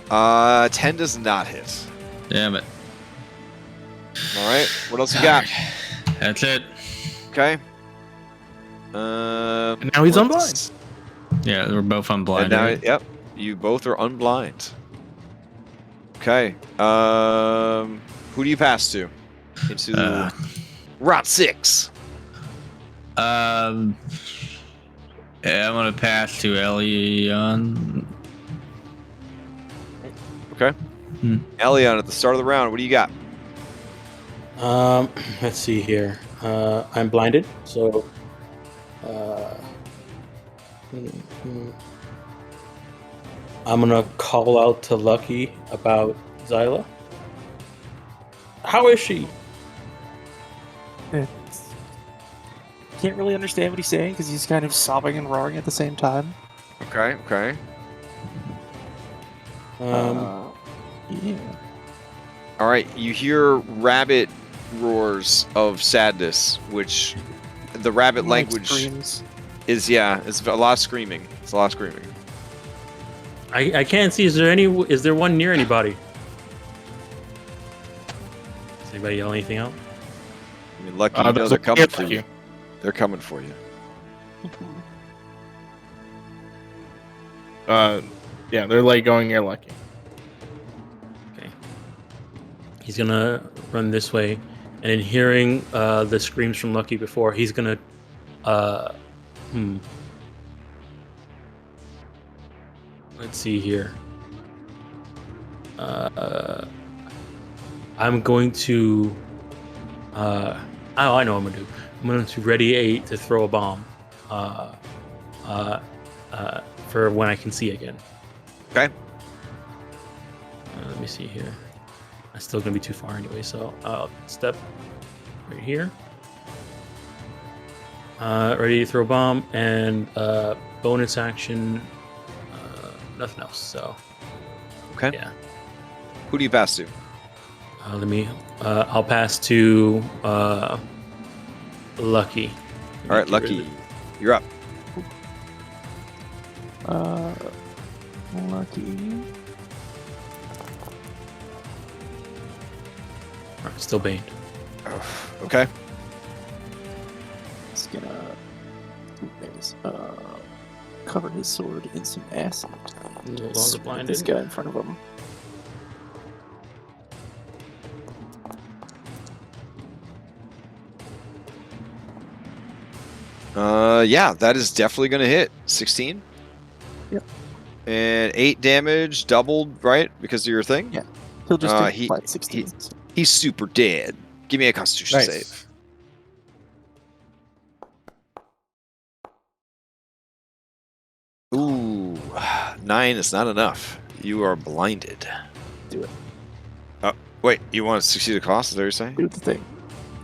10 does not hit. Damn it. All right. What else you got? That's it. Okay. And now he's unblind. Yeah, we're both And unblind. now, right? yep, you both are unblind. Okay. Who do you pass to? Into Route 6. Yeah, I'm gonna pass to Elion. Okay. Elion, at the start of the round, what do you got? Let's see here. I'm blinded, so I'm gonna call out to Lucky about Zyla. How is she? Can't really understand what he's saying because he's kind of sobbing and roaring at the same time. Okay. Yeah. All right, you hear rabbit roars of sadness, which the rabbit Like language screams. is, it's a lot of screaming. It's a lot of screaming. I can't see. Is there one near anybody? Does anybody yell anything out? I mean, Lucky, you know there's they're a coming kid for like you. They're coming for you. Yeah, they're like going near Lucky. Okay. He's gonna run this way, and in hearing the screams from Lucky before, he's gonna let's see here. I'm going to I know what I'm gonna do. I'm going to ready to throw a bomb for when I can see again. Okay. Let me see here. I'm still gonna be too far anyway, so I'll step right here. Ready to throw a bomb, and bonus action, nothing else. So Okay. yeah. Who do you pass to? I'll pass to Lucky. All right, Lucky, you're up. Lucky. Alright, still baned. Okay. He's gonna cover his sword in some acid. No longer Swing at blinded. this guy in front of him. Yeah, that is definitely gonna hit. 16. Yep. And 8 damage, doubled, right? Because of your thing? Yeah. He'll just take he- flat 16. He's super dead. Give me a Constitution Nice. save. Ooh, 9 is not enough. You are blinded. Do it. Wait, you want to succeed a cost? Is that what you're saying? Do the thing.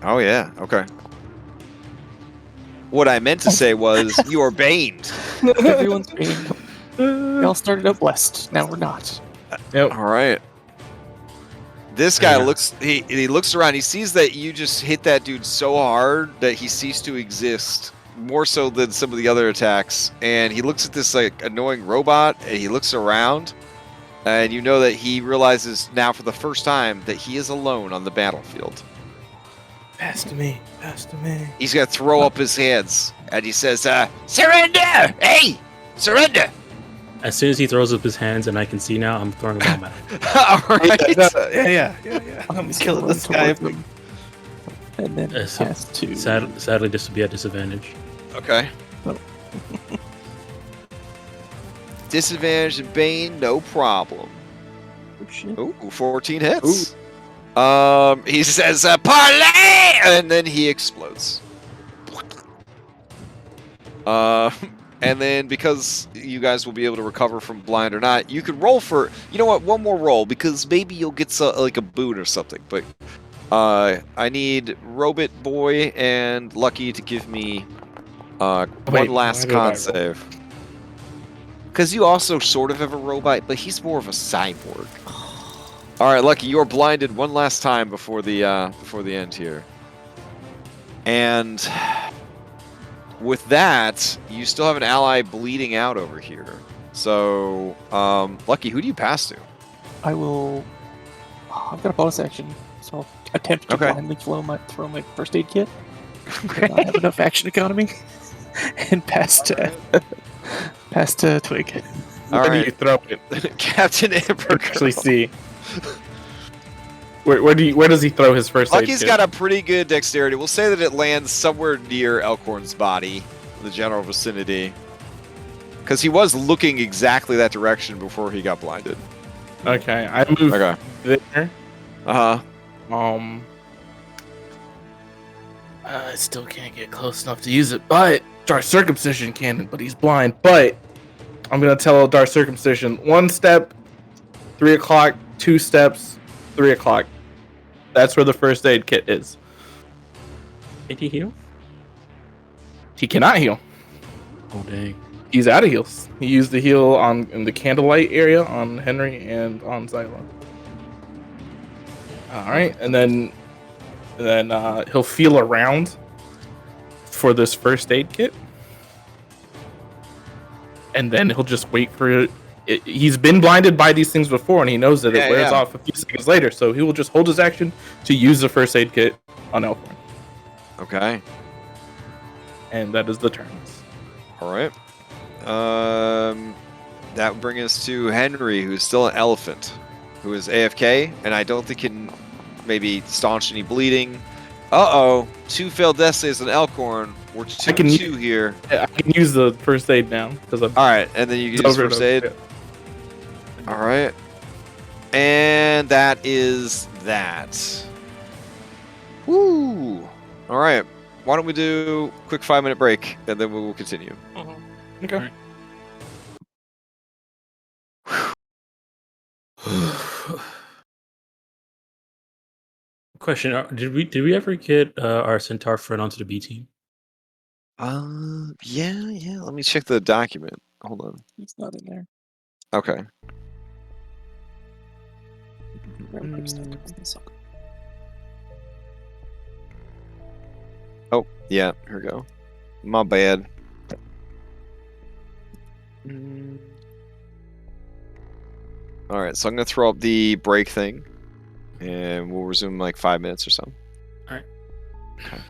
Oh yeah, okay. What I meant to say was you are baned. Everyone's being. We all started up west. Now we're not. Yep. All right. This guy Yeah. looks. He looks around. He sees that you just hit that dude so hard that he ceased to exist, more so than some of the other attacks. And he looks at this like annoying robot, and he looks around, and you know that he realizes now for the first time that he is alone on the battlefield. Pass to me. Pass to me. He's gonna throw up his hands, and he says, Surrender! Hey! Surrender! As soon as he throws up his hands and I can see now, I'm throwing a bomb at him. "All right." Yeah. I'm killing this guy. And then So- pass to. Sadly, this would be a disadvantage. Okay. Disadvantage and Bane, no problem. Oh, shit. Ooh, 14 hits. He says, parlay! And then he explodes. And then because you guys will be able to recover from blind or not, you could roll for, you know what, one more roll because maybe you'll get like a boot or something. But I need Robot Boy and Lucky to give me one last con save. Because you also sort of have a robot, but he's more of a cyborg. All right, Lucky, you are blinded one last time before the end here. And with that, you still have an ally bleeding out over here. So, Lucky, who do you pass to? I will. I've got a bonus action, so I'll attempt to blindly throw my first aid kit. Okay. I have enough action economy, and pass to Twig. Where do you throw it? Captain Amber. Actually, see. Where does he throw his first aid Lucky's kit? got a pretty good dexterity. We'll say that it lands somewhere near Elkhorn's body, in the general vicinity. Because he was looking exactly that direction before he got blinded. Okay, I move there. I still can't get close enough to use it, but Dark Circumcision can, but he's blind. But I'm gonna tell Dark Circumcision 1 step, 3 o'clock, 2 steps, 3 o'clock. That's where the first aid kit is. Can he heal? He cannot heal. Oh dang. He's out of heals. He used the heal in the candlelight area on Henry and on Zyla. All right, and then he'll feel around for this first aid kit, and then he'll just wait for it. He's been blinded by these things before, and he knows that it wears off a few seconds later. So he will just hold his action to use the first aid kit on Elkhorn. Okay. And that is the turns. All right. That would bring us to Henry, who's still an elephant, who is AFK, and I don't think can maybe staunch any bleeding. Uh-oh. 2 failed death saves on Elkhorn. We're 2-2 here. I can use the first aid now. All right, and then you can use first aid. All right. And that is that. Woo! All right. Why don't we do a quick 5-minute break, and then we will continue. Okay. Question: Did we ever get our Centaur friend onto the B team? Yeah. Let me check the document. Hold on. He's not in there. Okay. Oh, yeah. Here we go. My bad. All right, so I'm gonna throw up the break thing, and we'll resume in like 5 minutes or so. All right. Okay.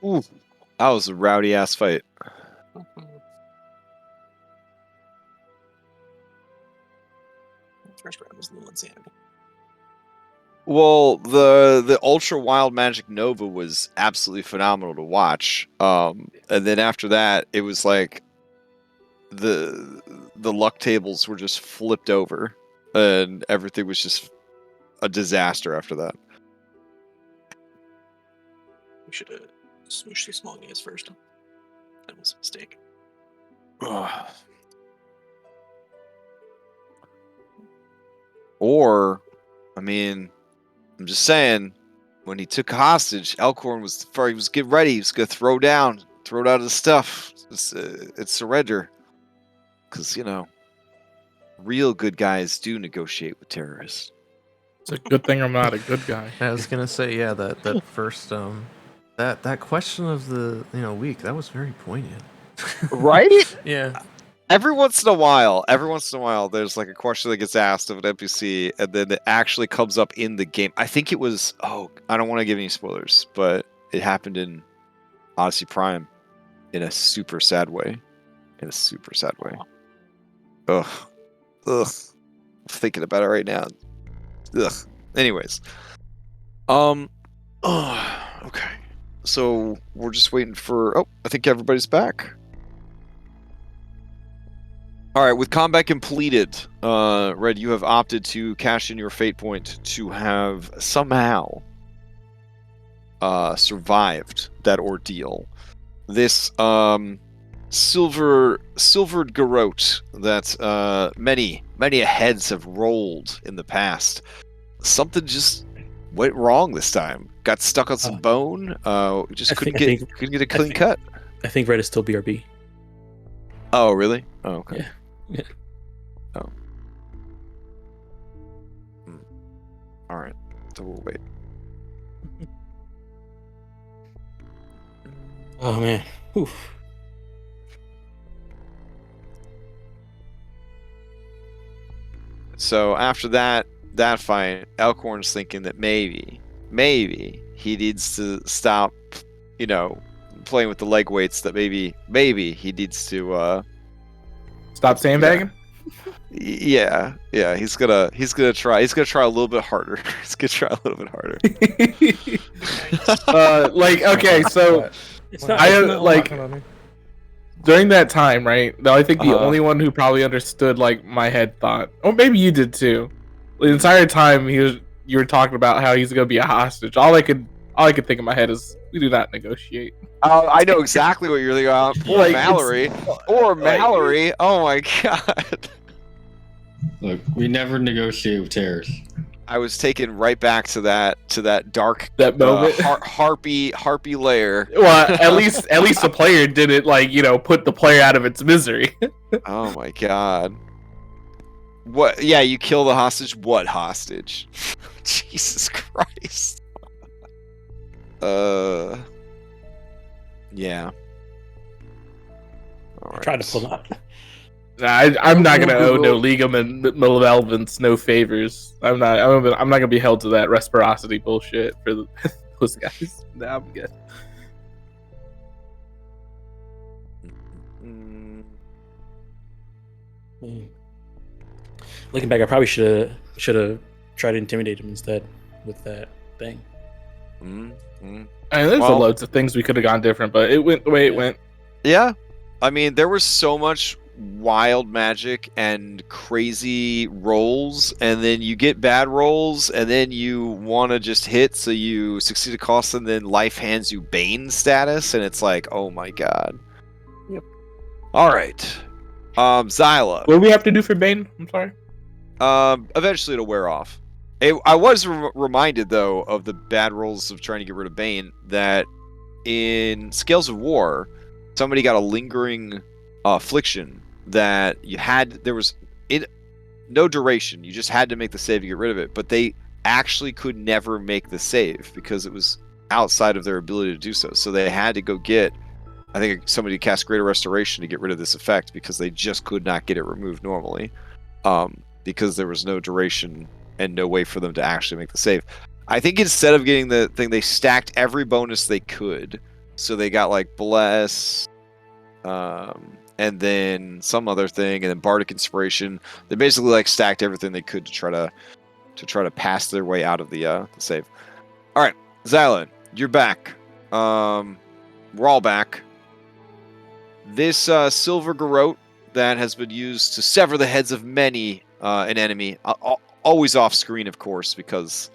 Ooh, that was a rowdy ass fight. First round was a little insanity. Well, the Ultra Wild Magic Nova was absolutely phenomenal to watch. And then after that, it was like the luck tables were just flipped over, and everything was just a disaster after that. We should have smooshed these small guys first. That was a mistake. Or, I mean, I'm just saying, when he took hostage, Elkhorn was he was getting ready. He was gonna throw down his stuff. It's surrender, because real good guys do negotiate with terrorists. It's a good thing I'm not a good guy. I was gonna say, yeah, that first that question of the week, that was very poignant. Right? Yeah. Every once in a while, there's like a question that gets asked of an NPC, and then it actually comes up in the game. I think it was. Oh, I don't want to give any spoilers, but it happened in Odyssey Prime, in a super sad way. Ugh. I'm thinking about it right now. Ugh. Anyways. Okay. So we're just waiting for. Oh, I think everybody's back. All right, with combat completed, Red, you have opted to cash in your fate point to have somehow survived that ordeal. This silvered garrote that many heads have rolled in the past. Something just went wrong this time. Got stuck on some bone. Just couldn't get a clean cut. I think Red is still BRB. Oh, really? Oh, okay. Yeah. Yeah. Oh. All right. So we'll wait. Oh man. Oof. So after that fight, Elkhorn's thinking that maybe he needs to stop, playing with the leg weights. That maybe he needs to Stop sandbagging. Yeah. He's gonna try a little bit harder. Okay, so during that time, right? I think the only one who probably understood my head thought, or maybe you did too. The entire time you were talking about how he's gonna be a hostage. All I could think in my head is, we do not negotiate. I know exactly what you're thinking about. Poor Mallory. Oh my god. Look, we never negotiate with terrorists. I was taken right back to that dark moment. harpy lair. Well, at least the player didn't put the player out of its misery. Oh my god. What? Yeah, you kill the hostage. What hostage? Jesus Christ. Yeah. All right. Try to pull up. I'm not gonna owe no League of Malevolence no favors. I'm not gonna be held to that reciprocity bullshit for those guys. Nah, I'm good. Looking back, I probably should have tried to intimidate him instead with that thing. There's loads of things we could have gone different, but it went the way it went. Yeah, I mean, there was so much wild magic and crazy rolls, and then you get bad rolls, and then you want to just hit, so you succeed a cost, and then life hands you Bane status, and it's like, oh my god. Yep. All right, Xyla. What do we have to do for Bane? I'm sorry. Eventually it'll wear off. I was reminded, though, of the bad rolls of trying to get rid of Bane, that in Scales of War, somebody got a lingering affliction that there was no duration. You just had to make the save to get rid of it, but they actually could never make the save because it was outside of their ability to do so. So they had to go get, I think, somebody to cast Greater Restoration to get rid of this effect because they just could not get it removed normally, because there was no duration and no way for them to actually make the save. I think instead of getting the thing, they stacked every bonus they could So they got like bless, and then some other thing, and then bardic inspiration. They basically like stacked everything they could to try to pass their way out of the save. All right, Xylan, you're back. We're all back. This silver garrote that has been used to sever the heads of many an enemy, always off screen, of course, because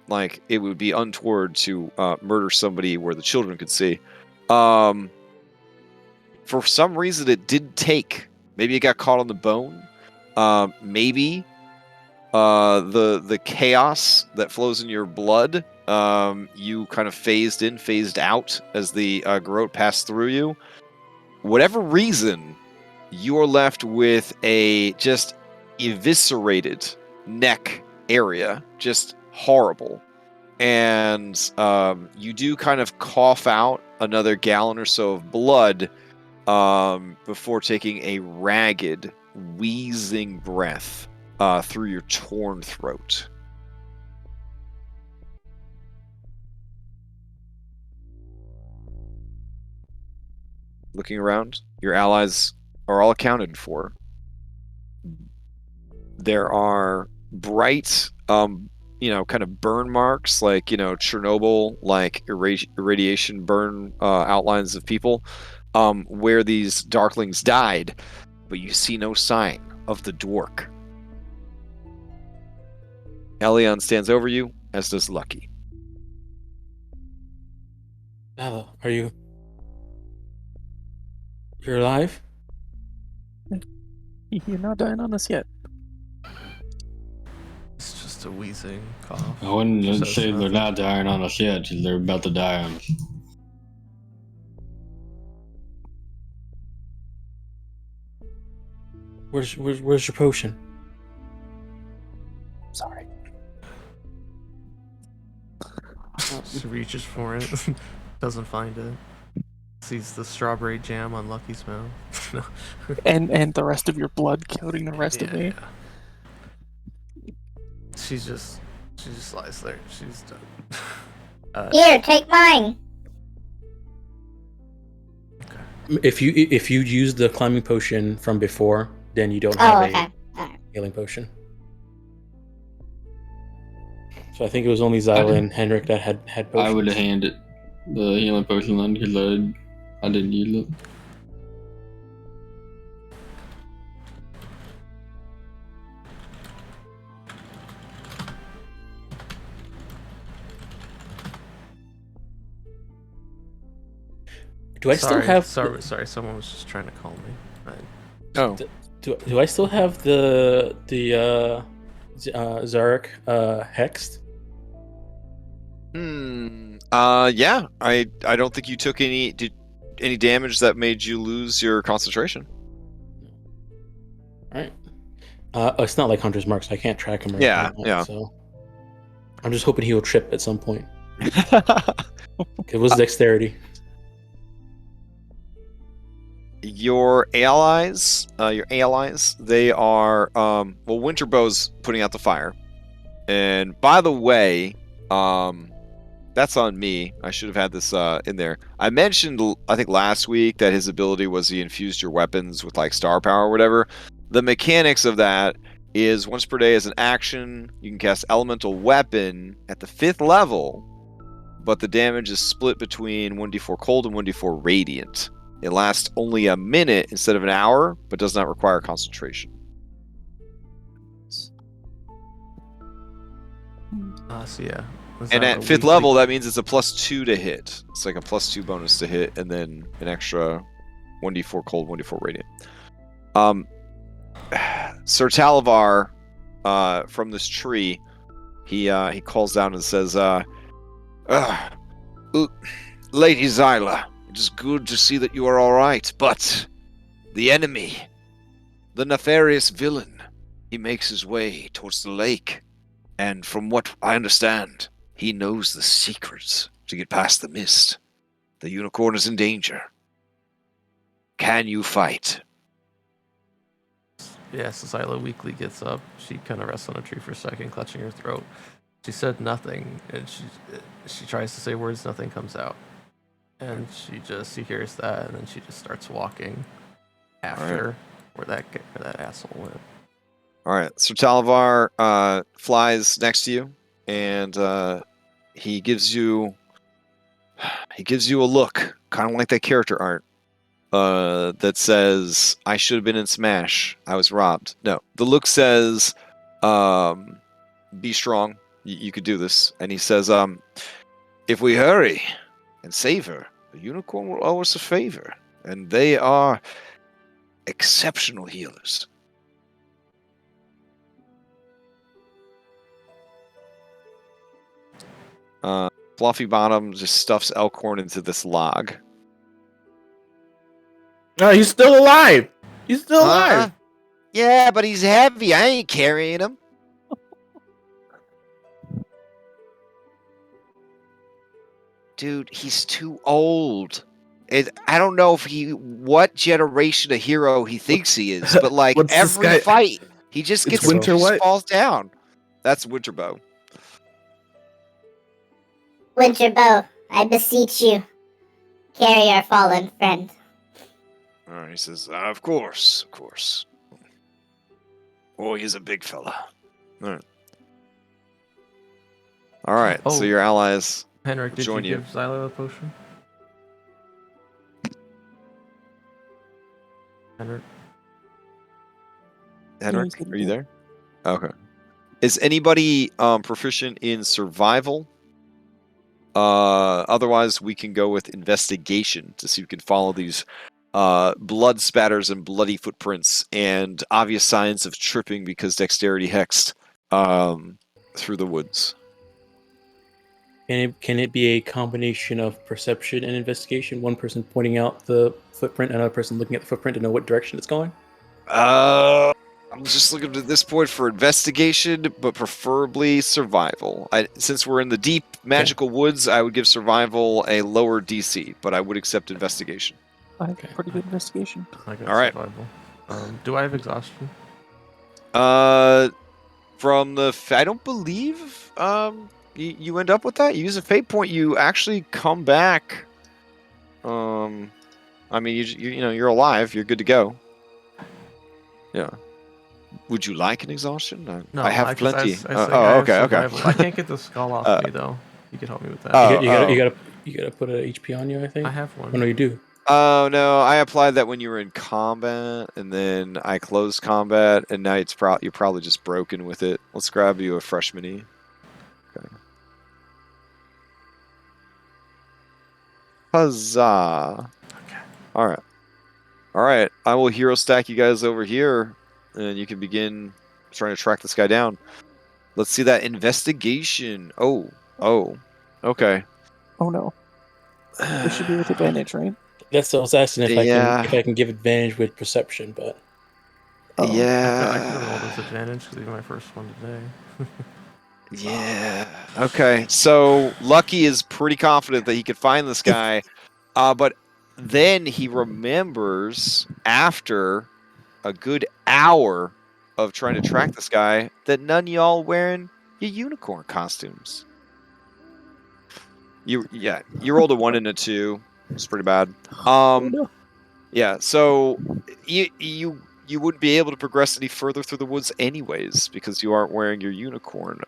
like it would be untoward to murder somebody where the children could see. For some reason, it didn't take. Maybe it got caught on the bone. Maybe the chaos that flows in your blood, you kind of phased in, phased out as the garrote passed through you. Whatever reason, you are left with a just eviscerated neck area, just horrible. And you do kind of cough out another gallon or so of blood before taking a ragged, wheezing breath through your torn throat. Looking around, your allies are all accounted for. There are bright, kind of burn marks, like, Chernobyl, like irradiation burn outlines of people, where these darklings died, but you see no sign of the dworc. Elion stands over you, as does Lucky. Ella, you're alive? You're not dying on us yet. It's just a wheezing cough. I wouldn't Says say they're nothing. not dying on us yet. They're about to die on us. Where's your potion? Sorry. She reaches for it, doesn't find it. Sees the strawberry jam on Lucky's mouth. No. And the rest of your blood coating the rest of me. Yeah. She just lies there. She's done. Here, take mine. If you use the climbing potion from before, then you don't Oh, have okay. a Alright. healing potion. So I think it was only Zyla and Henrik that had potions. I would have handed the healing potion on because I didn't use it. Do I still have? Sorry. Someone was just trying to call me. Oh. Do I still have the Zarak hexed? Yeah. I don't think you took any damage that made you lose your concentration. All right. It's not like Hunter's Mark, so I can't track him. Yeah. So I'm just hoping he will trip at some point. It was dexterity. Your allies, they are Winterbow's putting out the fire. And by the way, that's on me. I should have had this in there. I mentioned, I think last week, that his ability was he infused your weapons with like star power or whatever. The mechanics of that is once per day as an action, you can cast elemental weapon at the 5th level, but the damage is split between 1d4 cold and 1d4 radiant. It lasts only a minute instead of an hour, but does not require concentration. So yeah. And at 5th level, that means it's a +2 to hit. It's like a +2 bonus to hit, and then an extra 1d4 cold, 1d4 radiant. Sir Talavar, from this tree, he calls down and says, Lady Zyla, it is good to see that you are all right, but the enemy, the nefarious villain, he makes his way towards the lake, and from what I understand, he knows the secrets to get past the mist. The unicorn is in danger. Can you fight? Yeah, Zyla weakly gets up. She kind of rests on a tree for a second, clutching her throat. She said nothing, and she tries to say words, nothing comes out. And she hears that, and then she just starts walking after where that asshole went. All right, so Talavar flies next to you, and he gives you a look, kind of like that character art, that says, "I should have been in Smash. I was robbed." No, the look says, "Be strong. You could do this." And he says, "If we hurry and save her, the unicorn will owe us a favor, and they are exceptional healers." Fluffy Bottom just stuffs Elkhorn into this log. No, he's still alive. He's still alive. Yeah, but he's heavy. I ain't carrying him. Dude, he's too old. I don't know what generation of hero he thinks he is, but like What's this every guy- fight, he just It's gets Winter just what? falls down. That's Winterbow. Winterbow, I beseech you, carry our fallen friend. All right, he says, "Of course, of course." Oh, he's a big fella. All right. Oh. So your allies. Henrik, did Join you you. give Xylo a potion? Henrik? Henrik, he's are you there? Okay. Is anybody proficient in survival? Otherwise, we can go with investigation to see if we can follow these blood spatters and bloody footprints and obvious signs of tripping because dexterity hexed through the woods. Can it be a combination of perception and investigation? One person pointing out the footprint, and another person looking at the footprint to know what direction it's going? I'm just looking at this point for investigation, but preferably survival. Since we're in the deep magical woods, I would give survival a lower DC, but I would accept investigation. I have pretty good investigation. I got All right. survival. Do I have exhaustion? From the I don't believe you end up with that. You use a fate point, you actually come back. I mean, you're alive. You're good to go. Yeah. Would you like an exhaustion? No, I have plenty. Okay. Okay. I can't get the skull off me though. You could help me with that. Oh, You gotta put a HP on you, I think. I have one. Oh no, you do. Oh no, I applied that when you were in combat, and then I closed combat, and now you're probably just broken with it. Let's grab you a fresh mini. Okay. Huzzah! Okay. All right. I will hero stack you guys over here, and you can begin trying to track this guy down. Let's see that investigation. Oh, okay. Oh no. This should be with advantage, right? That's what I was asking Yeah. if I can give advantage with perception, but Oh. I could Yeah. have rolled this advantage because you're my first one today. Yeah. Okay. So Lucky is pretty confident that he could find this guy, but then he remembers after a good hour of trying to track this guy that none of y'all wearing your unicorn costumes. You rolled a 1 and a 2. It's pretty bad. Oh, no. Yeah. So you wouldn't be able to progress any further through the woods anyways because you aren't wearing your unicorn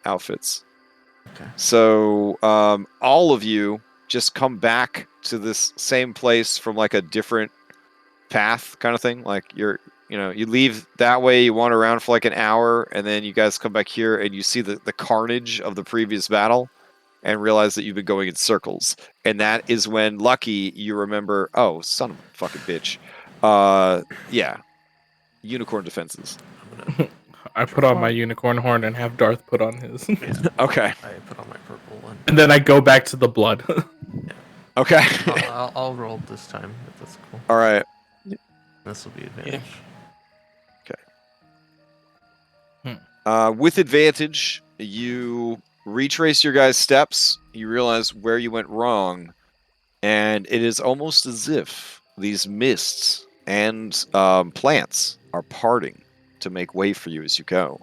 outfits. Okay. So all of you just come back to this same place from like a different path kind of thing. Like you leave that way, you wander around for like an hour, and then you guys come back here and you see the carnage of the previous battle and realize that you've been going in circles. And that is when Lucky, you remember, oh, son of a fucking bitch. Yeah. Unicorn defenses. I put on my unicorn horn and have Darth put on his. Okay. I put on my purple one. And then I go back to the blood. Okay. I'll roll this time. If that's cool. All right. This will be advantage. With advantage, you retrace your guys' steps. You realize where you went wrong, and it is almost as if these mists and plants are parting to make way for you as you go.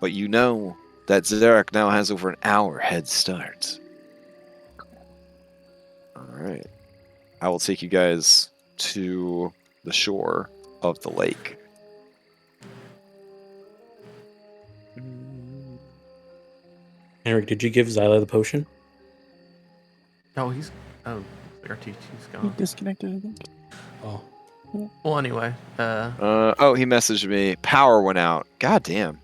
But you know that Zarak now has over an hour head start. All right. I will take you guys to the shore of the lake. Henrik, did you give Zyla the potion? Oh, he's. Oh, RTT's He gone. disconnected, I think. Oh, Well, anyway. Oh, he messaged me. Power went out. God damn.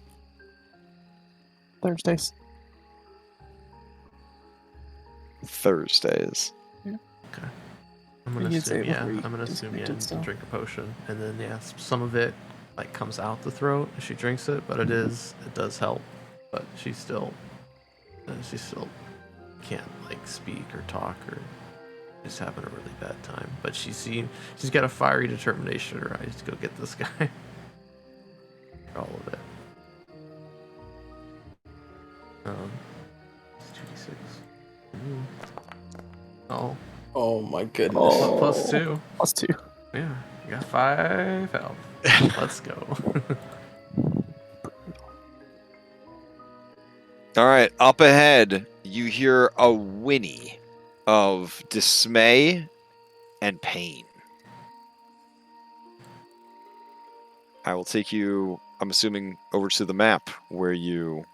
Thursdays. Thursdays. I'm gonna He did say assume, it yeah. before he I'm gonna assume, yeah, disconnected, to so. drink a potion, and then yeah, some of it like comes out the throat as she drinks it, but it does help. But she still can't like speak or talk, or is having a really bad time. But she's got a fiery determination in her eyes to go get this guy. All of it. It's 2d6. Oh. oh my goodness! Oh. Plus 2. +2. Yeah, you got 5 health. Let's go. All right, up ahead, you hear a whinny of dismay and pain. I will take you, I'm assuming, over to the map where you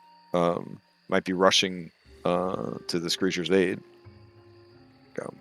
might be rushing to this creature's aid. Go.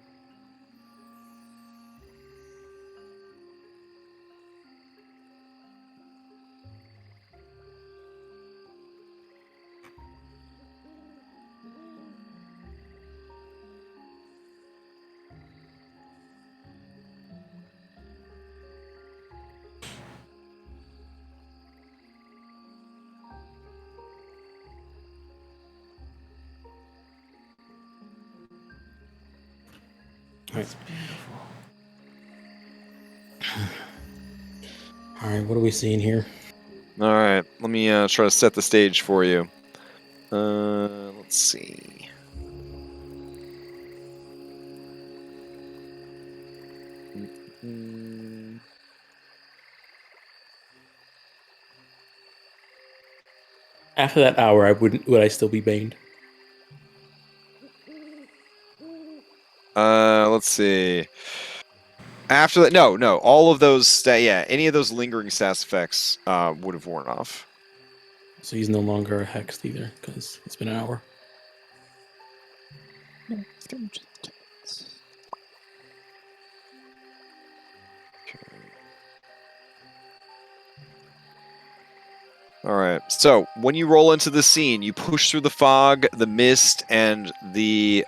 That's beautiful. All right, what are we seeing here? All right, let me try to set the stage for you. Let's see. After that hour, would I still be banged? Let's see. After that, no, all of those, any of those lingering stats effects would have worn off. So he's no longer hexed either, because it's been an hour. Yeah, it's gonna just- All right. So when you roll into the scene, you push through the fog, the mist, and the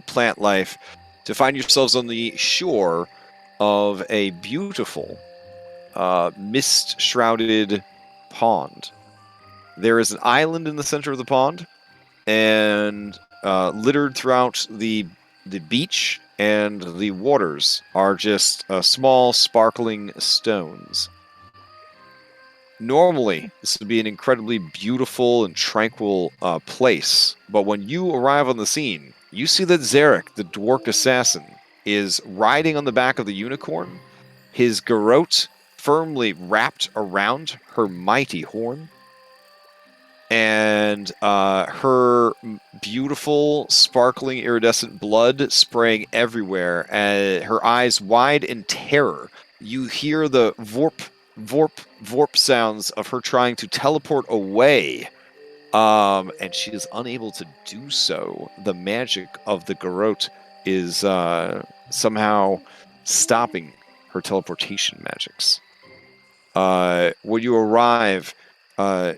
plant life to find yourselves on the shore of a beautiful mist-shrouded pond. There is an island in the center of the pond, and littered throughout the beach and the waters are just small, sparkling stones. Normally, this would be an incredibly beautiful and tranquil place, but when you arrive on the scene, you see that Zarak, the dworc assassin, is riding on the back of the unicorn, his garrote firmly wrapped around her mighty horn, and her beautiful, sparkling, iridescent blood spraying everywhere, her eyes wide in terror. You hear the vorp, vorp, vorp sounds of her trying to teleport away, and she is unable to do so. The magic of the garrote is somehow stopping her teleportation magics. When you arrive,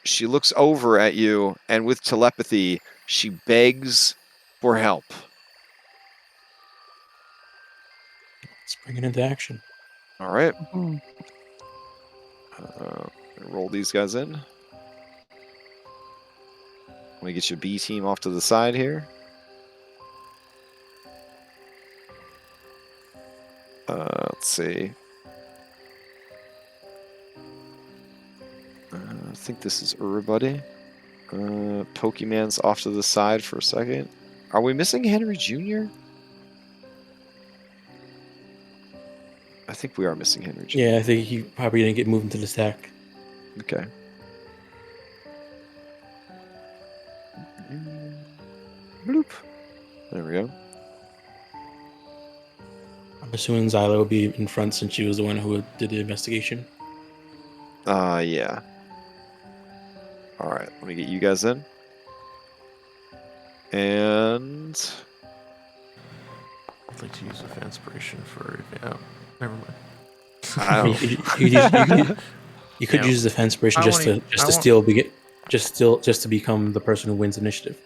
she looks over at you, and with telepathy, she begs for help. Let's bring it into action. All right. Mhm. Roll these guys in. Let me get your B team off to the side here. Let's see. I think this is everybody. Pokemon's off to the side for a second. Are we missing Henry Jr.? I think we are missing Henry Jr. Yeah, I think he probably didn't get moved into the stack. Okay. Bloop. There we go. assuming Zyla will be in front since she was the one who did the investigation. Yeah. All right, let me get you guys in. And I'd like to use a inspiration for. Yeah, never mind. You could use the inspiration I just wanna- to I just to want- steal just to become the person who wins initiative.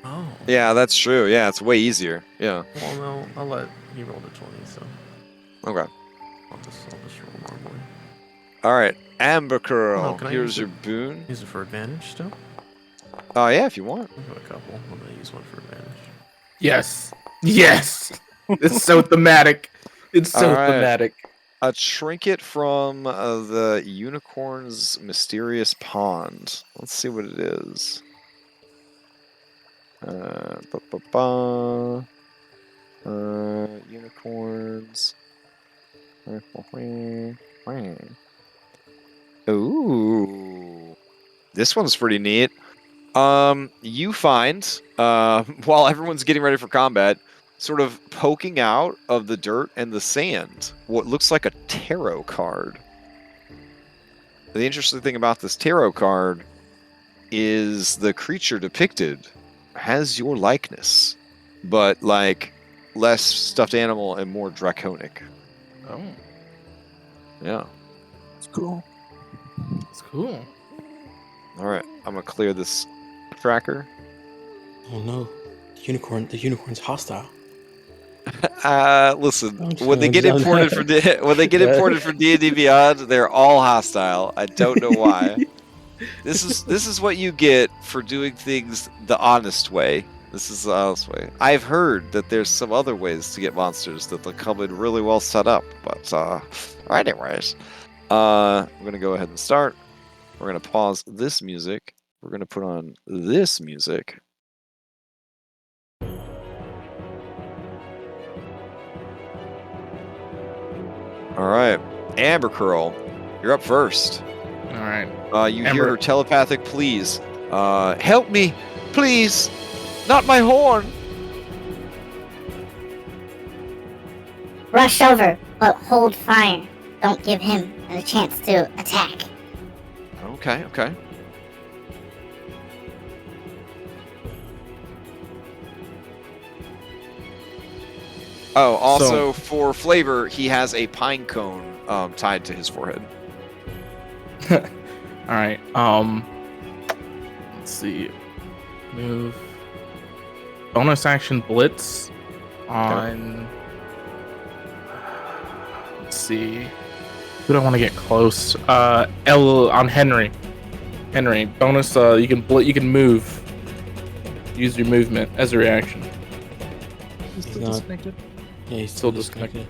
Oh. yeah, that's true. Yeah, it's way easier. Yeah. Well, no, I'll let he rolled a 20, so Okay. I'll just roll normally. All right, Amber Curl. Oh, can I Here's use your it? boon. Use it for advantage still? Oh yeah, if you want. I'll do a couple. I'm gonna use one for advantage. Yes. Yes. It's so thematic. It's so Alright. thematic. A trinket from the unicorn's mysterious pond. Let's see what it is. Unicorns. Ooh, this one's pretty neat. You find while everyone's getting ready for combat, sort of poking out of the dirt and the sand, what looks like a tarot card. The interesting thing about this tarot card is the creature depicted has your likeness, but like less stuffed animal and more draconic. Oh, Yeah. It's cool. that's cool. All right, I'm gonna clear this tracker. Oh no, the unicorn's hostile. Listen, I'm when they sorry, get I'm imported sorry. when they get imported for D&D Beyond, they're all hostile. I don't know why. This is what you get for doing things the honest way. This is the honest way. I've heard that there's some other ways to get monsters that they'll come in really well set up, but anyways, we're gonna go ahead and start. We're gonna pause this music. We're gonna put on this music. All right, Amber Curl, you're up first. All right. You Amber. hear her telepathic pleas. Help me, please! Not my horn! Rush over, but hold fire. Don't give him a chance to attack. Okay, okay. Oh, also for flavor, he has a pine cone tied to his forehead. All right. Let's see. Move. Bonus action blitz on. Let's see. Who do I want to get close? L on Henry. Henry. Bonus. You can move. Use your movement as a reaction. He's still not- disconnected. Yeah, he's Still disconnected.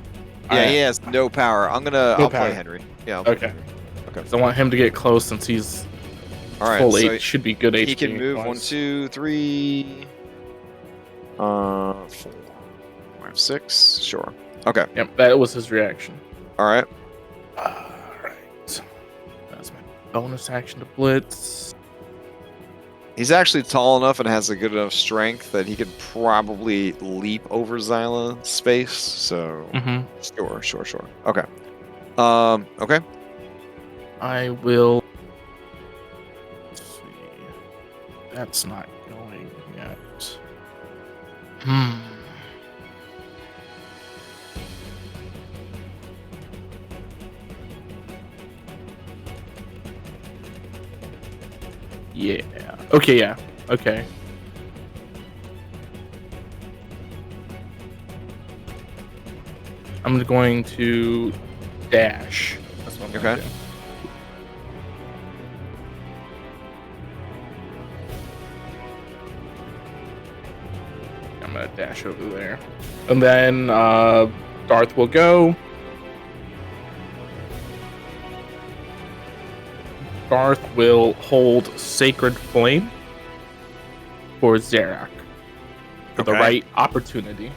Yeah, Alright. he has no power. I'll power. play Henry. Yeah. I'll play Okay. Henry. Okay. So I want him to get close since he's All right. full So H. Should be good HP. he can move 1, 2, 3, 4, 5, 6. Sure. Okay. Yep, that was his reaction. All right. Alright. That's my bonus action to blitz. He's actually tall enough and has a good enough strength that he could probably leap over Zyla's space. So Mm-hmm. sure. Okay. Okay. I will. Let's see. That's not going yet. Yeah. Okay, yeah. Okay. I'm going to dash. That's what I'm gonna Okay. do. I'm gonna dash over there. And then Darth will go. Darth will hold Sacred Flame for Zarak for the Okay. right opportunity.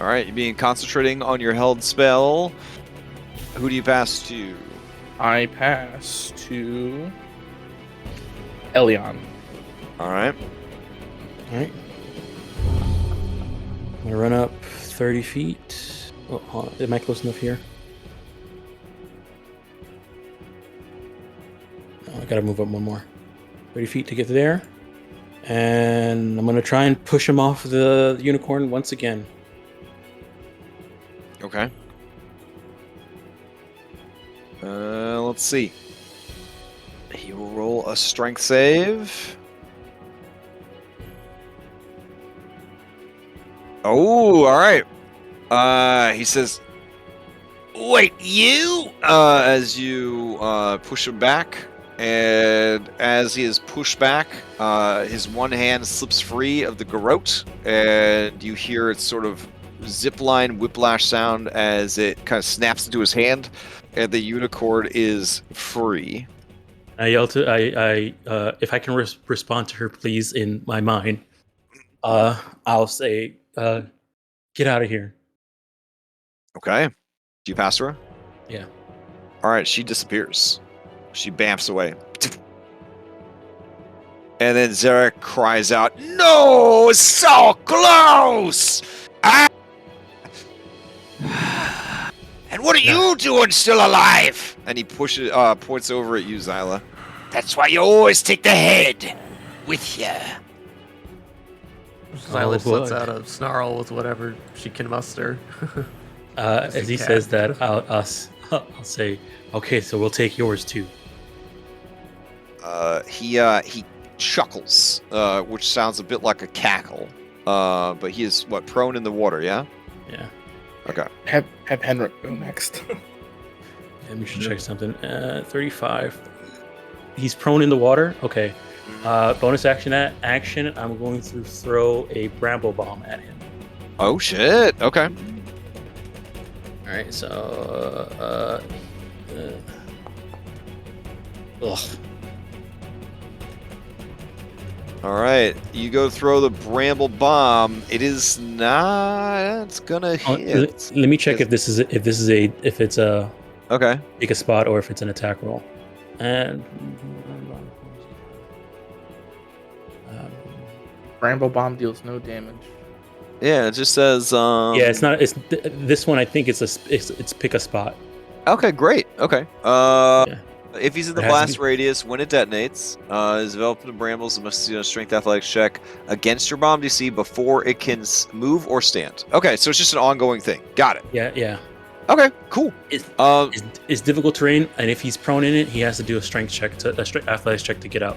All right. You being concentrating on your held spell. Who do you pass to? I pass to Elion. All right. All right. I'm gonna run up 30 feet. Oh, hold on. Am I close enough here? Oh, I gotta move up one more. 30 feet to get there. And I'm gonna try and push him off the unicorn once again. Okay. Let's see. He will roll a strength save. Oh, all right. He says, "Wait, you?" As you push him back, and as he is pushed back, his one hand slips free of the garrote, and you hear it sort of zipline whiplash sound as it kind of snaps into his hand, and the unicorn is free. I yell to if I can respond to her, please, in my mind. I'll say, "Get out of here." Okay. Do you pass her? Yeah. All right, she disappears. She bamps away. And then Zarak cries out, "No! So close! Ah! And what are you doing still alive?" And he points over at you, Zyla. That's why you always take the head with you. Silas boy. lets out a snarl with whatever she can muster. As he cat. says that, I'll say, "Okay, so we'll take yours too." He chuckles, which sounds a bit like a cackle. But he is prone in the water, yeah? Yeah. Okay. Have Henrik go next. Let me check something. 35. He's prone in the water. Okay. Bonus action. I'm going to throw a bramble bomb at him. Oh shit. Okay. All right. So. Ugh. All right. You go throw the bramble bomb. It is not. It's gonna hit. Let me check if it's a Okay. pick a spot or if it's an attack roll. And Bramble bomb deals no damage. Yeah, it just says. yeah, it's not. It's this one. I think it's pick a spot. Okay, great. Okay. Yeah. If he's in the It has to blast be- radius, when it detonates, is developed in brambles, it must do a strength athletics check against your bomb DC before it can move or stand. Okay, so it's just an ongoing thing. Got it. Yeah. Okay, cool. It's difficult terrain, and if he's prone in it, he has to do a strength athletics check to get out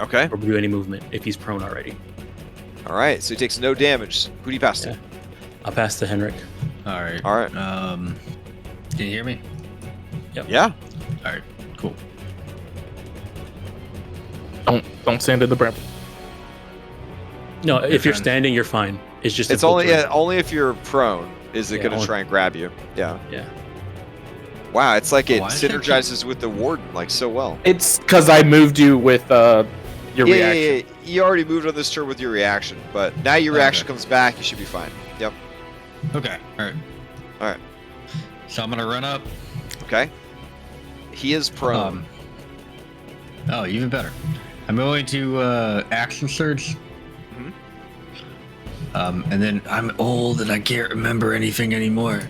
Okay. or do any movement if he's prone already. All right, so he takes no damage. Who do you pass to? Yeah. I'll pass to Henrik. All right. All right. Can you hear me? Yeah. All right. Cool. Don't stand in the bramble. No, if you're fine. standing, you're fine. It's just It's difficult terrain. only if you're prone is it Yeah, going to only- try and grab you. Yeah. Yeah. Wow, it's like it Why is it- synergizes with the warden like so well. It's because I moved you with your reaction. Yeah. You already moved on this turn with your reaction, but now your reaction Okay. comes back. You should be fine. Yep. Okay. All right. All right. So I'm gonna run up. Okay. He is prone. Oh, even better. I'm going to action surge. Mhm. And then I'm old and I can't remember anything anymore.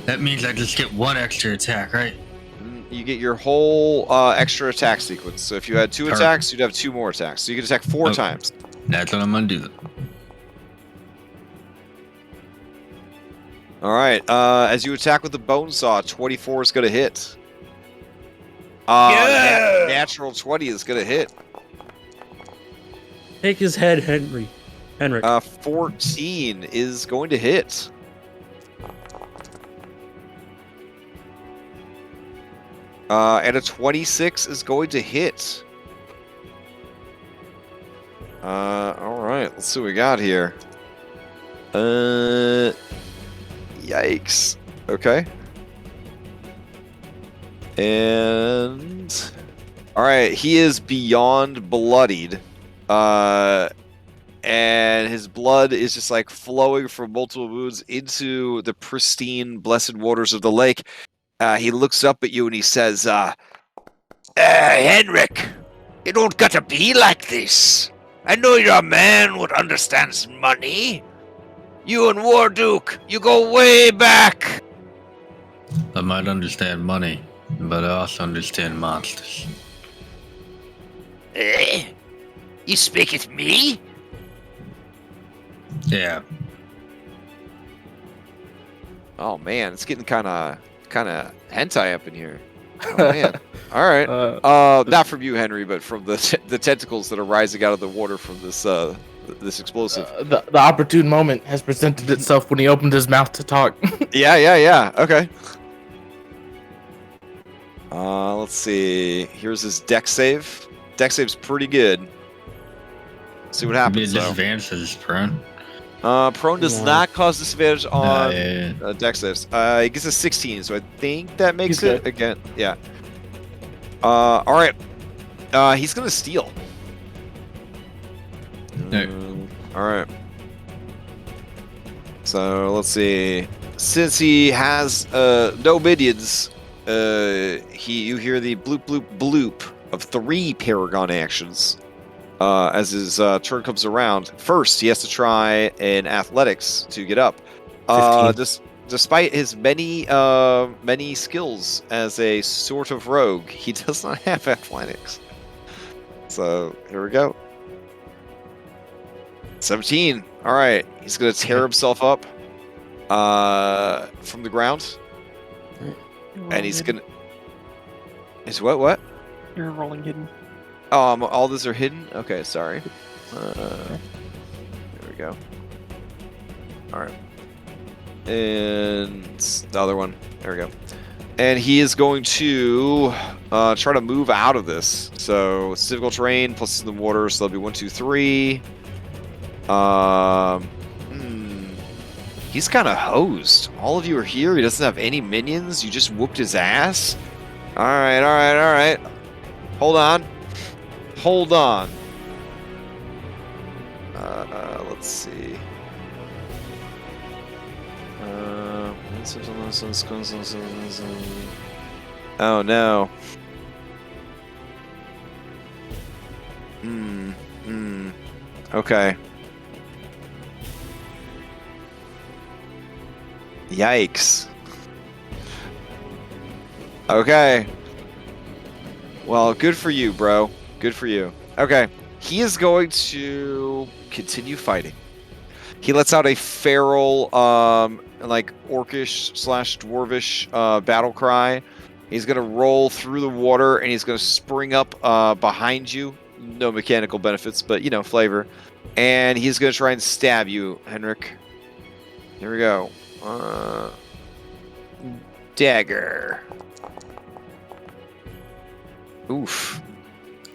That means I just get one extra attack, right? You get your whole extra attack sequence. So if you had 2 Perfect. attacks, you'd have 2 more attacks. So you could attack 4 Okay. times. That's what I'm gonna do. All right. As you attack with the bone saw, 24 is going to hit. Natural 20 is going to hit. Take his head, Henrik. 14 is going to hit. And a 26 is going to hit. All right. Let's see what we got here. Yikes. Okay. And all right, he is beyond bloodied. And his blood is just like flowing from multiple wounds into the pristine, blessed waters of the lake. He looks up at you and he says, Henrik, you don't gotta be like this. I know you're a man what understands money, You and Warduke, you go way back. I might understand money, but I also understand monsters. Eh? You speak at me? Yeah. Oh man, it's getting kind of hentai up in here. Oh man. All right. Not from you, Henry, but from the tentacles that are rising out of the water from this explosive. The opportune moment has presented itself when he opened his mouth to talk. Yeah. Okay. Let's see. Here's his deck save. Deck save's pretty good. See what happens. Maybe disadvantage is prone. Prone does not cause disadvantage on Yeah. deck saves. He gets a 16, so I think that makes He's it good. again. Yeah. All right. He's gonna steal. Hey. All right. So let's see. Since he has no minions, you hear the bloop bloop bloop of 3 Paragon actions. As his turn comes around, first he has to try an athletics to get up. 15. Despite his many skills as a sort of rogue, he does not have athletics. So here we go. 17. All right, he's gonna tear himself up from the ground, and he's gonna. Is what? You're rolling hidden. All these are hidden? Okay, sorry. There we go. Alright. And the other one. There we go. And he is going to try to move out of this. So, it's difficult terrain, plus the water, so that'll be 1, 2, 3. He's kind of hosed. All of you are here. He doesn't have any minions. You just whooped his ass. Alright. Hold on. Let's see. Oh no. Okay. Yikes. Okay. Well, good for you, bro. Good for you. Okay. He is going to continue fighting. He lets out a feral, like orcish / dwarvish battle cry. He's going to roll through the water and he's going to spring up behind you. No mechanical benefits, but, you know, flavor. And he's going to try and stab you, Henrik. Here we go. Dagger. Oof.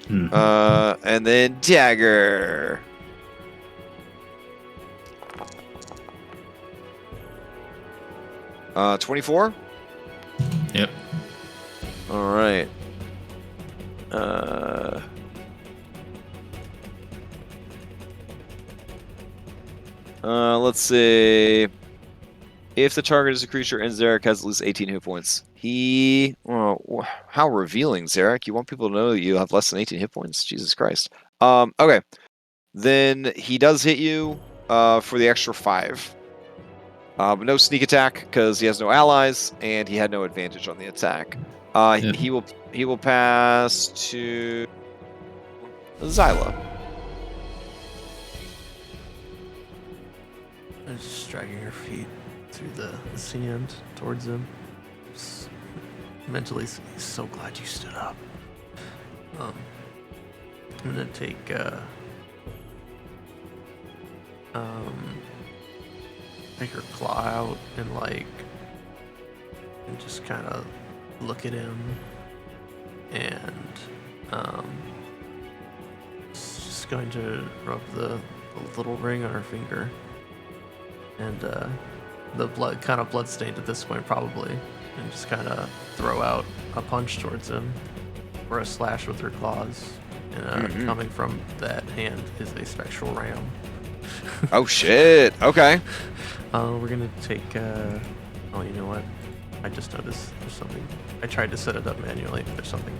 And then dagger. Uh, 24? Yep. All right. Let's see. If the target is a creature and Zarak has at least 18 hit points, well, how revealing, Zarak. You want people to know that you have less than 18 hit points? Jesus Christ. Okay. Then he does hit you for the extra 5. But no sneak attack because he has no allies and he had no advantage on the attack. Yep. He will pass to Zyla. I'm just dragging her feet through the sand towards him. Mentally, so glad you stood up. I'm gonna take her claw out and just kind of look at him, and just going to rub the little ring on her finger, and the blood stained at this point probably, and just kind of throw out a punch towards him or a slash with her claws, and coming from that hand is a spectral ram. Oh shit! Okay. We're gonna take. Oh, you know what? I just noticed there's something. I tried to set it up manually. There's something.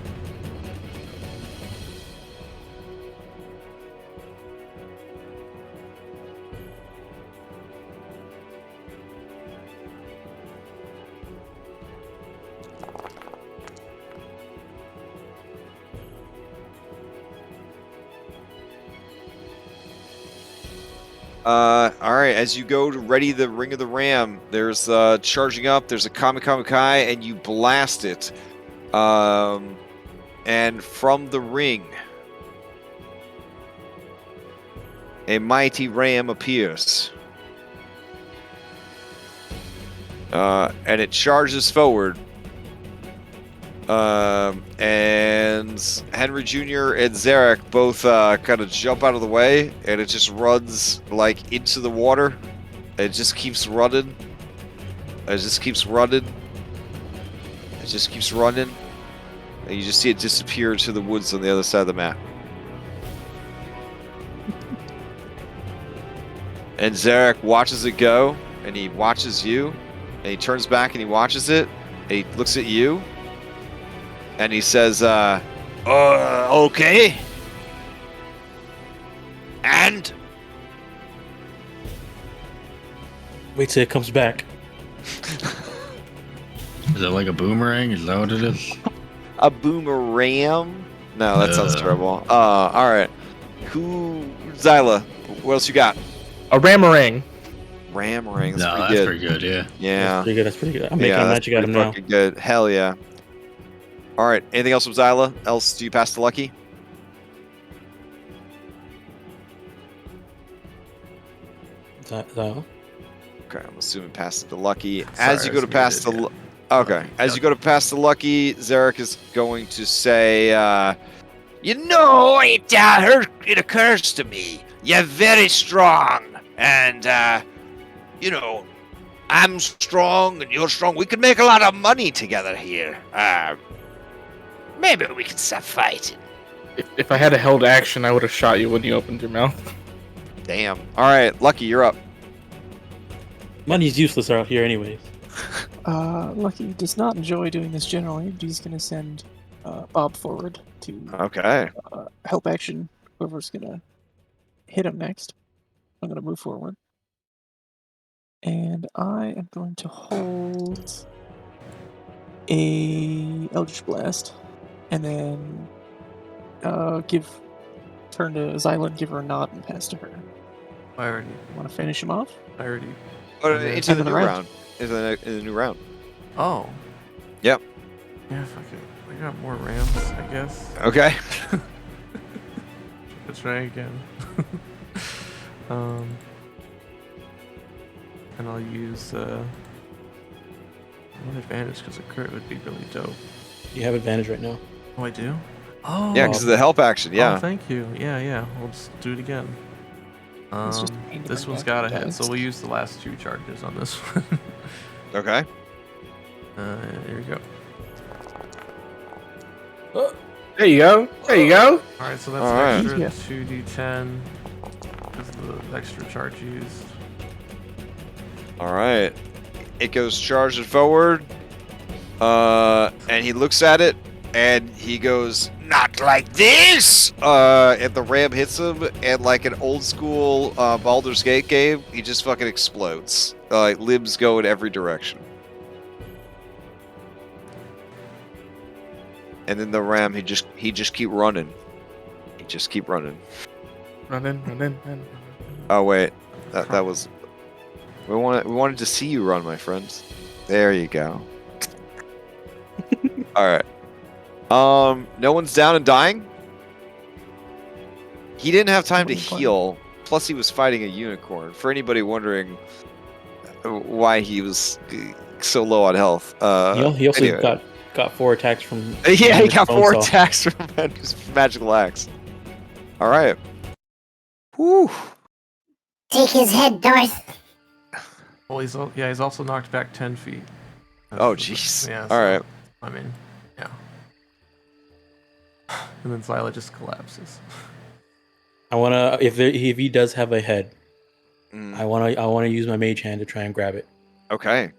All right. As you go to ready the ring of the ram, there's charging up. There's a Kamikamikai, and you blast it. And from the ring, a mighty ram appears. And it charges forward. And Henry Jr. and Zarak both kind of jump out of the way, and it just runs like into the water. It just keeps running. It just keeps running. It just keeps running. And you just see it disappear into the woods on the other side of the map. And Zarak watches it go, and he watches you, and he turns back and he watches it, and he looks at you, and he says, okay. And? Wait till it comes back. Is it like a boomerang? Is that what it is? a boomerang? No, that sounds terrible. All right. Zyla, what else you got? A ramarang. Ramarang. No, That's that's pretty pretty good. Yeah. Yeah. That's pretty good. I'm making a magic out of him now. Good. Hell yeah. All right. Anything else from Zyla? Else do you pass to Lucky? Zyla? Okay, I'm assuming pass it to Lucky. As you Sorry, go to pass to okay, as you go to pass to Lucky, Zarak is going to say, You know, it occurs to me, you're very strong, and, I'm strong and you're strong. We could make a lot of money together here. Maybe we can stop fighting. If I had a held action, I would have shot you when you opened your mouth. damn. All right, Lucky, you're up. Money's useless out here anyways. Lucky does not enjoy doing this generally, but he's going to send Bob forward to Okay. help action whoever's going to hit him next. I'm going to move forward. And I am going to hold a Eldritch Blast. And then turn to Zyla and give her a nod and pass to her. I already. Want to finish him off? I already. Into the End of new the round. round. Into the new round. Oh. Yep. Yeah, fuck it. I got more rams, I guess. Okay. Let's try again. And I'll use one advantage because a crit would be really dope. You have advantage right now. Oh, I do? Oh. Yeah, because of the help action. Yeah. Oh, thank you. Yeah. We'll just do it again. It's just a pain to This bring one's back got a the hit, dice. so we'll use the last 2 charges on this one. Okay. Here we go. There you go. There you go. Alright, so that's All right. an extra Yeah. 2d10 because of the extra charge used. All right. It goes charging forward. And he looks at it, and he goes, Not like this! and the ram hits him, and like an old school Baldur's Gate game, he just fucking explodes. Like limbs go in every direction. And then the ram, he just keep running. He just keep running. Run. Oh wait, that was. We wanted to see you run, my friends. There you go. All right. No one's down and dying. He didn't have time to heal. Plus, he was fighting a unicorn. For anybody wondering why he was so low on health. He also anyway. got 4 attacks from. Yeah, he got Bone 4 Saw. attacks from his magical axe. All right. Whew. Take his head, Darth. Well, he's also knocked back 10 feet. Oh, jeez. Yeah. All right. I mean, yeah. And then Zyla just collapses. I wanna if he does have a head, Mm, I wanna use my mage hand to try and grab it. okay.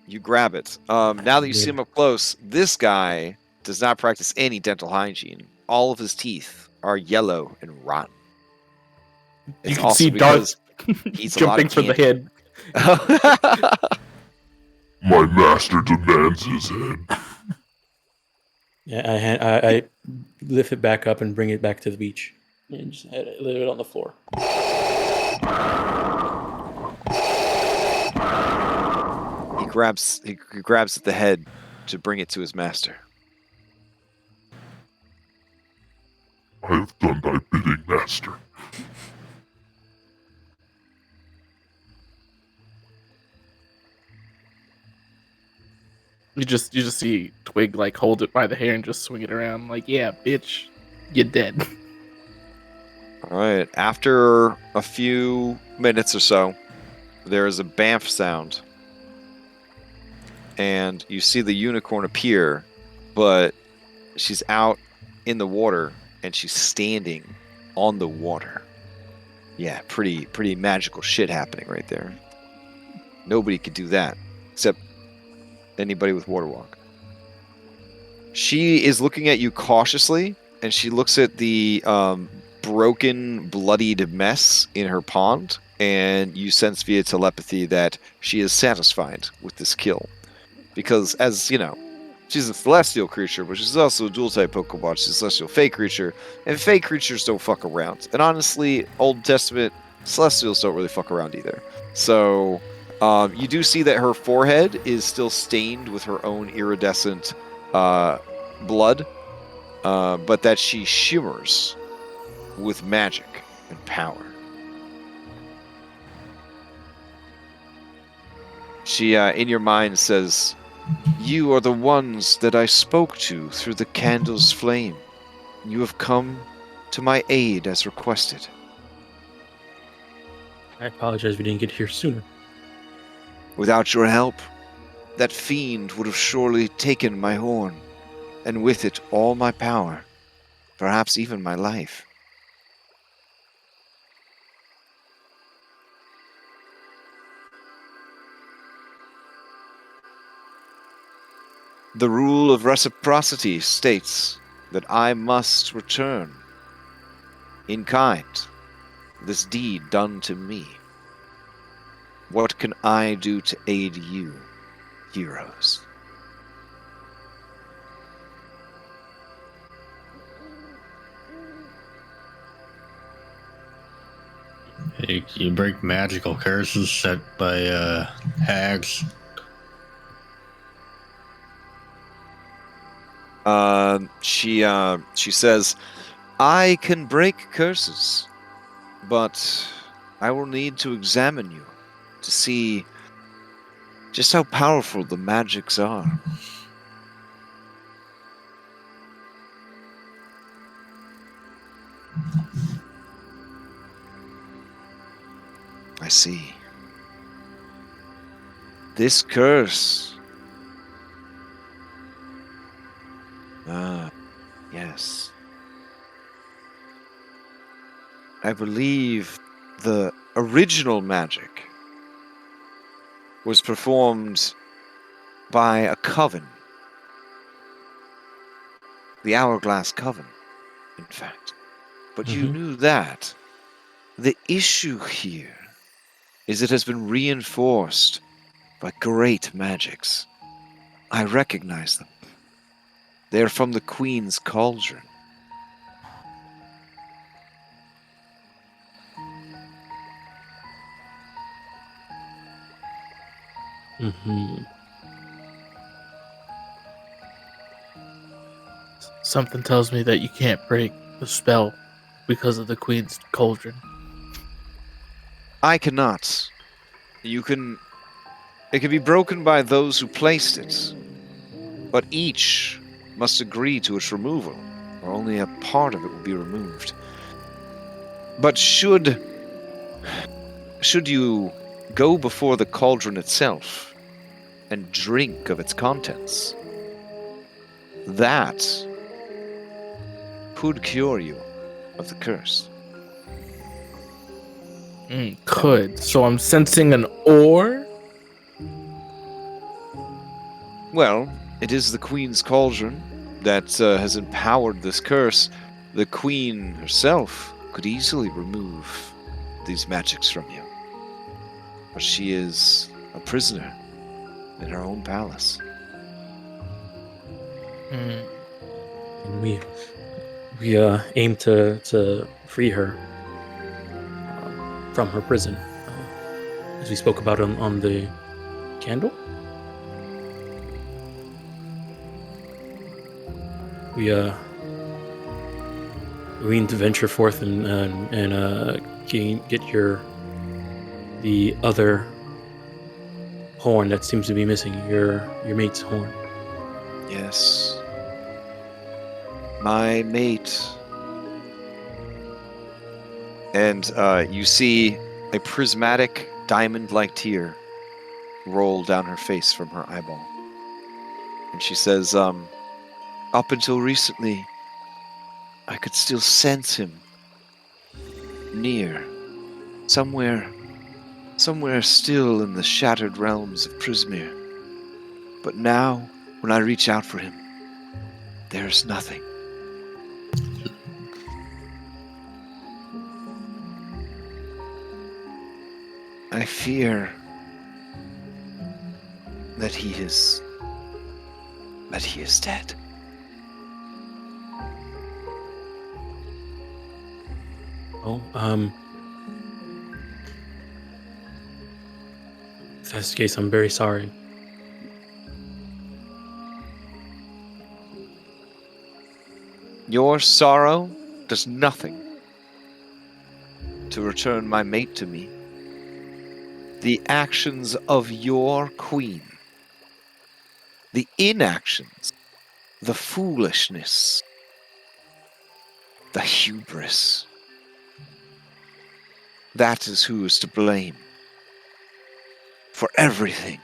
You grab it. Now that you see him up close, this guy does not practice any dental hygiene. All of his teeth are yellow and rotten. You It's can also see Darth because eats a lot jumping of for the candy. head. My master demands his head. Yeah, I lift it back up and bring it back to the beach, and just leave it on the floor. He grabs at the head to bring it to his master. I have done thy bidding, master. You just see Twig like hold it by the hair and just swing it around like, yeah, bitch, you're dead. All right. After a few minutes or so, there is a bamf sound, and you see the unicorn appear, but she's out in the water and she's standing on the water. Yeah, pretty magical shit happening right there. Nobody could do that except anybody with water walk. She is looking at you cautiously, and she looks at the broken, bloodied mess in her pond, and you sense via telepathy that she is satisfied with this kill. Because, as you know, she's a celestial creature, but she's also a dual-type Pokemon. She's a celestial fey creature, and fey creatures don't fuck around. And honestly, Old Testament, celestials don't really fuck around either. So, you do see that her forehead is still stained with her own iridescent blood, but that she shimmers with magic and power. She, in your mind, says, "You are the ones that I spoke to through the candle's flame. You have come to my aid as requested." I apologize we didn't get here sooner. Without your help, that fiend would have surely taken my horn, and with it all my power, perhaps even my life. The rule of reciprocity states that I must return, in kind, this deed done to me. What can I do to aid you, heroes? You break magical curses set by hags. She says, "I can break curses, but I will need to examine you to see just how powerful the magics are." I see. This curse. Ah, yes. I believe the original magic was performed by a coven. The Hourglass Coven, in fact. But you knew that. The issue here is it has been reinforced by great magics. I recognize them. They are from the Queen's Cauldron. Something tells me that you can't break the spell because of the Queen's Cauldron. I cannot. It can be broken by those who placed it, but each must agree to its removal, or only a part of it will be removed. But should you go before the cauldron itself and drink of its contents, that could cure you of the curse. Could. So I'm sensing an or? Well, it is the Queen's Cauldron that has empowered this curse. The Queen herself could easily remove these magics from you. But she is a prisoner in her own palace. And we aim to free her from her prison, as we spoke about on the candle. We need to venture forth and get the other horn that seems to be missing, your mate's horn. Yes. My mate. And you see a prismatic diamond-like tear roll down her face from her eyeball. And she says, up until recently, I could still sense him near, somewhere still in the shattered realms of Prismere. But now, when I reach out for him, there's nothing. I fear that he is dead. Oh, if that's the case, I'm very sorry. Your sorrow does nothing to return my mate to me. The actions of your queen, the inactions, the foolishness, the hubris, that is who is to blame for everything.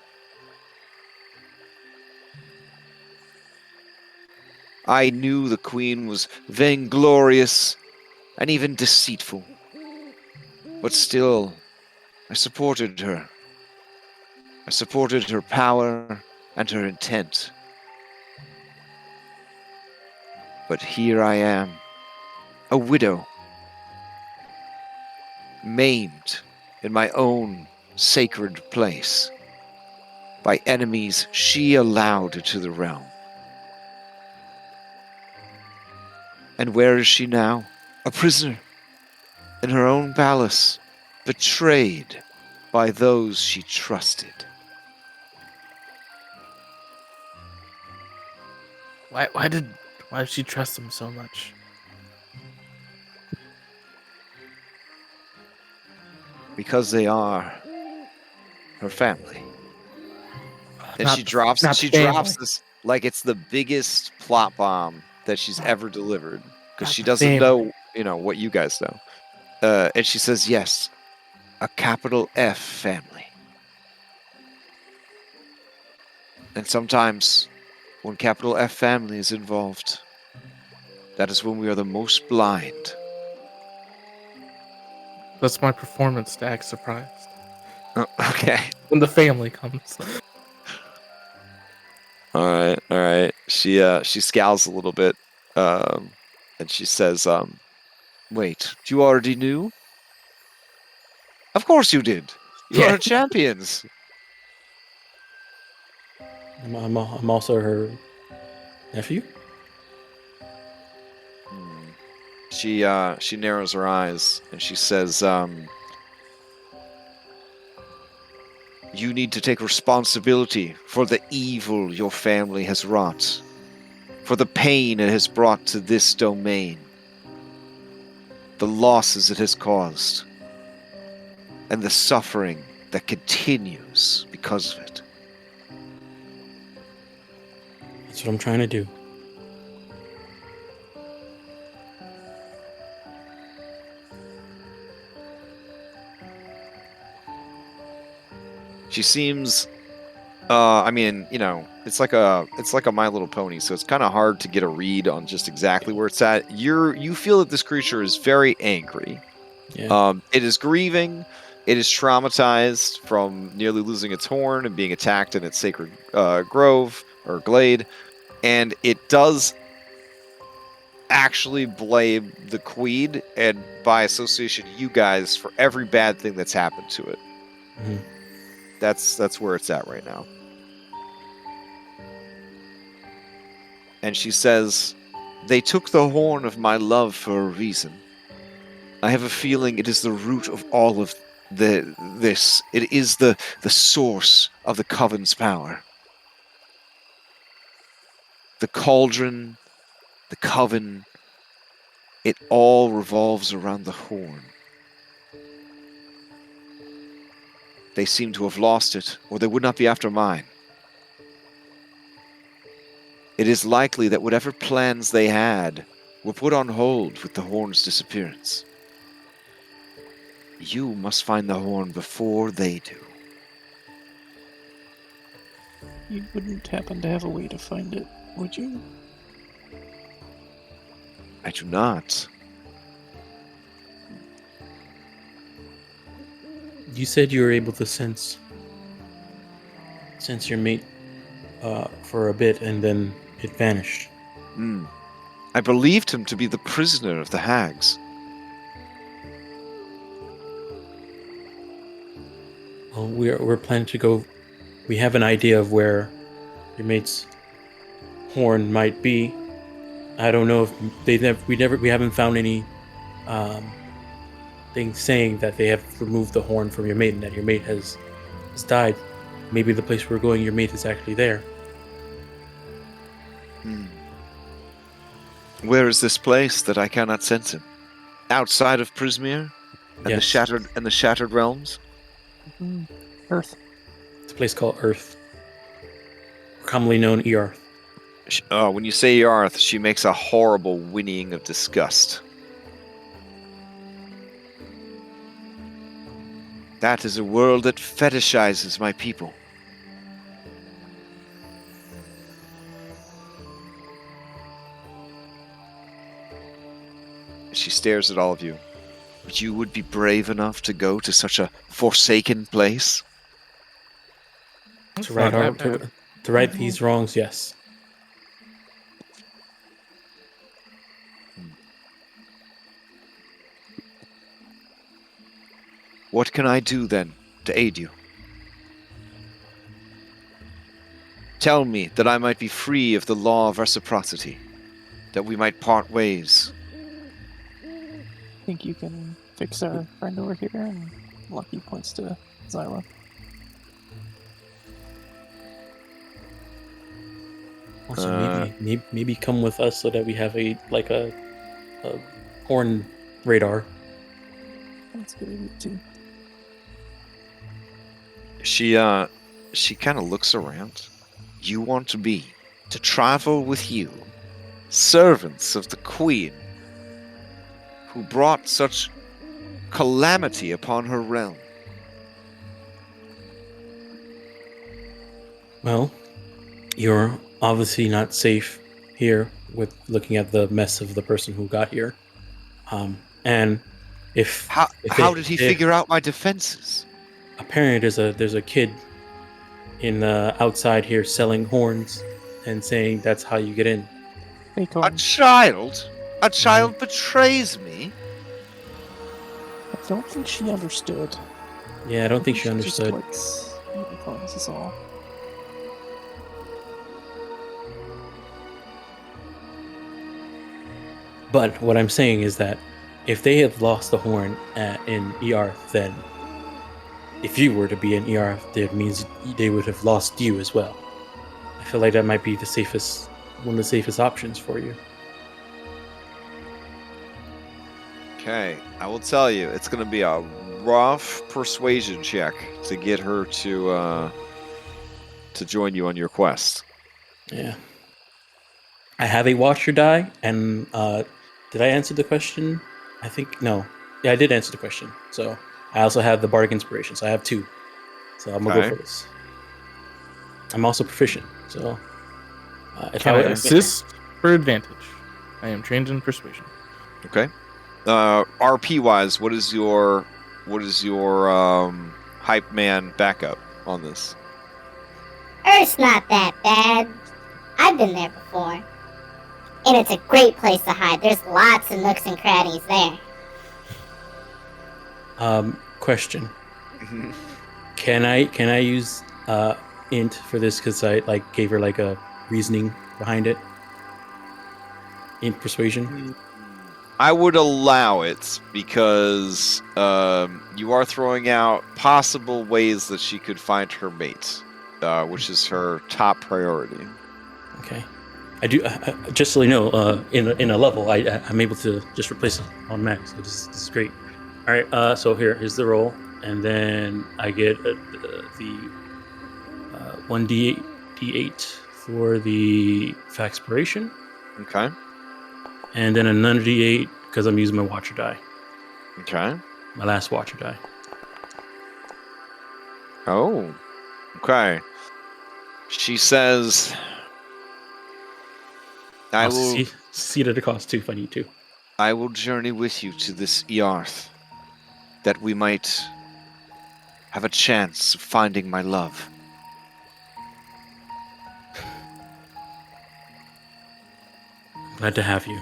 I knew the queen was vainglorious and even deceitful, but still, I supported her. I supported her power and her intent. But here I am, a widow, maimed in my own sacred place by enemies she allowed to the realm. And where is she now? A prisoner in her own palace, betrayed by those she trusted. Why did she trust him so much? Because they are her family. And Not she drops family. this like it's the biggest plot bomb that she's ever delivered. Because Not she the doesn't family. know, what you guys know. And she says, yes, a capital F family. And sometimes, when capital F family is involved, that is when we are the most blind. That's my performance to act surprised. Oh, okay. When the family comes. All right. She scowls a little bit, and she says, wait, you already knew? Of course you did. You Yeah. are champions. I'm also her nephew. She narrows her eyes and she says, you need to take responsibility for the evil your family has wrought, for the pain it has brought to this domain, the losses it has caused, and the suffering that continues because of it. That's what I'm trying to do. She seems, it's like a My Little Pony, so it's kind of hard to get a read on just exactly where it's at. You feel that this creature is very angry. Yeah. It is grieving. It is traumatized from nearly losing its horn and being attacked in its sacred grove or glade, and it does actually blame the queen and, by association, you guys for every bad thing that's happened to it. Mhm. That's where it's at right now. And she says, they took the horn of my love for a reason. I have a feeling it is the root of all of this. It is the source of the Coven's power. The cauldron, the Coven, it all revolves around the horn. They seem to have lost it, or they would not be after mine. It is likely that whatever plans they had were put on hold with the horn's disappearance. You must find the horn before they do. You wouldn't happen to have a way to find it, would you? I do not. You said you were able to sense your mate for a bit, and then it vanished. I believed him to be the prisoner of the hags. Well, we're planning to go. We have an idea of where your mate's horn might be. I don't know if we haven't found any thing saying that they have removed the horn from your mate and that your mate has died. Maybe the place we're going, your mate is actually there. Where is this place that I cannot sense him? Outside of Prismere and Yes. the shattered realms? Earth. It's a place called Earth, commonly known Earth. When you say Yarth, she makes a horrible whinnying of disgust. That is a world that fetishizes my people. She stares at all of you. You would be brave enough to go to such a forsaken place? To right these wrongs, yes. What can I do then to aid you? Tell me that I might be free of the law of reciprocity, that we might part ways. Think you can fix our friend over here? And Lucky points to Zyla. Also, maybe come with us so that we have a horn radar. That's a good idea too. She kind of looks around. You want to travel with you, servants of the Queen, who brought such calamity upon her realm. Well, you're obviously not safe here with looking at the mess of the person who got here. And How did he figure out my defenses? Apparently, there's a kid in outside here selling horns and saying that's how you get in. A child? A child betrays me? I don't think she understood. Yeah, I don't think she understood. Just likes unicorns is all. But what I'm saying is that if they have lost the horn in Earth, then if you were to be in Earth, that means they would have lost you as well. I feel like that might be one of the safest options for you. Okay, I will tell you, it's going to be a rough persuasion check to get her to join you on your quest. Yeah. I have a watcher die, and did I answer the question? I think no. Yeah, I did answer the question. So I also have the bardic inspiration, so I have 2. So I'm gonna go for this. I'm also proficient, so if Can I would assist for advantage? I am trained in persuasion. Okay. RP wise, what is your hype man backup on this? Earth's not that bad. I've been there before. And it's a great place to hide. There's lots of nooks and crannies there. Question. Can I use int for this because I gave her a reasoning behind it? Int persuasion. I would allow it because you are throwing out possible ways that she could find her mate, which is her top priority. Okay. I do. Just so you know, in a level, I'm able to just replace it on max. So this is great. All right. So here's the roll, and then I get the 1d8 for the Faxpiration, Okay. and then another d8 because I'm using my Watcher die, Okay. my last Watcher die. Oh. Okay. She says, I I'll will see it at a cost too if I need to. I will journey with you to this Earth, that we might have a chance of finding my love. Glad to have you,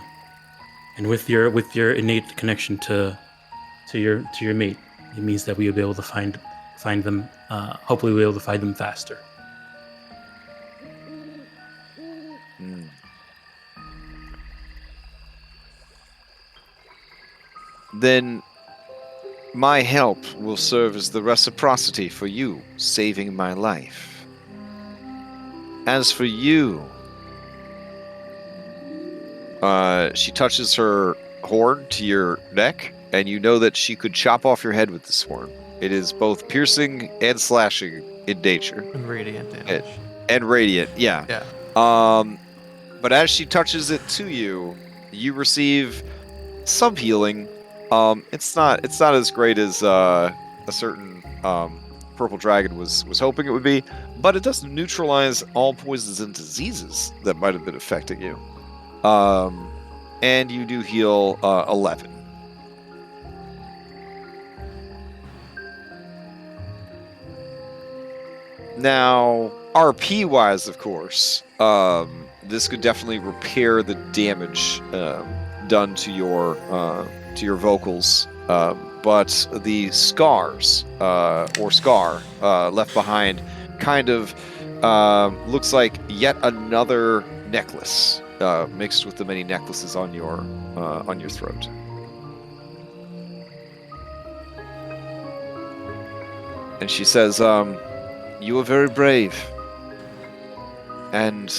and with your innate connection to your mate, it means that we will be able to find them. Hopefully, we'll be able to find them faster. Hmm. Then my help will serve as the reciprocity for you, saving my life. As for you, she touches her horn to your neck, and you know that she could chop off your head with this horn. It is both piercing and slashing in nature. And radiant damage. And radiant, yeah. Yeah. But as she touches it to you, you receive some healing. It's not as great as a certain purple dragon was hoping it would be, but it does neutralize all poisons and diseases that might have been affecting you. And you do heal 11. Now, RP wise, of course, this could definitely repair the damage done to your vocals, but the scars or scar left behind kind of looks like yet another necklace mixed with the many necklaces on your throat. And she says, "You are very brave, and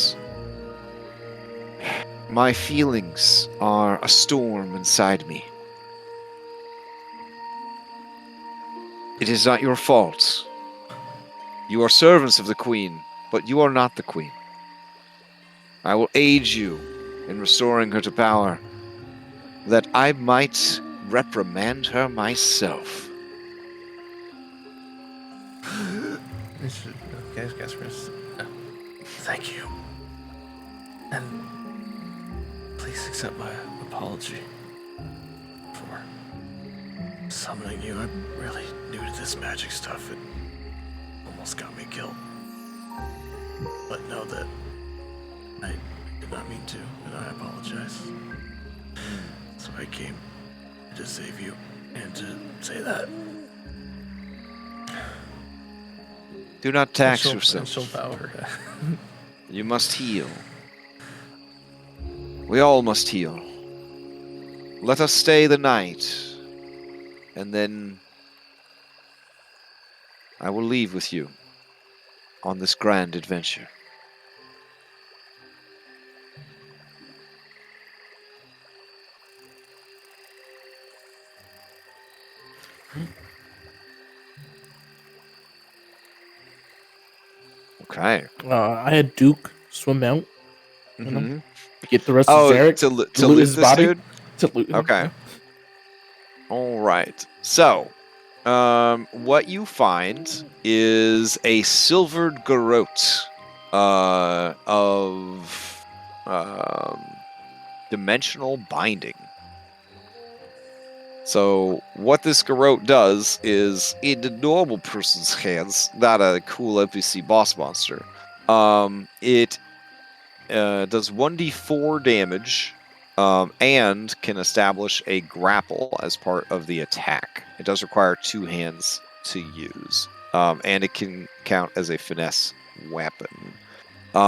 my feelings are a storm inside me. It is not your fault. You are servants of the Queen, but you are not the Queen. I will aid you in restoring her to power, that I might reprimand her myself." Thank you. And please accept my apology for summoning you. I'm really new to this magic stuff. It almost got me killed. But know that I did not mean to, and I apologize. So I came to save you and to say that. Do not tax Potential yourself. power. You must heal. We all must heal. Let us stay the night, and then I will leave with you on this grand adventure. Okay. I had Duke swim out, you know, Mhm. get the rest Oh, of Zarak to loot loot his this body. dude? To loot him, Okay. yeah. All right. So, what you find is a silvered garrote of dimensional binding. So, what this garrote does is, in a normal person's hands, not a cool NPC boss monster, it does 1d4 damage. And can establish a grapple as part of the attack. It does require 2 hands to use, and it can count as a finesse weapon.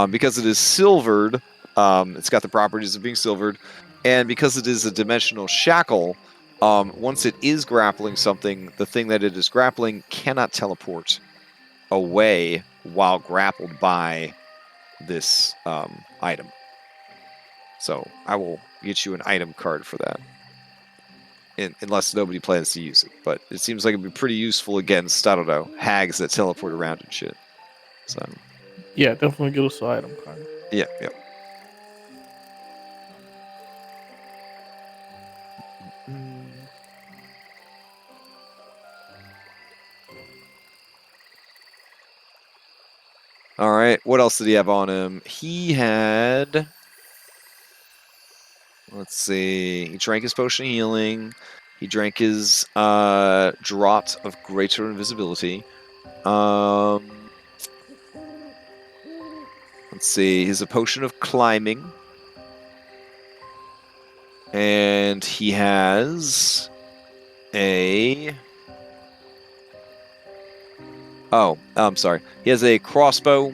Because it is silvered, it's got the properties of being silvered. And because it is a dimensional shackle, once it is grappling something, the thing that it is grappling cannot teleport away while grappled by this item. So I will get you an item card for that. Unless nobody plans to use it. But it seems like it'd be pretty useful against, I don't know, hags that teleport around and shit. So Yeah, definitely get us an item card. yeah, yeah. All right, what else did he have on him? He had... Let's see. He drank his potion of healing. He drank his draught of greater invisibility. Let's see. He's a potion of climbing. And he has a... Oh, I'm sorry. He has a crossbow.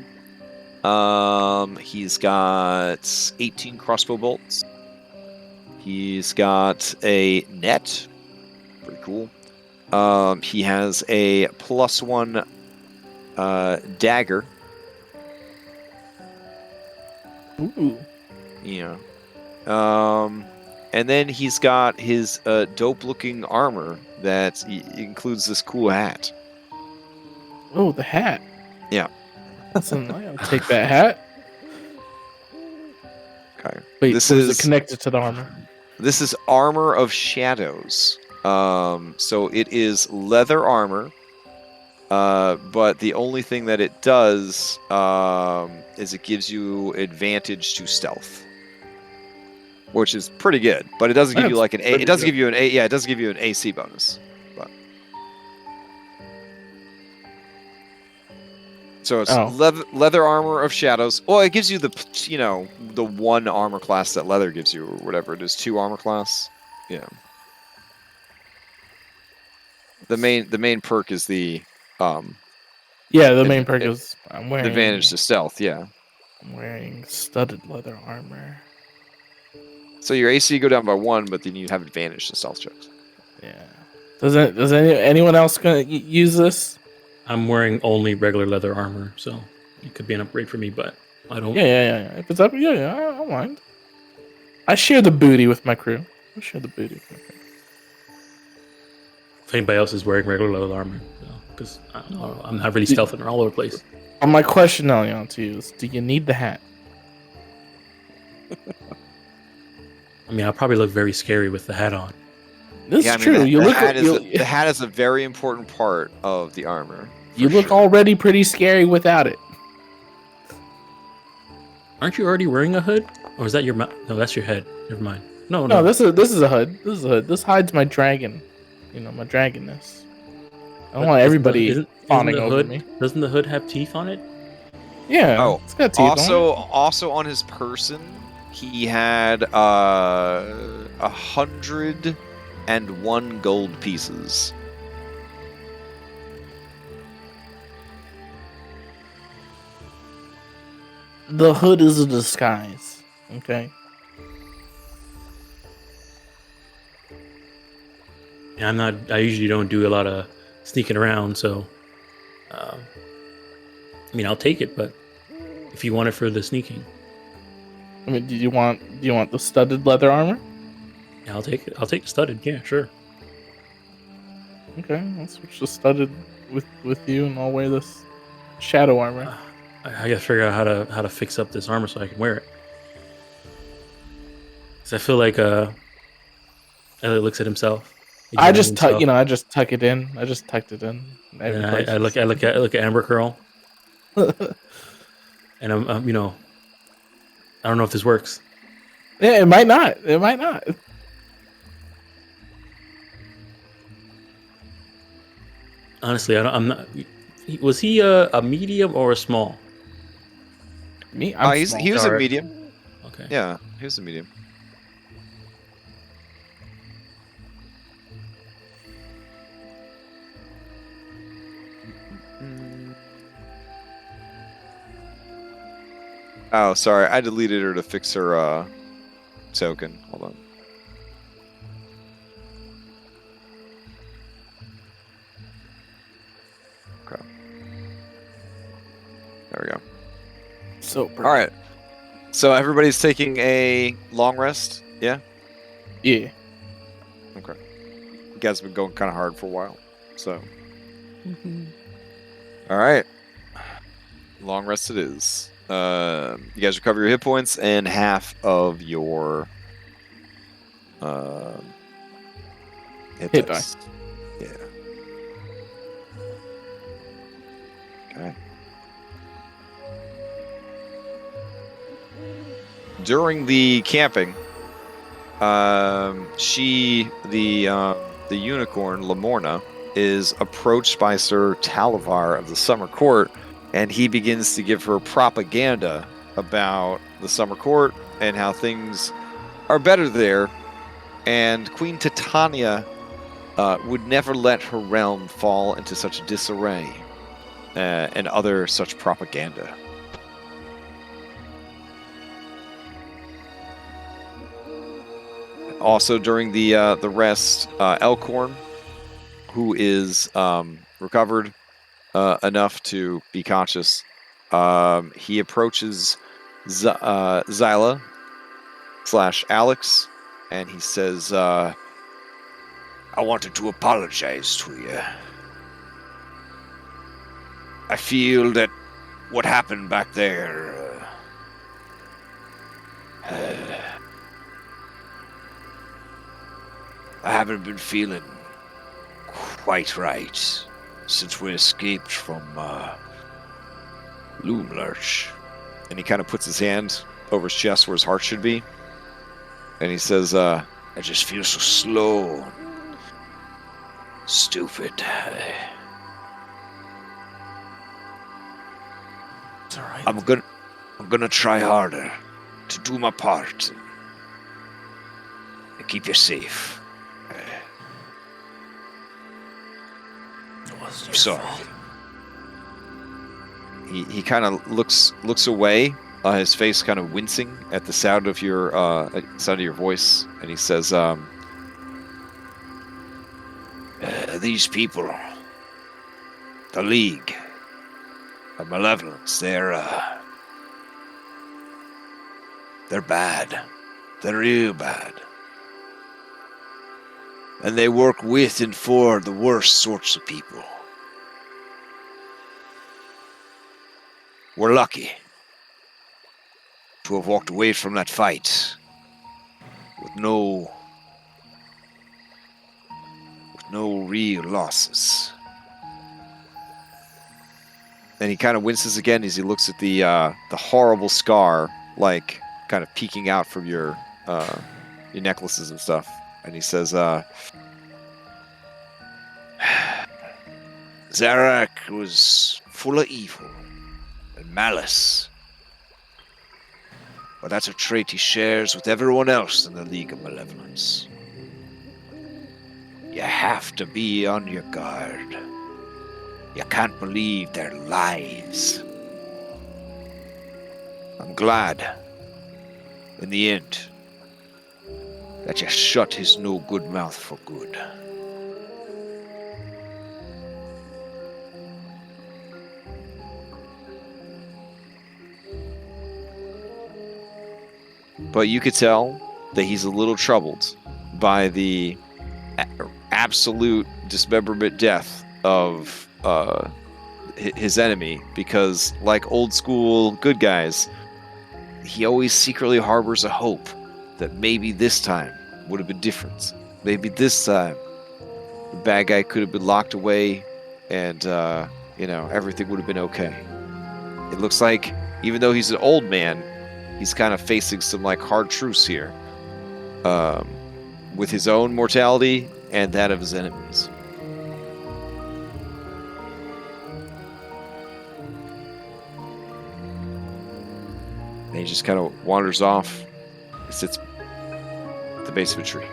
He's got 18 crossbow bolts. He's got a net. Pretty cool. He has a +1 dagger. Ooh. Yeah. And then he's got his dope-looking armor that includes this cool hat. Oh, the hat. Yeah. Listen, I'll take that hat. Okay. Wait, This is is it connected to the armor? This is Armor of Shadows. So it is leather armor, but the only thing that it does is it gives you advantage to stealth, which is pretty good. But it doesn't give you like an A. It doesn't give you an A. Yeah, it doesn't give you an AC bonus. But so it's leather armor of shadows. Well, it gives you the the 1 armor class that leather gives you, or whatever it is, 2 armor class. Yeah. The main perk is the yeah, the main perk is I'm wearing advantage to stealth. Yeah. I'm wearing studded leather armor. So your AC go down by 1, but then you have advantage to stealth checks. Yeah. Does anyone else gonna use this? I'm wearing only regular leather armor, so it could be an upgrade for me, but I don't. Yeah. If it's up, I don't mind. I share the booty with my crew. If anybody else is wearing regular leather armor, because I'm not really stealthing all over the place. My question, Elion, to you is: do you need the hat? I mean, I'll probably look very scary with the hat on. This is true. The hat is a very important part of the armor. You look already pretty scary without it. Aren't you already wearing a hood? Or is that your mouth? No, that's your head. Never mind. No. This is a hood. This is a hood. This hides my dragon. My dragonness. I don't want everybody fawning over me. Doesn't the hood have teeth on it? Yeah. Oh, it's got teeth on it. Also on his person, he had 101 gold pieces. The hood is a disguise. Okay. Yeah, I usually don't do a lot of sneaking around, so I mean, I'll take it, but if you want it for the sneaking. I mean, do you want the studded leather armor? Yeah, I'll take it. I'll take the studded. Yeah, sure. Okay, I'll switch to studded with you, and I'll wear this shadow armor. I gotta figure out how to fix up this armor so I can wear it. Cause I feel like Elliot looks at himself. I just tuck it in. I just tucked it in. And I look at Amber Curl, and I'm I don't know if this works. Yeah, it might not. Honestly, I'm not. Was he a medium or a small? Me? He was a medium. Okay. Yeah, he was a medium. Oh, sorry. I deleted her to fix her token. Hold on. Okay. There we go. So pretty. All right. So everybody's taking a long rest. Yeah. Yeah. Okay. You guys have been going kind of hard for a while. So. All right. Long rest it is. You guys recover your hit points and half of your hit dice. Yeah. Okay. During the camping, the unicorn Lamorna is approached by Sir Talavar of the Summer Court, and he begins to give her propaganda about the Summer Court and how things are better there. And Queen Titania would never let her realm fall into such disarray, and other such propaganda. Also, during the rest, Elkhorn, who is recovered enough to be conscious, he approaches Zyla / Alex, and he says, I wanted to apologize to you. I feel that what happened back there... I haven't been feeling quite right since we escaped from Loomlurch. and he kind of puts his hand over his chest where his heart should be, and he says, I just feel so slow. Stupid. It's alright. I'm gonna try harder to do my part and keep you safe. It wasn't I'm your sorry. fault. he kind of looks away, his face kind of wincing at the sound of your voice, and he says, These people, the League of Malevolence, they're bad. They're real bad. And they work with and for the worst sorts of people. We're lucky to have walked away from that fight with no real losses. and he kind of winces again as he looks at the horrible scar, like kind of peeking out from your necklaces and stuff, and he says, Zarak was full of evil and malice. But that's a trait he shares with everyone else in the League of Malevolence. You have to be on your guard. You can't believe their lies. I'm glad, in the end, that you shut his no good mouth for good. but you could tell that he's a little troubled by the absolute dismemberment death of his enemy, because like old school good guys, he always secretly harbors a hope that maybe this time would have been different. Maybe this time the bad guy could have been locked away and everything would have been okay. It looks like even though he's an old man, he's kind of facing some like hard truths here, with his own mortality and that of his enemies. And he just kind of wanders off. He sits at the base of a tree.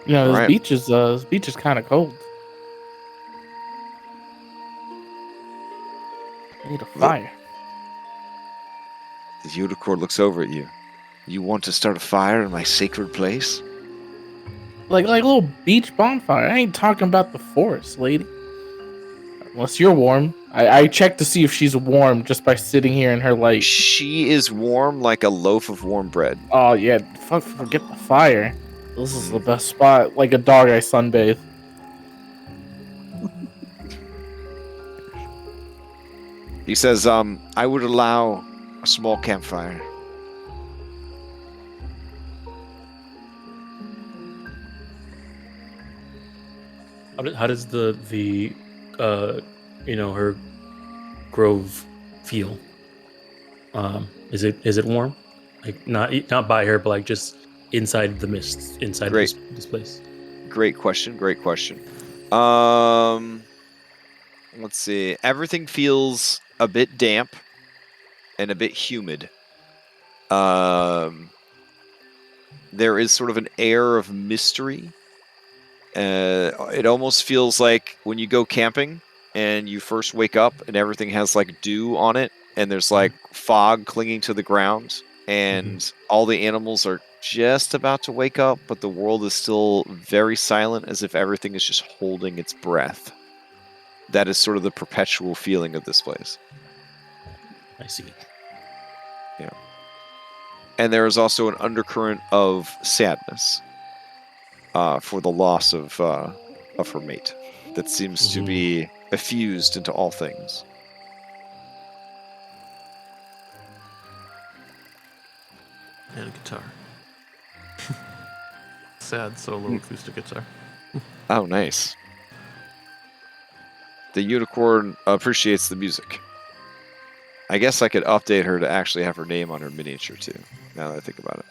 You know, Alright. this beach is kind of cold. need a fire. The unicorn looks over at you. You want to start a fire in my sacred place? Like a little beach bonfire. I ain't talking about the forest, lady. Unless you're warm. I checked to see if she's warm just by sitting here in her light. She is warm like a loaf of warm bread. Oh yeah, forget the fire. This is the best spot. Like a dog I sunbathe. He says, I would allow a small campfire. How does the her grove feel? Is it warm? Like not by her, but like just inside the mist, inside this place. Great question. Let's see. Everything feels a bit damp and a bit humid. There is sort of an air of mystery. It almost feels like when you go camping and you first wake up and everything has like dew on it and there's like fog clinging to the ground and all the animals are just about to wake up, but the world is still very silent as if everything is just holding its breath. That is sort of the perpetual feeling of this place. I see. Yeah. And there is also an undercurrent of sadness for the loss of her mate that seems to be effused into all things. And guitar. Sad solo acoustic guitar. Oh, nice. The unicorn appreciates the music. I guess I could update her to actually have her name on her miniature too, now that I think about it.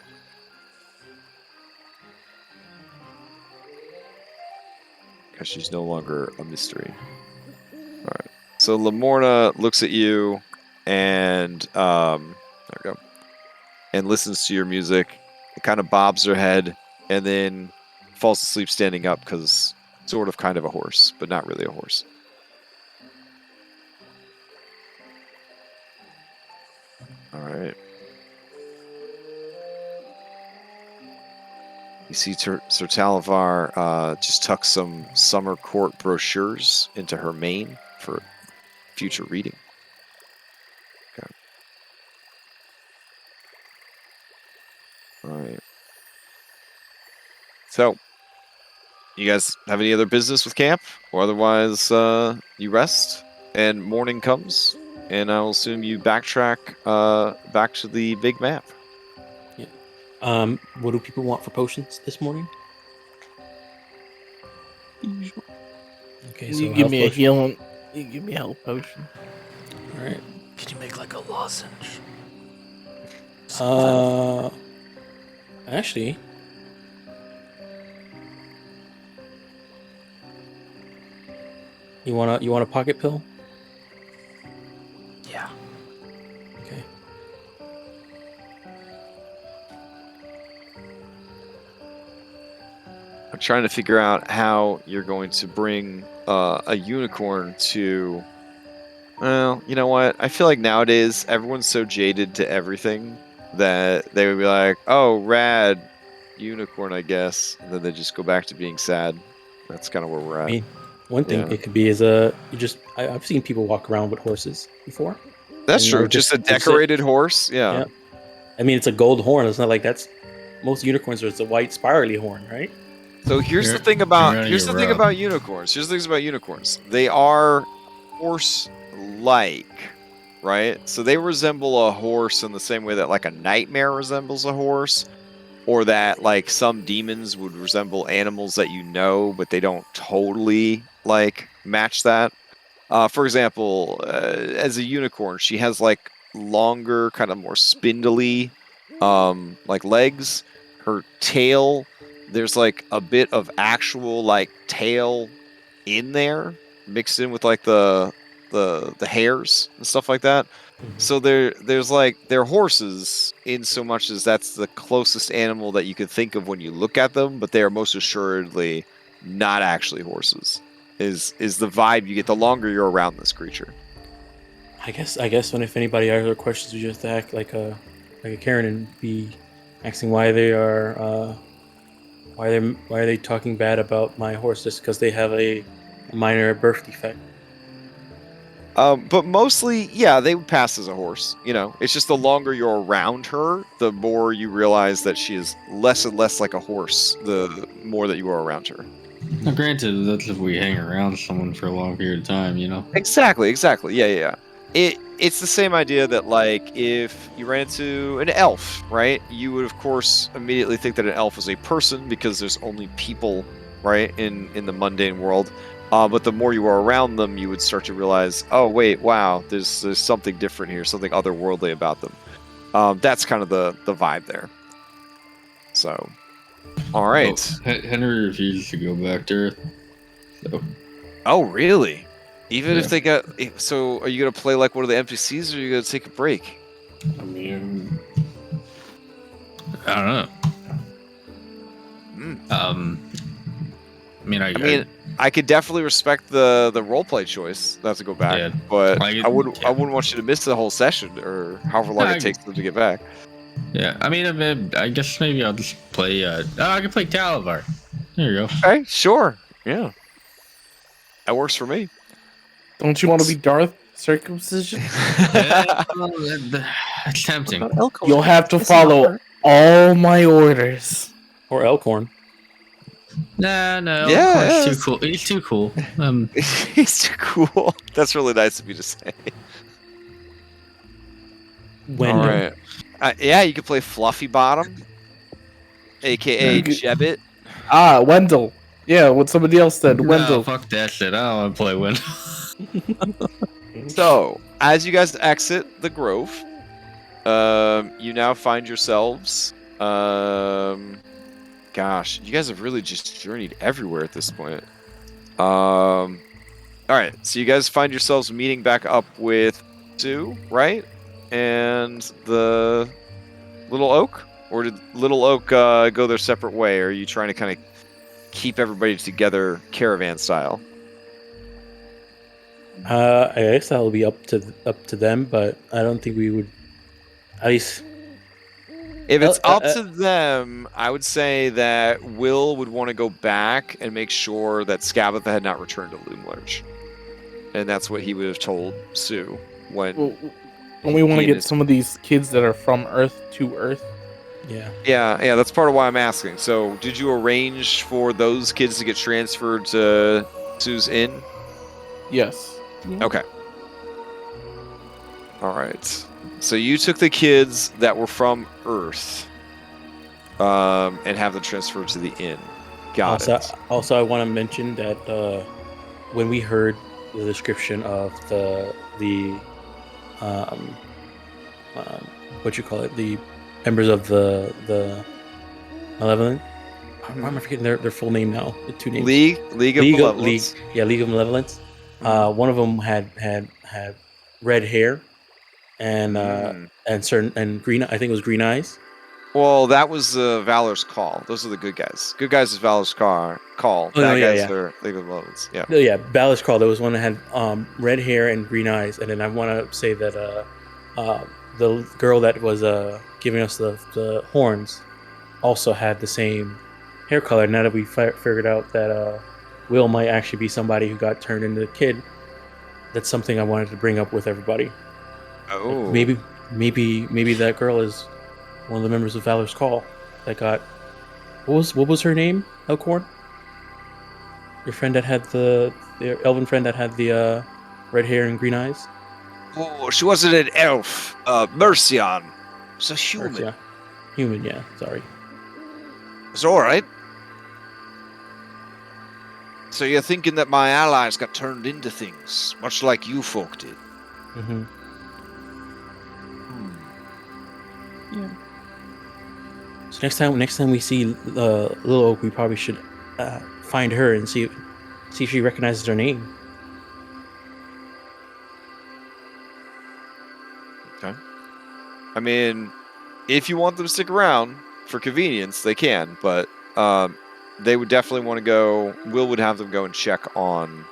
Because she's no longer a mystery. Alright. So Lamorna looks at you and there we go. And listens to your music. It kind of bobs her head and then falls asleep standing up because sort of kind of a horse, but not really a horse. Alright. You see Sir Talavar just tuck some summer court brochures into her mane for future reading. Okay. Alright. So, you guys have any other business with camp? Or otherwise, you rest, and morning comes, and I'll assume you backtrack back to the big map. What do people want for potions this morning? Okay, so you give me a potion. healing. You give me a health potion. All right. Can you make like a lozenge? Actually, you want a pocket pill? Yeah. Okay. I'm trying to figure out how you're going to bring a unicorn to... Well, you know what? I feel like nowadays everyone's so jaded to everything that they would be like, oh, rad, unicorn, I guess. And then they just go back to being sad. That's kind of where we're at. I mean, one thing it could be is I've seen people walk around with horses before. That's true. Just a decorated horse. Yeah. I mean, it's a gold horn. It's not like most unicorns are. It's a white spirally horn, right? So here's the thing about unicorns. Here's the things about unicorns. They are horse-like, right? So they resemble a horse in the same way that like a nightmare resembles a horse, or that like some demons would resemble animals that you know, but they don't totally like match that. For example, as a unicorn, she has like longer, kind of more spindly, like legs. Her tail, there's like a bit of actual like tail in there, mixed in with like the hairs and stuff like that. So there's like they're horses in so much as that's the closest animal that you could think of when you look at them, but they are most assuredly not actually horses. Is the vibe you get the longer you're around this creature. I guess when if anybody has other questions, we just act like a Karen and be asking why they are why are they talking bad about my horse just because they have a minor birth defect. But mostly, yeah, they would pass as a horse. You know, it's just the longer you're around her, the more you realize that she is less and less like a horse. The more that you are around her. Now, granted, that's if we hang around someone for a long period of time, you know. Exactly. Yeah. It's the same idea that like if you ran into an elf, right? You would of course immediately think that an elf is a person because there's only people, right, in the mundane world. But the more you are around them, you would start to realize, oh wait, wow, there's something different here, something otherworldly about them. That's kind of the vibe there. So, all right. Oh, Henry refuses to go back to Earth. So Oh really? Even if Yeah. they got so, are you gonna play like one of the NPCs, or are you gonna take a break? I mean, I don't know. I mean, I could definitely respect the roleplay choice not to go back, Yeah. but Like, I wouldn't yeah. want you to miss the whole session or however long I it takes them to get back. yeah. I mean, I guess maybe I'll just play. I can play Talavar. There you go. Okay, sure, yeah, that works for me. Don't you want to be Darth Circumcision? Yeah, well, that's tempting. What about Elkhorn? You'll have to This is not follow hard. all my orders. Or Elkhorn. Nah, no. Yeah, He's yeah, too cool. He's too cool. He's too cool. That's really nice of you to say. When All right, yeah, you could play Fluffy Bottom, aka You could- Jebbit. Ah, Wendell. Yeah, what somebody else said. No, Wendell. fuck that shit. I don't want to play Wendell. So, as you guys exit the grove, you now find yourselves. Gosh, you guys have really just journeyed everywhere at this point. All right, so you guys find yourselves meeting back up with Sue, right? And the Little Oak, or did Little Oak go their separate way? Or are you trying to kind of keep everybody together, caravan style? I guess that will be up to them, but I don't think we would. At least, If it's Oh, up to them, I would say that Will would want to go back and make sure that Scabatha had not returned to Loomlurch. And that's what he would have told Sue when... Well, don't we want to He and get his- some of these kids that are from Earth to Earth? yeah. Yeah, that's part of why I'm asking. So, did you arrange for those kids to get transferred to Sue's inn? Yes. Okay. All right. So you took the kids that were from Earth, and have them transferred to the inn. Got it. Also, I want to mention that when we heard the description of the what you call it, the members of the Malevolent. Why am I forgetting their full name now? The two names. League of Malevolence. League of Malevolence. One of them had red hair, and green. I think it was green eyes. Well, that was Valor's Call. Those are the good guys. Good guys is Valor's Call. Oh, Bad yeah, guys yeah. are League of Malevolence. Yeah. No, yeah, Ballard's Call. There was one that had red hair and green eyes, and then I want to say that the girl that was giving us the horns also had the same hair color. Now that we figured out that Will might actually be somebody who got turned into a kid, that's something I wanted to bring up with everybody. Oh. Maybe that girl is one of the members of Valor's Call that got what was her name? Elkhorn? Your friend that had the elven friend that had the red hair and green eyes? Oh, she wasn't an elf. Mercian. It's a human. Yeah. Human, yeah. Sorry. It's all right. So you're thinking that my allies got turned into things, much like you folk did? Mm-hmm. Yeah. So next time we see Little Oak, we probably should find her and see if she recognizes her name. Okay. I mean, if you want them to stick around for convenience, they can, but they would definitely want to go. Will would have them go and check on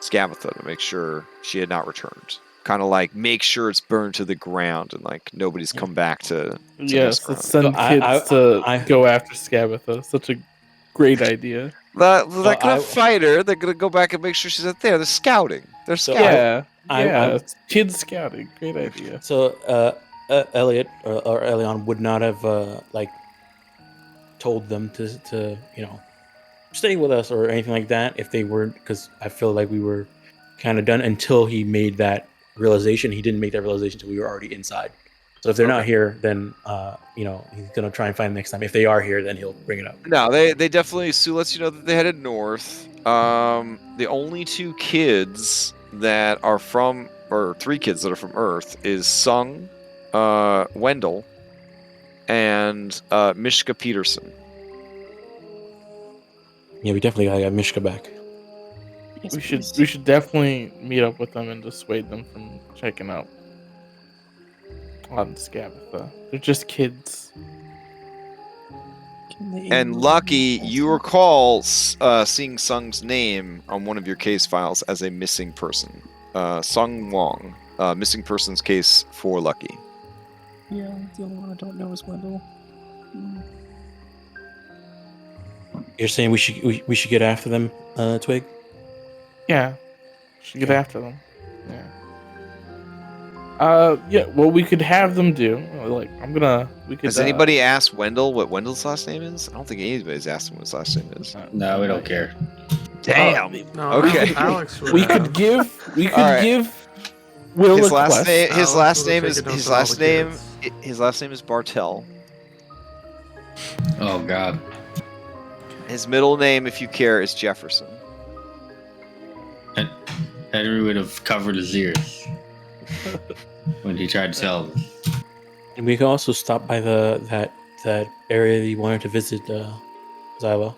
Scabatha to make sure she had not returned. Kind of like make sure it's burned to the ground and like nobody's come back to Yes, mess let's around. send kids to go after Scabatha. Such a great idea. They're not gonna fight her. They're gonna go back and make sure she's not there. They're scouting. They're scouting. Yeah, kids scouting. Great idea. So, Elliot or Elion would not have like told them to stay with us or anything like that if they weren't, because I feel like we were kind of done until he made that realization. He didn't make that realization until we were already inside. So if they're not here, then he's gonna try and find them next time. If they are here, then he'll bring it up. No, they definitely. Sue lets you know that they headed north. The only 2 kids that are from, or 3 kids that are from Earth, is Sung, Wendell, and Mishka Peterson. Yeah, we definitely gotta get Mishka back. Yes, We should definitely meet up with them and dissuade them from checking out on Scabatha. They're just kids. And Lucky, you recall seeing Sung's name on one of your case files as a missing person. Sung Wong, missing persons case for Lucky. Yeah, the only one I don't know is Wendell. You're saying we should get after them, Twig? Yeah, should get after them. Yeah. Well, we could have them do we could. Has anybody asked Wendell what Wendell's last name is? I don't think anybody's asked him what his last name is. No, we don't care. Damn. No, Okay. Alex would We have. could give. We could Alright. give. Will His a last quest. name. His Alex last will name take is. it down His to all last the name. kids. His last name is Bartel. Oh God. His middle name, if you care, is Jefferson. Henry would have covered his ears when he tried to tell them. And we can also stop by that area that you wanted to visit, Zyla.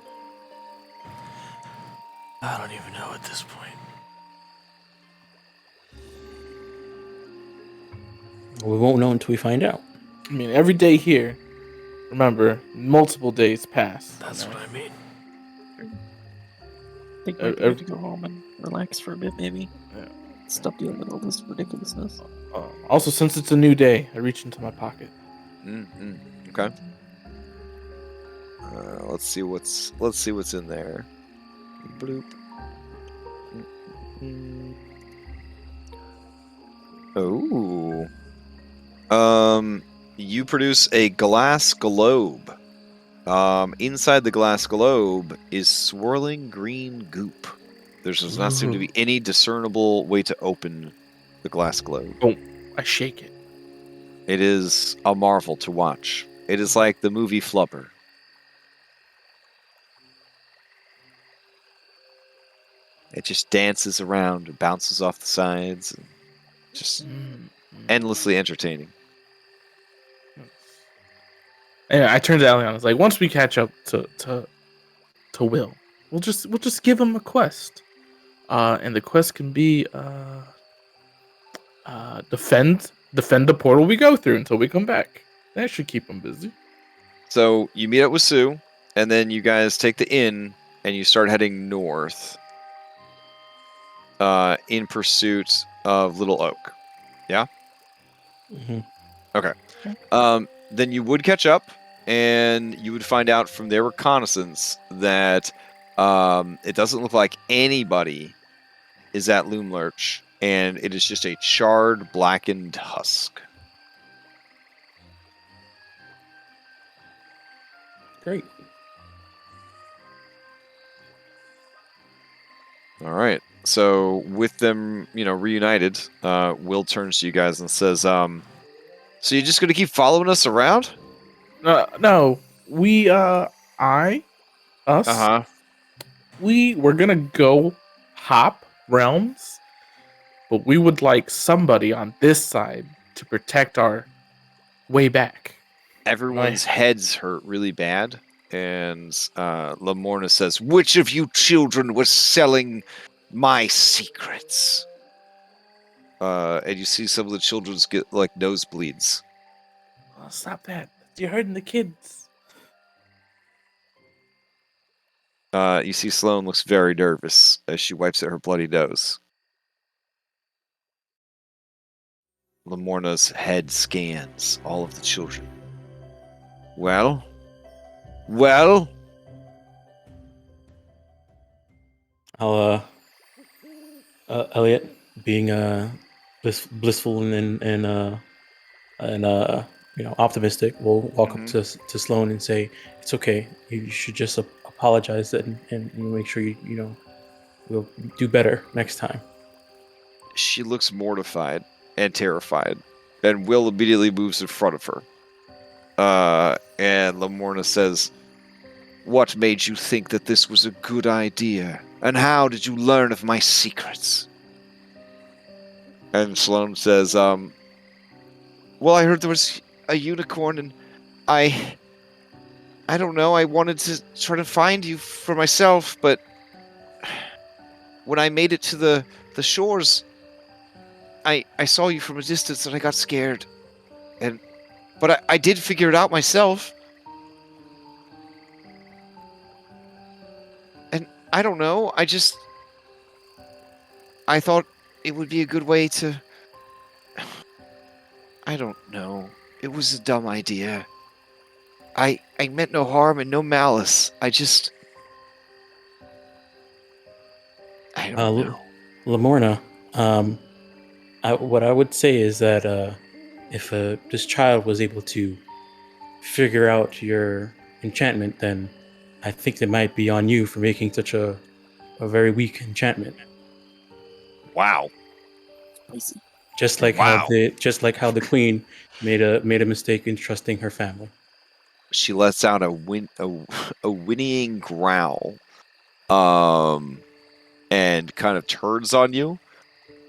I don't even know at this point. We won't know until we find out. I mean, every day here. Remember, multiple days pass. That's what I mean. I think we need to go home and relax for a bit, maybe. Yeah. Stop dealing with all this ridiculousness. Also, since it's a new day, I reach into my pocket. Okay. Let's see what's in there. Bloop. Oh. You produce a glass globe. Inside the glass globe is swirling green goop. There does not seem to be any discernible way to open the glass globe. Oh, I shake it. It is a marvel to watch. It is like the movie Flubber. It just dances around and bounces off the sides. And just endlessly entertaining. Yeah, I turned to Elion. I was like, once we catch up to Will, we'll just give him a quest. And the quest can be defend the portal we go through until we come back. That should keep him busy. So you meet up with Sue, and then you guys take the inn, and you start heading north in pursuit of Little Oak. Yeah? Mm-hmm. Okay. Then you would catch up, and you would find out from their reconnaissance that it doesn't look like anybody is at Loom Lurch, and it is just a charred, blackened husk. Great. All right. So with them, reunited, Will turns to you guys and says, "So you're just gonna keep following us around?" No, we us. We're gonna go hop realms, but we would like somebody on this side to protect our way back. Everyone's heads hurt really bad, and Lamorna says, "Which of you children was selling my secrets?" And you see some of the children get like nosebleeds. Oh, stop that! You're hurting the kids. You see Sloane looks very nervous as she wipes at her bloody nose. Lamorna's head scans all of the children. Well? Well? I'll Elliot, being blissful and optimistic, will walk up to Sloane and say, "It's okay. You should just apologize and make sure we'll do better next time." She looks mortified and terrified, and Will immediately moves in front of her. And Lamorna says, "What made you think that this was a good idea? And how did you learn of my secrets?" And Sloane says, "Well, I heard there was a unicorn, and I don't know, I wanted to try to find you for myself, but when I made it to the shores, I saw you from a distance and I got scared. But I did figure it out myself. And I don't know, I thought it would be a good way to... I don't know. It was a dumb idea. I meant no harm and no malice. I don't know. Lamorna, what I would say is that if this child was able to figure out your enchantment, then I think it might be on you for making such a very weak enchantment. Wow. Just like how the queen made a mistake in trusting her family. She lets out a whinnying growl, and kind of turns on you,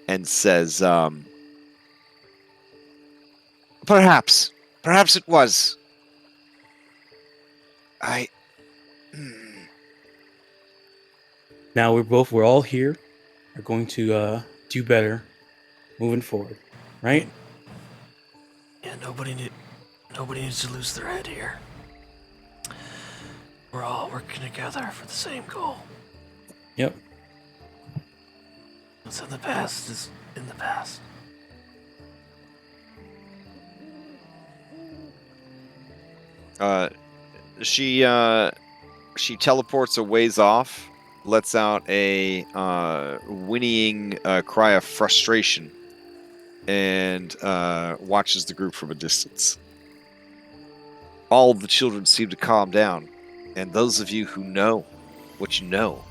and says, Perhaps it was. Now we're all here. We're going to do better moving forward, right? Yeah, nobody needs to lose their head here. We're all working together for the same goal. Yep. What's in the past is in the past. She teleports a ways off, lets out a whinnying cry of frustration, and watches the group from a distance. All of the children seem to calm down, and those of you who know what you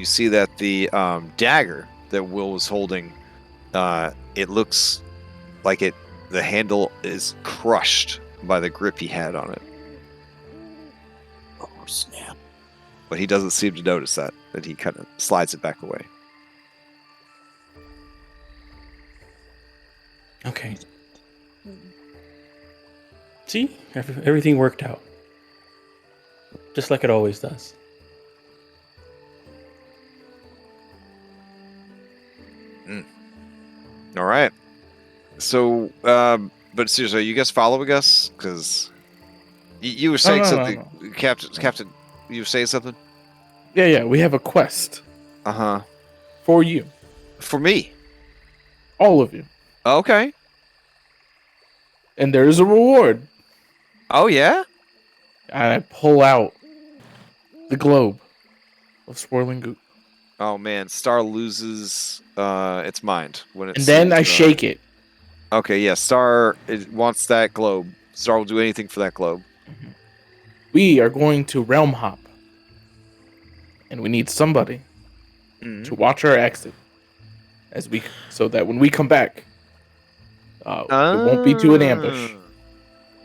see that the dagger that Will was holding, it looks like the handle is crushed by the grip he had on it. Oh, snap. But he doesn't seem to notice that he kind of slides it back away. Okay. See? Everything worked out. Just like it always does. All right. So, but seriously, are you guys following us? Because you were saying something, no. Captain. You were saying something? Yeah. We have a quest for you, For me. all of you, Okay. and there is a reward. Oh yeah. And I pull out the globe of swirling goop, Oh man, Star loses its mind when it. and then I sees, shake it. Okay, yeah. Star wants that globe. Star will do anything for that globe. We are going to realm hop, and we need somebody to watch our exit, so that when we come back, it won't be to an ambush.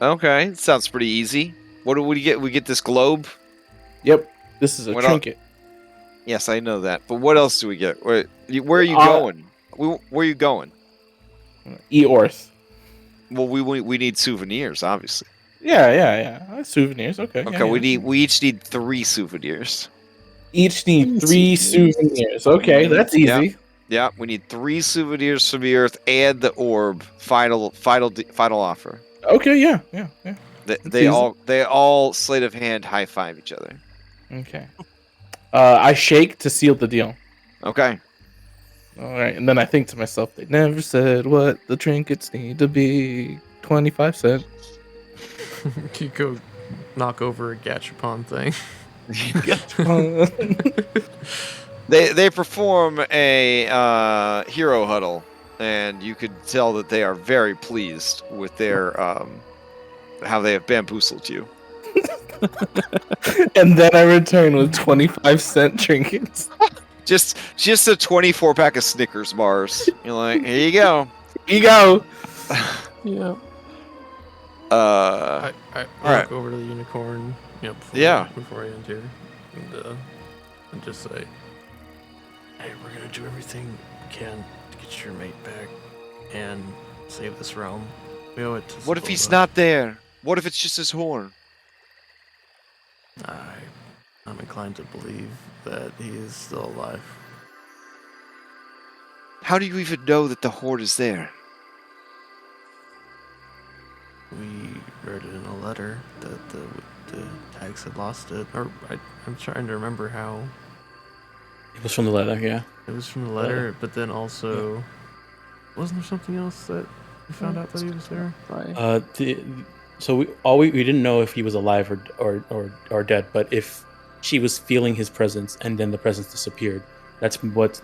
Okay, sounds pretty easy. What do we get? We get this globe. Yep, this is a What trinket. Yes, I know that. But what else do we get? Where are you going? Where are you going? Eorth. Well, we need souvenirs, obviously. Yeah. Souvenirs. Okay. Okay, yeah. we each need 3 souvenirs. Each need 3 souvenirs. Okay, that's easy. Yeah, we need 3 souvenirs from the Earth and the orb. Final offer. Okay, yeah. They all sleight of hand high five each other. Okay. I shake to seal the deal. Okay. All right, and then I think to myself, they never said what the trinkets need to be. 25 cents. You go knock over a gachapon thing. They perform a hero huddle, and you could tell that they are very pleased with their how they have bamboozled you. And then I return with 25-cent trinkets. Just a 24-pack of Snickers bars. You're like, here you go. Here you go. Yeah. I walk alright. over to the unicorn, before I end here, and just say, "Hey, we're gonna do everything we can to get your mate back and save this realm. We owe it to." What if he's not there? What if it's just his horn? I'm inclined to believe that he is still alive. How do you even know that the horde is there? We read it in a letter that the tags had lost it, or I'm trying to remember how. It was from the letter, yeah. It was from the letter, but then also, wasn't there something else that we found out that he was there? So we didn't know if he was alive or dead, but if she was feeling his presence and then the presence disappeared, that's what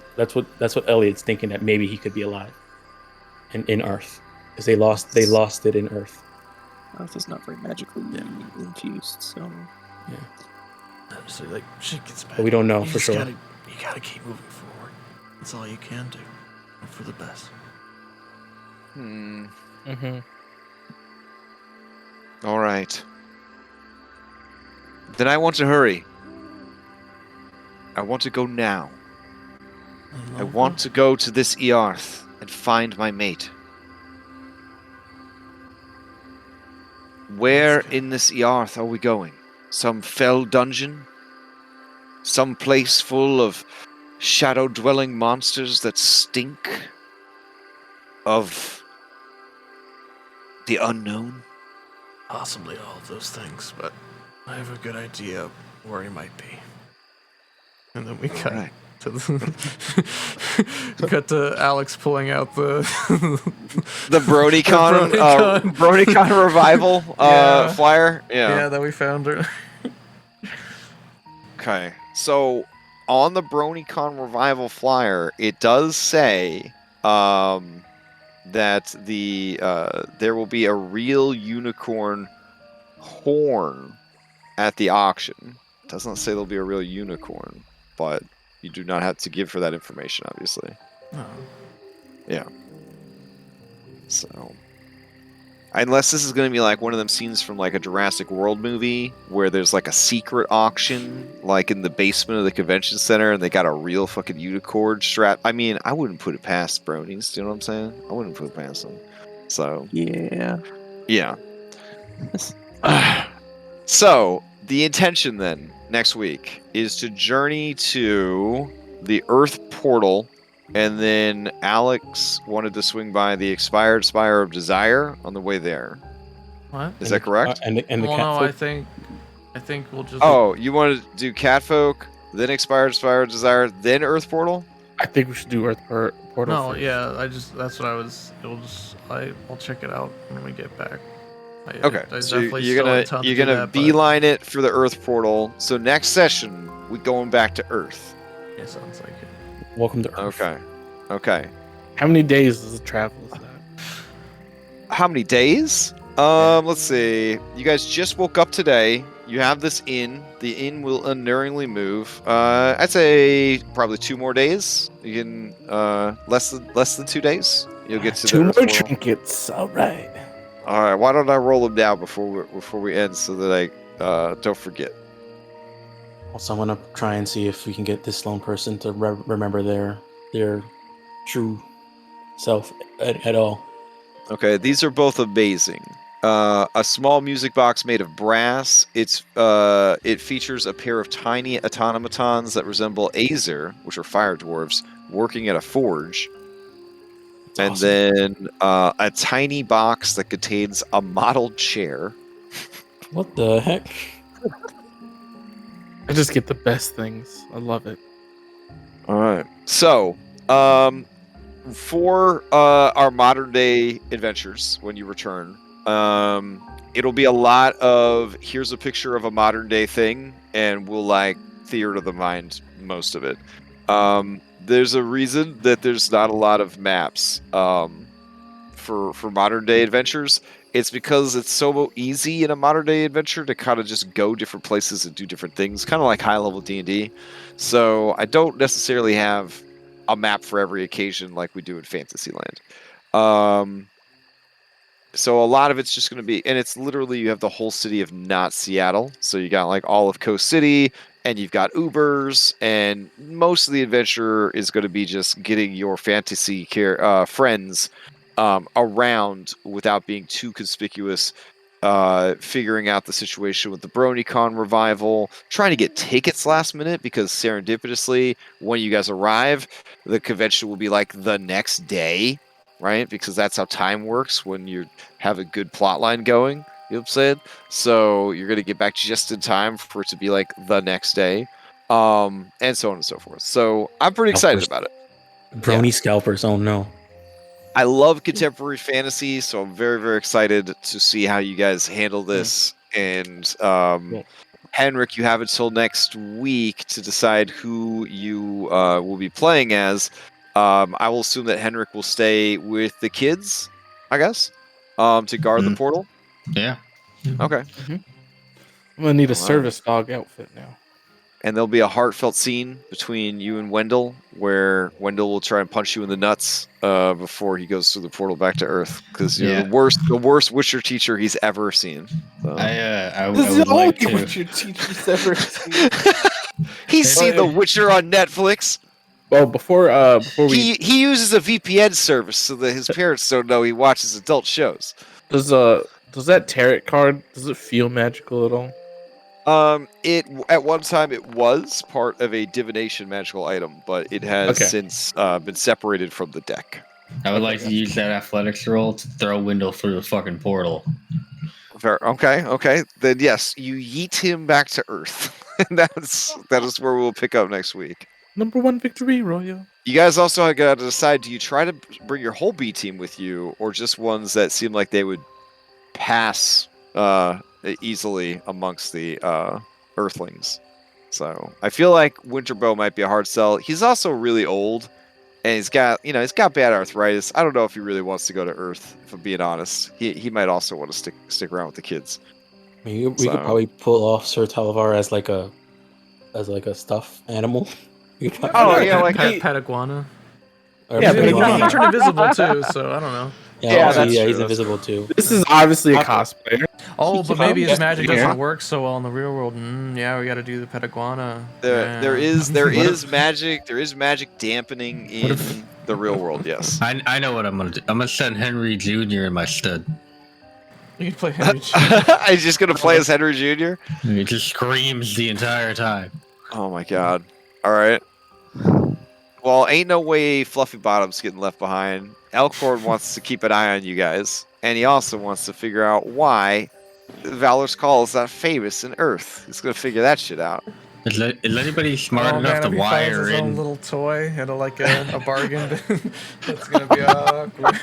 Elliot's thinking, that maybe he could be alive in Earth, because they lost it in Earth. Earth is not very magically infused, so So like shit gets bad. But we don't know You for just sure. You gotta keep moving forward. That's all you can do. Hope for the best. Mm-hmm. All right. Then I want to hurry. I want to go now. I want to go to this Earth and find my mate. Where in this Earth are we going? Some fell dungeon? Some place full of shadow-dwelling monsters that stink of the unknown? Possibly all of those things, but I have a good idea of where he might be. And then we cut right. to cut to Alex pulling out the The BronyCon, BronyCon revival flyer. Yeah, that we found her. Okay, so on the BronyCon revival flyer, it does say that there will be a real unicorn horn at the auction. It doesn't say there'll be a real unicorn, but you do not have to give for that information, obviously. Oh. Yeah. So, unless this is going to be like one of them scenes from like a Jurassic World movie where there's like a secret auction like in the basement of the convention center and they got a real fucking unicorn strap. I mean, I wouldn't put it past Bronies. Do you know what I'm saying? I wouldn't put it past them. So, yeah. So, the intention then next week is to journey to the Earth portal, and then Alex wanted to swing by the expired Spire of Desire on the way there. What? Is that correct? And the Well, cat no, folk? I think we'll just. Oh, you want to do Catfolk, then expired Spire of Desire, then Earth portal? I think we should do Earth portal. No, first. yeah, that's what I was. I'll check it out when we get back. Okay, so you're gonna beeline it for the Earth portal. So next session, we going back to Earth. Yeah, sounds like it. Welcome to Earth. Okay. How many days does it travel? Is that? How many days? Let's see. You guys just woke up today. You have this inn. The inn will unerringly move. I'd say probably 2 more days. You can less than 2 days. You'll get to 2 the more Earth portal. trinkets. All right. All right. Why don't I roll them down before we end so that I don't forget? Also, I'm gonna try and see if we can get this lone person to remember their true self at all. Okay, these are both amazing. A small music box made of brass. It features a pair of tiny automatons that resemble Azer, which are fire dwarves, working at a forge. And awesome. then a tiny box that contains a model chair. What the heck? I just get the best things. I love it. All right. So, for our modern day adventures, when you return, it'll be a lot of here's a picture of a modern day thing, and we'll like theater of the mind most of it. There's a reason that there's not a lot of maps for modern day adventures. It's because it's so easy in a modern day adventure to kind of just go different places and do different things, kind of like high level D&D. So I don't necessarily have a map for every occasion like we do in Fantasyland. So a lot of it's just going to be, and it's literally you have the whole city of not Seattle. So you got like all of Coast City, and you've got Ubers, and most of the adventure is going to be just getting your fantasy friends around without being too conspicuous. Figuring out the situation with the BronyCon revival, trying to get tickets last minute because serendipitously, when you guys arrive, the convention will be like the next day, right? Because that's how time works when you have a good plot line going. You know what I'm saying? So you're gonna get back just in time for it to be like the next day, and so on and so forth. So I'm pretty excited about it. Brony scalpers. Oh no. I love contemporary fantasy, so I'm very, very excited to see how you guys handle this. And Henrik, you have until next week to decide who you will be playing as. I will assume that Henrik will stay with the kids, I guess, to guard the portal. Yeah. Okay. I'm gonna need a Alright. service dog outfit now. And there'll be a heartfelt scene between you and Wendell, where Wendell will try and punch you in the nuts before he goes through the portal back to Earth, because you're the worst Witcher teacher he's ever seen. So. I This is would the like only to. Witcher teacher's ever seen. He's seen The Witcher on Netflix. Well, before we He uses a VPN service so that his parents don't know he watches adult shows. does that tarot card, does it feel magical at all? It at one time it was part of a divination magical item, but it has since been separated from the deck. I would like to use that athletics roll to throw Wendell through the fucking portal. Fair. Okay. Then yes, you yeet him back to Earth. And that is where we'll pick up next week. Number 1 victory royal. You guys also got to decide: do you try to bring your whole B team with you, or just ones that seem like they would pass easily amongst the Earthlings? So I feel like Winterbow might be a hard sell. He's also really old, and he's got bad arthritis. I don't know if he really wants to go to Earth. If I'm being honest, he might also want to stick around with the kids. I mean, we could probably pull off Sir Talavar as like a stuffed animal. Like pet iguana. Yeah, He can turn invisible too, so I don't know. He's invisible too. This is obviously a cosplayer. Oh, but maybe his magic Yeah. doesn't work so well in the real world. Yeah, we got to do the pet iguana. There is magic. There is magic dampening in the real world. Yes. I know what I'm gonna do. I'm gonna send Henry Jr. in my stead. You can play Henry. I'm just gonna play as Henry Jr. He just screams the entire time. Oh my god. All right. Well, ain't no way Fluffy Bottom's getting left behind. Elkhorn wants to keep an eye on you guys, and he also wants to figure out why Valor's Call is not famous in Earth. He's gonna figure that shit out. Is anybody smart enough to wire his own in? little toy at a bargain. It's gonna be awkward.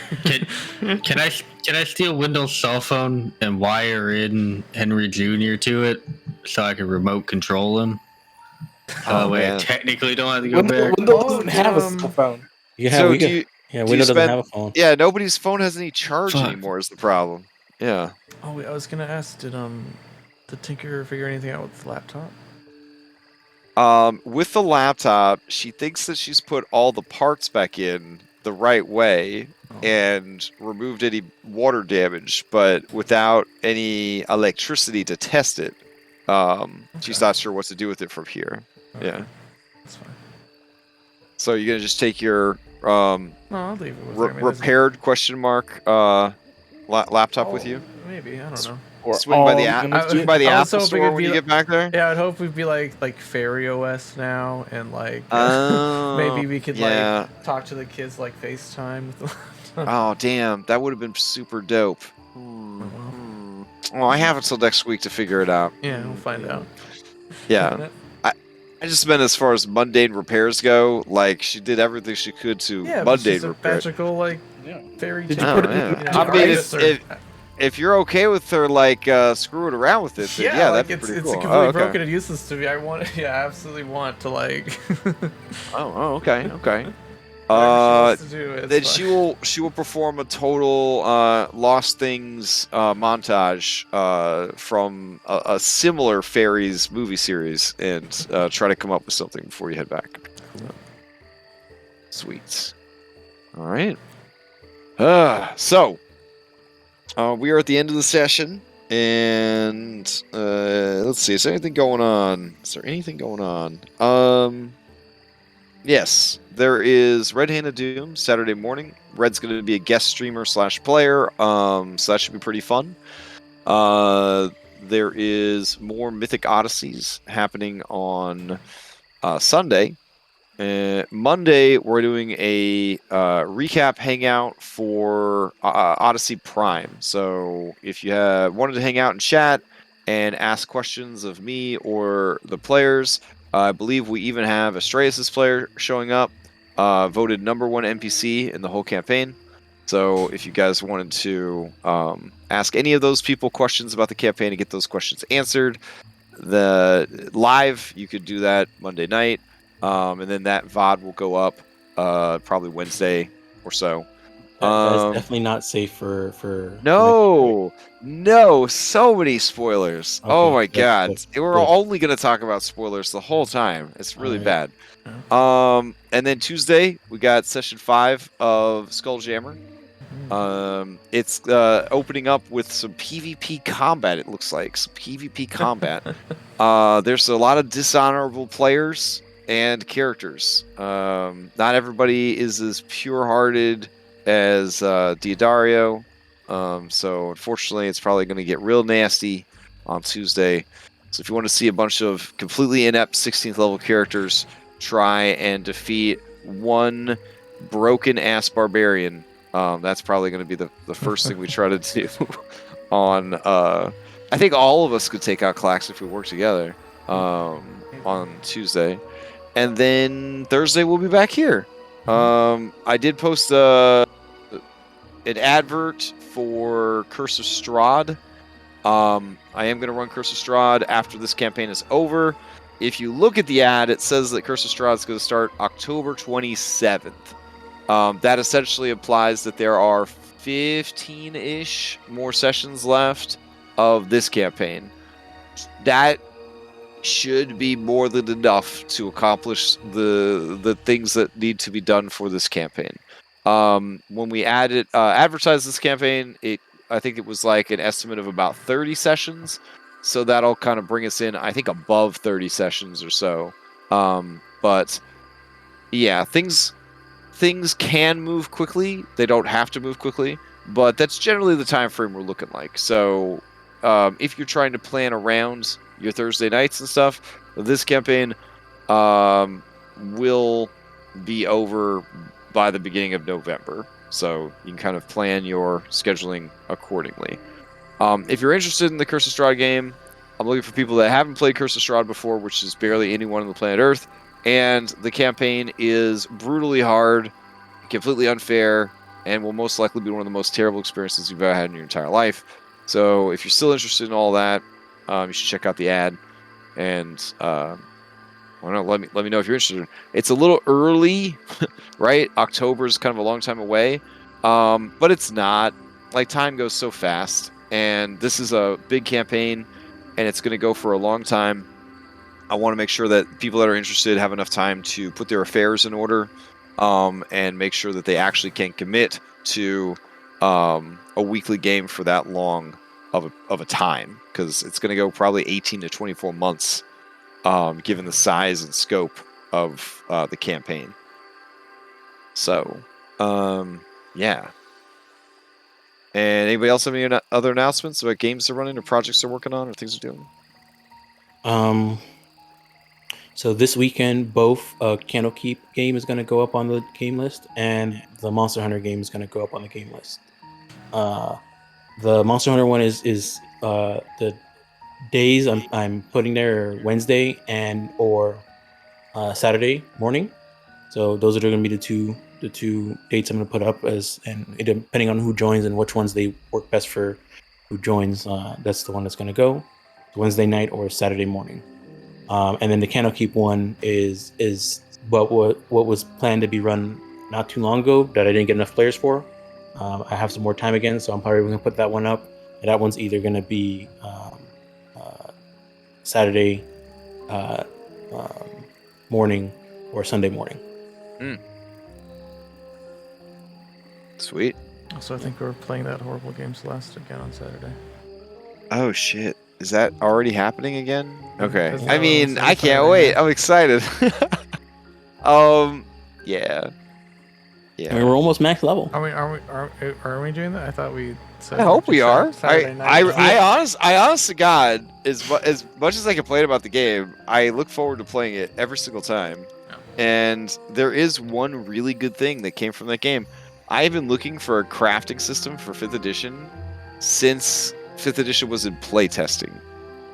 Can I steal Wendell's cell phone and wire in Henry Jr. to it so I can remote control him? Oh, I man. technically don't have to go back. Wendell doesn't have a cell phone. Window doesn't have a phone. Yeah, nobody's phone has any charge anymore is the problem. Yeah. Oh, wait, I was gonna ask, did Tinker figure anything out with the laptop? With the laptop, she thinks that she's put all the parts back in the right way and removed any water damage, but without any electricity to test it. She's not sure what to do with it from here. Okay. Yeah. That's fine. So you're gonna just take your No, I'll leave it with her. I mean, repaired question mark laptop with you? Maybe, I don't know. Swing by the Apple Store when you get back there? Yeah, I'd hope we'd be like Fairy OS now, and like maybe we could like talk to the kids like FaceTime with the laptop. Oh damn, that would have been super dope. Well, I have until next week to figure it out. Yeah, we'll find out. Yeah. I just meant as far as mundane repairs go. Like she did everything she could to Yeah, but mundane she's a repair. magical like Yeah. fairy. Did you tale, put it in- you know, I mean, artist or- if you're okay with her like screwing around with it, then yeah, that'd like be it's pretty it's cool. completely Oh, okay. broken and useless to me. I absolutely want to like. Okay. Whatever she wants to do, it's Then fine. she will perform a total Lost Things montage from a similar fairies movie series and try to come up with something before you head back. Sweet. All right. So we are at the end of the session, and let's see. Is there anything going on? Yes, there is Red Hand of Doom Saturday morning. Red's going to be a guest streamer / player, so that should be pretty fun. There is more Mythic Odysseys happening on Sunday. Monday, we're doing a recap hangout for Odyssey Prime. So if you wanted to hang out and chat and ask questions of me or the players, I believe we even have Astraeus' player showing up, voted #1 NPC in the whole campaign. So if you guys wanted to ask any of those people questions about the campaign and get those questions answered, you could do that Monday night. And then that VOD will go up probably Wednesday or so. That's definitely not safe for No, so many spoilers. Okay, Oh my that's god. We're only going to talk about spoilers the whole time. It's really Alright. bad. And then Tuesday, we got session 5 of Skulljammer. It's opening up with some PvP combat, it looks like. Some PvP combat. There's a lot of dishonorable players and characters. Not everybody is as pure-hearted as Diodario. So unfortunately, it's probably going to get real nasty on Tuesday. So if you want to see a bunch of completely inept 16th level characters try and defeat one broken-ass barbarian, that's probably going to be the first thing we try to do on... I think all of us could take out Clax if we work together on Tuesday. And then Thursday we'll be back here. I did post an advert for Curse of Strahd. I am going to run Curse of Strahd after this campaign is over. If you look at the ad, it says that Curse of Strahd is going to start October 27th. That essentially implies that there are 15-ish more sessions left of this campaign. That should be more than enough to accomplish the things that need to be done for this campaign. When we advertised this campaign, I think it was like an estimate of about 30 sessions. So that'll kind of bring us in, I think, above 30 sessions or so. But yeah, things can move quickly. They don't have to move quickly, but that's generally the time frame we're looking like. So if you're trying to plan around your Thursday nights and stuff, this campaign will be over by the beginning of November. So you can kind of plan your scheduling accordingly. If you're interested in the Curse of Strahd game, I'm looking for people that haven't played Curse of Strahd before, which is barely anyone on the planet Earth. And the campaign is brutally hard, completely unfair, and will most likely be one of the most terrible experiences you've ever had in your entire life. So if you're still interested in all that, you should check out the ad. And let me know if you're interested. It's a little early, right? October is kind of a long time away, but it's not. Like, time goes so fast, and this is a big campaign, and it's going to go for a long time. I want to make sure that people that are interested have enough time to put their affairs in order, and make sure that they actually can commit to a weekly game for that long of a time, because it's going to go probably 18 to 24 months, given the size and scope of the campaign. So, yeah. And anybody else have any other announcements about games they're running or projects they're working on or things they're doing? So this weekend, both Candlekeep game is going to go up on the game list, and the Monster Hunter game is going to go up on the game list. The Monster Hunter one is the days I'm putting there are Wednesday or Saturday morning. So those are going to be the two dates I'm going to put up and depending on who joins and which ones they work best for who joins, that's the one that's going to go Wednesday night or Saturday morning. And then the Candlekeep one is what was planned to be run not too long ago that I didn't get enough players for. I have some more time again, so I'm probably going to put that one up. And that one's either going to be Saturday morning or Sunday morning. Sweet. So I think we're playing that horrible game Celeste again on Saturday. Oh shit. Is that already happening again? Okay. That's I how mean, it's I can't Saturday wait. night. I'm excited. Yeah. I mean, we're almost max level. Are we doing that? I thought we said I hope we are. Saturday night. I honest to God, as much as I complain about the game, I look forward to playing it every single time. And there is one really good thing that came from that game. I've been looking for a crafting system for 5th edition since 5th edition was in playtesting.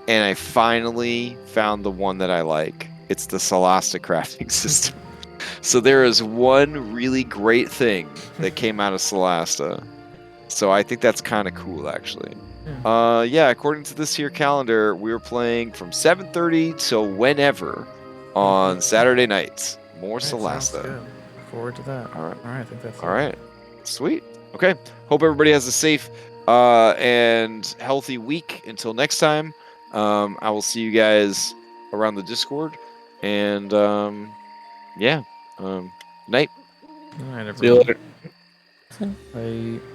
And I finally found the one that I like. It's the Solasta crafting system. So there is one really great thing that came out of Solasta. So I think that's kind of cool, actually. Yeah, according to this here calendar, we were playing from 7:30 till whenever on Saturday nights. More Solasta. Good. Look forward to that. All right. All right. I think that's All right. Sweet. Okay. Hope everybody has a safe and healthy week. Until next time, I will see you guys around the Discord. And yeah. Night. All right, everyone. See you later. Bye.